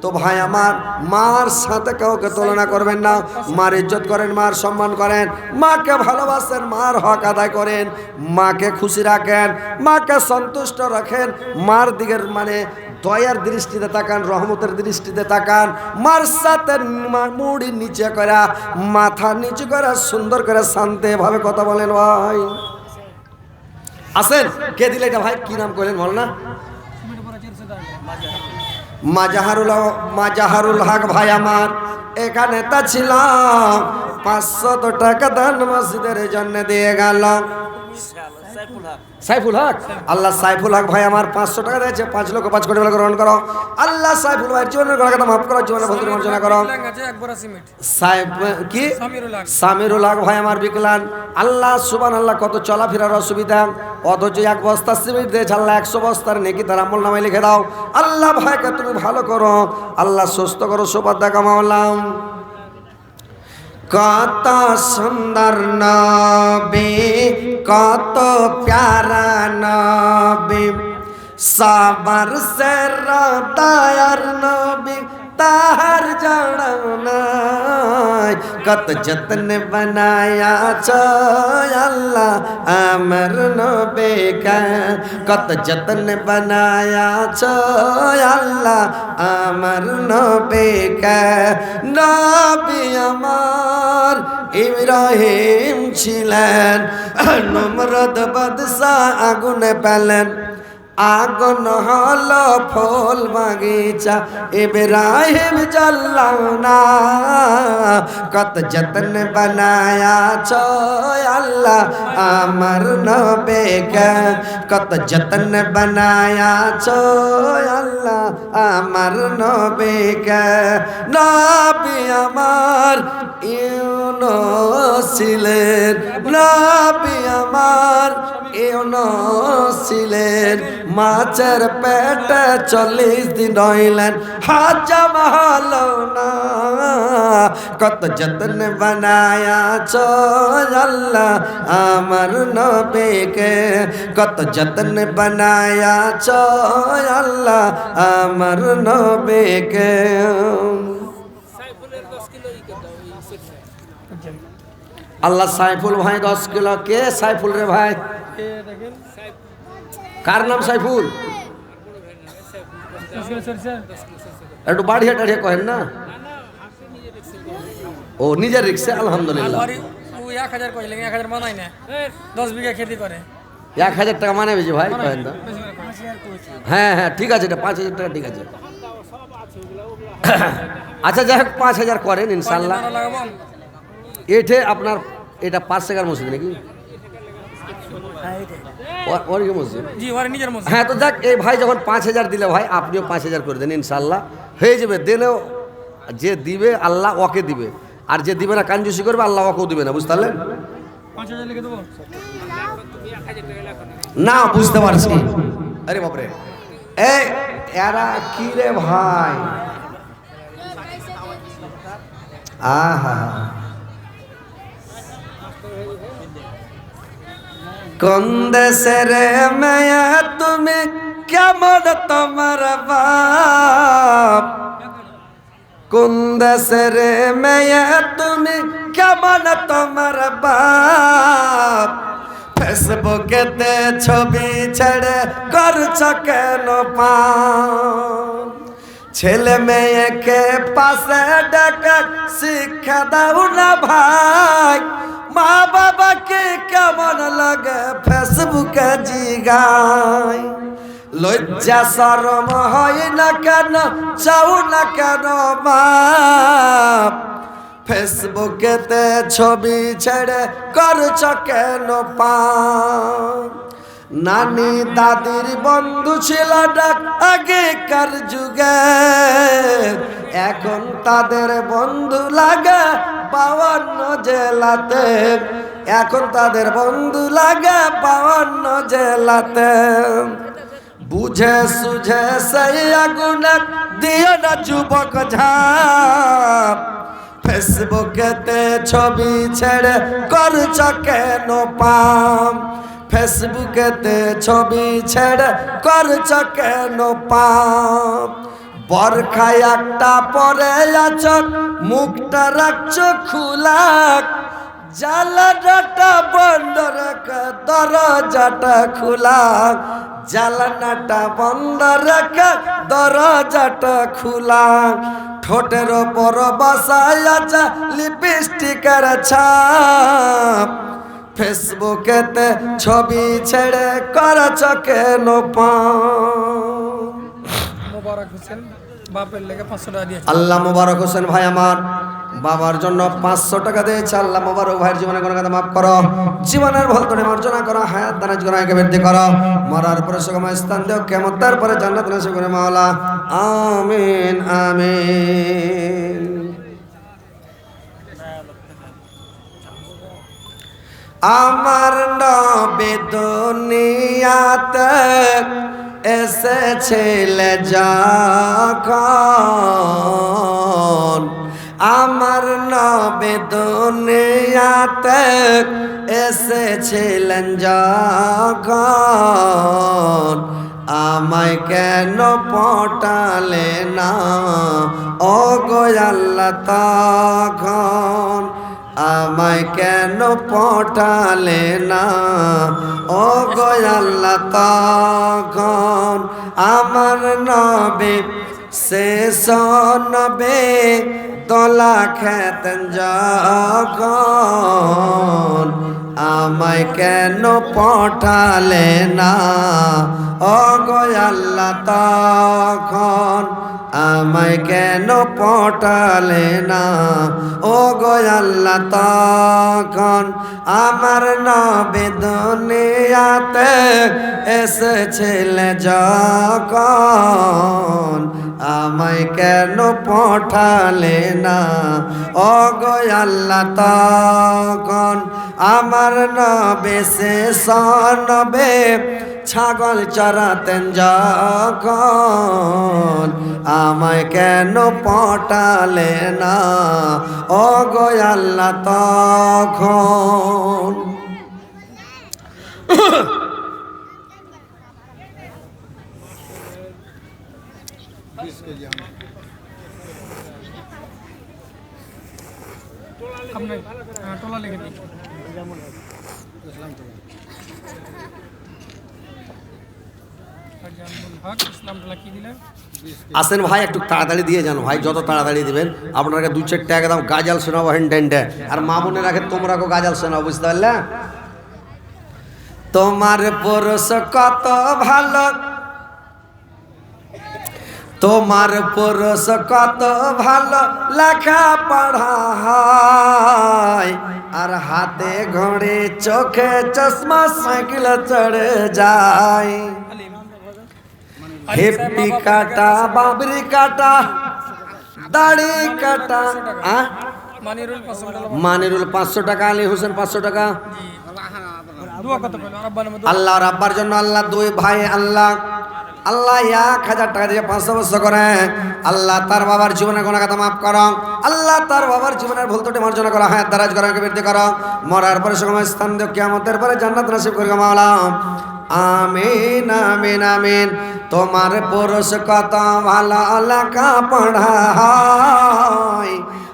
তো ভাই আমার, মার সাথে কাউকে তুলনা করবেন না, মার ইজ্জত করেন, মার সম্মান করেন, মাকে ভালোবাসেন, মার হক আদায় করেন, মাকে খুশি রাখেন, মাকে সন্তুষ্ট রাখেন, মার দিকের মানে দয়ার দৃষ্টিতে তাকান, রহমতের দৃষ্টিতে তাকান, মার সাথে মুড়ি নিচে করা, মাথা নিচে করা, সুন্দর করে শান্তি ভাবে কথা বলেন। ভাই আসেন, কে দিলে এটা ভাই, কি নাম করলেন বল না? মাজাহারুল হক ভাই আমার এখানে তা ছিলাম, 500 টাকা দান মসজিদের জন্য দিয়ে গেল। সাইফুল হক। আল্লাহ সাইফুল হক ভাই আমার 500 টাকা দিয়েছে, 5 লক্ষ 5 কোটি টাকা গ্রহণ করো। আল্লাহ সাইফুল ভাইয়ের জীবনের গুনাহগাতা মাফ করো, জীবনের ভুল মার্জনা করো। আছে একবার সিমেন্ট সাইফ কি সামিরুল হক। সামিরুল হক ভাই আমার বিকলান। আল্লাহ সুবহানাল্লাহ, কত চলাফেরার অসুবিধা, অথচ 1 বস্তা সিমেন্ট দিয়েছে। আল্লাহ 100 বস্তার নেকি তার আমল নামায় লিখে দাও। আল্লাহ ভাইকে তুমি ভালো করো, আল্লাহ সুস্থ করো, সুবাদা কামাওলাম। কত সুন্দর নবী, কত প্যারা নবী, সবার সে দয়ার নবী, তাহার জানাও নাই। কত যত্ন বানায়া ছো আল্লাহ আমার নবীকে, কত যত্ন বানায়া ছো আল্লাহ আমার নবীকে। নবী আমার ইব্রাহিম ছিলেন, নমরুদ বাদশাহ আগুনে পেলেন, আগুন হলো ফুল বাগিচা, ইব্রাহিম জ্বলল না। কত যত্ন বানায়া ছো আল্লাহ আমার নবীকে, কত যত্ন বানায়া ছো আল্লাহ আমার নবীকে। নবী আমার ইউনুস ছিলেন, নবী আমার ইউনুস ছিলেন, মাছের পেটে 40 দিন রইলেন, হজম হলো না। কত যত্ন বানায়া ছো আল্লাহ আমার নবীকে, কত যত্ন বানায়া ছো আল্লাহ আমার নবীকে। আল্লাহ সাইফুল ভাই 10 কিলো। কে সাইফুল রে ভাই? কার নাম সাইফুল? একটু বাড়িয়ে টাড়িয়ে কহেন না। ও নিজের রিক্সা, আলহামদুলিল্লাহ। 1000 কইলে 1000 মানাই না, 10 বিঘা খেতি করে। 1000 টাকা মানে বেশি ভাই কহেন না। হ্যাঁ হ্যাঁ ঠিক আছে, এটা 5000 টাকা ঠিক আছে। আচ্ছা যাই হোক 5000 করেন ইনশাল্লাহ। এঠে আপনার এটা 5 টাকার মসজিদ নাকি? ওর কি মসজিদ? জি ওর নিজের মসজিদ। হ্যাঁ তো দেখ, এই ভাই যখন 5000 দিলে ভাই আপনিও 5000 করে দেন, ইনশাল্লাহ হয়ে যাবে। দিলেও যে দিবে আল্লাহ ওকে দিবে, আর যে দিবে না কাঞ্জুসি করবে আল্লাহ ওকেও দিবে না, বুঝতে পারলেন? 5000 লিখে দেবো না, বুঝতে পারছি। আরে বাপরে, এই এরা কি রে ভাই, আহা কোন দেশের মেয়া তুমি, কেমন তোমার বাপ? কোন দেশের মেয়া তুমি, কেমন তোমার বাপ? ফেসবুকেতে ছবি ছেড়ে করছ কেন পাপ? ছেলে মেয়েকে পাশে ডেকে শিক্ষা দাও না ভাই, মা বাবাকে কেমন লাগে ফেসবুকে জিগায়। লজ্জা শরম হয় না কেন, চাও না কেন বাপ? ফেসবুকেতে ছবি ছেড়ে করছ কেন পাপ? নানি দাদির বন্ধু ছিল ডাক আগেকার যুগে, এখন তাদের বন্ধু লাগে 52 জেলাতে, এখন তাদের বন্ধু লাগে 52 জেলাতে। বুঝে সুঝে সেই আগুন দিও না যুবক ঝাপ, ফেসবুকেতে ছবি ছেড়ে করছ কেন পাপ? ফেসবুকেতে ছবি ছেড়ে করছ কেন পাপ? বরখায় একটা পরে আছ, মুখটা রাখছ খোলা, জানালাটা বন্ধ রেখে দরজাটা খোলা, জানালাটা বন্ধ রেখে দরজাটা খোলা। ঠোঁটের ওপর বসায় আছে লিপস্টিকের ছাপ, ফেসবুকেতে ছবি ছেড়ে করছ কেন পাপ? মোবারক হোসেন বাপের লেগে 500 টাকা দিয়েছে। আল্লাহ মোবারক হোসেন ভাই আমার বাবার জন্য 500 টাকা দিয়েছে। আল্লাহ মোবারক ভাইয়ের জীবনে কোনো কথা মাফ করো, জীবনের ভুল ত্রুটি মার্জনা করো, হায়াত দারাজ গুনাহকে বৃদ্ধি করো, মরার পরে সুগময় স্থান দিও, কিয়ামতের পরে জান্নাত নসিব করে মাওলা, আমিন আমিন। আমার নবী দুনিয়াতে এসেছিলে যখন, আমার নবী দুনিয়াতে এসেছিলেন যখন, আমায় কেন পটালে না ও গো আল্লাহ তখন, আমায় কেন পটালে না ও গো আল্লাহ তখন, আমার নবী শেষ নবী তোলা খেতেন যখন, আমায় কেন পটালে না ও গো আল্লাহ তখন, আমায় কেন পটালে না ও গো আল্লাহ তখন, আমার নবী দুনিয়াতে এসেছিলে যখন, আমায় কেন পটালে না ও গো আল্লাহ তখন, আমার নবী শেষ নবী ছাগল চরাতেন যখন, আমায় কেন পটালে না ও গো আল্লাহ তখন। আপনি টোলা লিখে দিন। হক ইসলাম টোলা কি দিলেন? আসেন ভাই একটু তাড়াতাড়ি দিয়ে যান ভাই, যত তাড়াতাড়ি দিবেন আপনাকে 2-4 টাকা দাম গাজাল শোনাবো হেনটেনটে, আর মামুনের আগে তোমরাকে গাজাল শোনাবো, বুঝতে পারলে? তোমার পরশ কত ভালো, তোমার পরশ কত ভালো, লেখা পড়া হয়, আর হাতে ঘড়ি চোখে চশমা সাইকেল চড়ে যায়, হেপি কাটা বাবরি কাটা দাড়ি কাটা। মানিরুল 500 টাকা। মানিরুল 500 টাকা, আলী হোসেন 500 টাকা। দোয়া কত কইলো আব্বার নামে? আল্লাহ রাব্বার জন্য আল্লাহ দুই ভাই আল্লাহ আল্লাহ 1000 টাকা দিয়ে 500 বছর করে আল্লাহ তার বাবার জীবনের গুনাহ কথা মাফ করো, আল্লাহ তার বাবার জীবনের ভুল ত্রুটি মার্জনা করো, হায়াত দারাজ গুনাহকে বৃদ্ধি করো, মরার পরে সুগময় স্থান দিও, কিয়ামতের পরে জান্নাত নসিব করে মাওলা, আমিন আমিন আমিন। তোমার পরশ কত ভালো, লেখা পড়া হয়,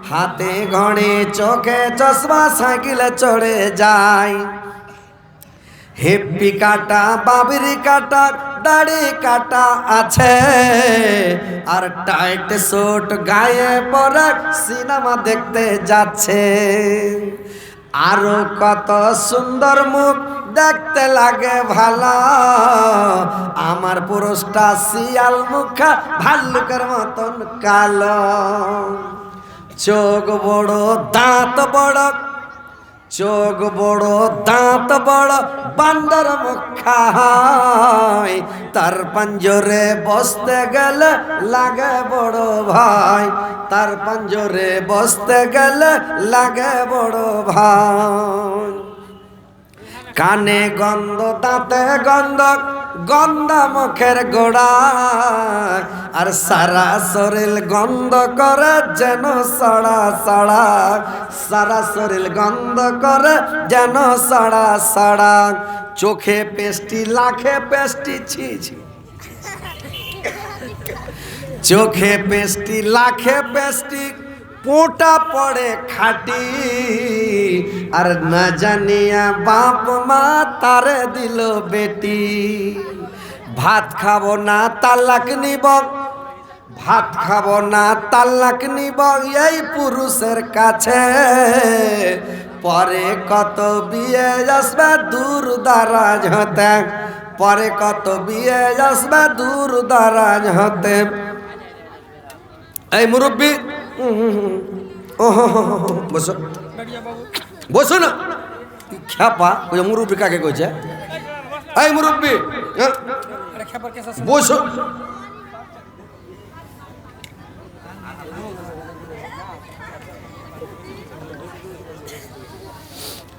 হাতে ঘড়ি চোখে চশমা সাইকেলে চড়ে যায়, হেপি কাটা বাবরি কাটা দাড়ি কাটা আছে, আর টাইট শুট গায়ে পরে সিনেমা দেখতে যাচ্ছে, আরো কত সুন্দর মুখ দেখতে লাগে ভালো, আমার পুরুষটা শিয়াল মুখা ভাল্লুকের মতন কালো, চোখ বড় দাঁত বড়, চোখ বড় দাঁত বড় বান্দর মুখা হয়, তার পাঞ্জরে বসতে গেলে লাগে বড় ভাই, তার পাঞ্জরে বসতে গেলে লাগে বড় ভাই, কানে গন্ধ দাঁতে গন্ধ গন্ধা মুখের গোড়া, আর সারা শরীর গন্ধ করে যেন সড়া সড়া, সারা শরীর গন্ধ করে যেন সড়া সড়া, চোখে পেস্টি লাখে পেস্টি ছি ছি, চোখে পেস্টি লাখে পেস্টি পোটা পড়ে খাটি, আর না জানিয়া বাপ মা তারে দিল বেটি, ভাত খাবো না তালাক নিব, ভাত খাবো না তালাক নিব এই পুরুষের কাছে, পরে কত বিয়ে আসবে দূর দারাজ হতে, পরে কত বিয়ে আসবে দূর দারাজ হতে, এই মুরব্বী, বসো बैठिए बाबू। বসো না। খ্যাপা ওই মুরব্বী কাকে কইছে? এই মুরব্বী, अरे खबर कैसा सुन? বসো।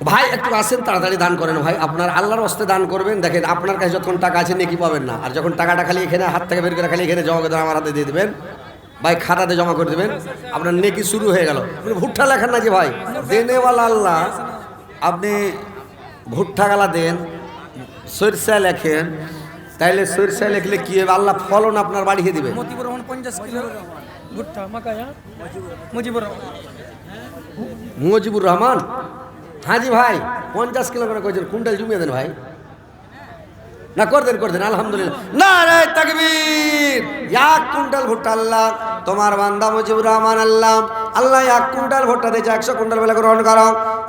ভাই একটু আসেন, তাড়াতাড়ি দান করেন ভাই, আপনার আল্লাহর হস্তে দান করবেন। দেখেন আপনার কাছে যখন টাকা আছে নেকি পাবেন না, আর যখন টাকাটা খালি এখানে হাত থেকে বের করে খালি এখানে জমা করে আমার হাতে দিয়ে দেবেন ভাই, খাতাতে জমা করে দেবেন, আপনার নেকি শুরু হয়ে গেল। আপনি ভুট্টা লেখান না যে ভাই, দেনেওয়ালা আল্লাহ। আপনি ভুট্টা গালা দেন, সরষা লেখেন, তাইলে সরষা লিখলে কি হবে? আল্লাহ ফলন আপনার বাড়িয়ে দিবে। मोतीपुर 50 किलो भुट्टा मकाई। हाँ मुजीबुर रहमान। মুজিবুর রহমান, হাজি ভাই 50 কিলো করে কইছেন, কুইন্টাল জমিয়ে দেন ভাই। না করে দেন আলহামদুলিল্লাহ। নারে তাকবীর। 1 কুইন্টাল ভুট্টা আল্লাহ তোমার বান্দা মুজিবুর রহমান, আল্লাহ 1 কুইন্টাল ভুট্টা দিয়েছে, 100 কুইন্টাল বেলা গ্রহণ করো।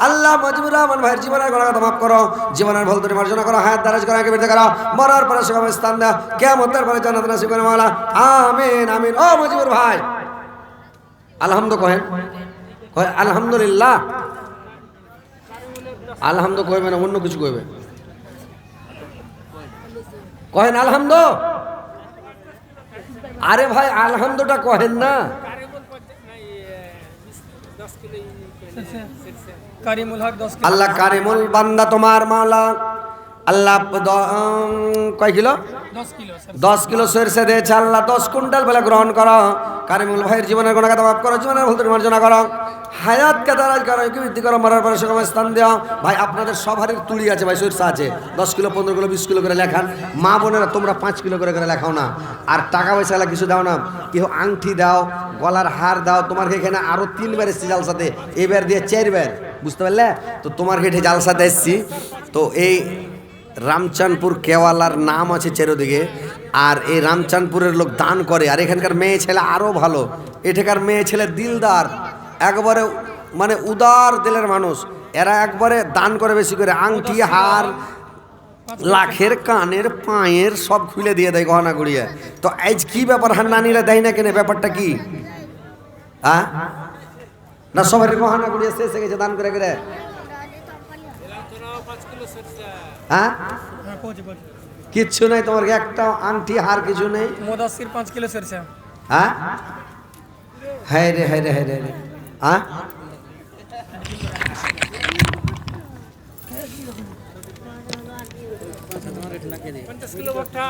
আল্লাহ মুজিবুর রহমান ভাইয়ের জীবনের গুনাহ মাফ করো, জীবনের ভুল ত্রুটি মার্জনা করো, হায়াত দারাজ করো, আগে বেঁচে করো, মরার পরে সুখম স্থান দাও, কিয়ামতের পরে জান্নাত নসিব করো মাওলা। আমিন আমিন। ও মুজিবুর ভাই আলহামদুলিল্লাহ কহেন, আলহামদুলিল্লাহ। আলহামদু কইবে না, অন্য কিছু কইবে। কহেন আলহামদু। আরে ভাই আলহামদুটা কহেন না। कारिमुल हक 10 किलो। আল্লাহ কারিমুল বান্দা তোমার মাওলা, আল্লাহ কয় কিলো? 10 kilo sir. 10 কিলো সরষে দিয়েছে আল্লাহ, 10 কুইন্টাল বেলা গ্রহণ করো। কারিমুল ভাইয়ের জীবনের গুনাহ মাফ করো, জীবনের ভুল ত্রুটি মার্জনা করো, হায়াতকে দারাজ করো, বৃদ্ধি করো, মরার পরে সুখম স্থান দাও। ভাই আপনাদের সবারই তুলি আছে ভাই, সরষে আছে 10 কিলো 15 কিলো 20 কিলো করে লেখান। মা বোনেরা তোমরা 5 কিলো করে লেখাও না। আর টাকা পয়সা কিছু দাও না, কেউ আংটি দাও, গলার হার দাও। তোমার এখানে আরো 3 বার এসেছি জালসাতে, এবার দিয়ে 4 বার, বুঝতে পারলে তো? তোমার হেঁটে জালসাতে এসেছি তো। এই রামচাঁদপুর কেওয়ালার নাম আছে চারিদিকে, আর এই রামচাঁদপুরের লোক দান করে। আর এখানকার মেয়ে ছেলে আরো ভালো, এখানকার মেয়ে ছেলে দিলদার, একবারে মানে উদার দিলের মানুষ। এরা একবারে দান করে বেশি করে, আংটি হার লাখের কানের পায়ের সব খুলে দিয়ে দেয় গহনা গুড়িয়ে। তো আজ কি ব্যাপার, হার নানিরা দেয় না কেন, ব্যাপারটা কি? হ্যাঁ না সবার গহনা গুড়িয়ে শেষ হয়ে গেছে দান করে করে। হ্যাঁ हाँ पहुंच पहुंच। কিচ্ছু নাই তোমার, একটা আংটি হার কিছু নেই। मुदस्सिर 5 किलो सरसा। হ্যাঁ হ্যাঁ রে হ্যাঁ রে হ্যাঁ রে হ্যাঁ। 50 किलो भुट्टा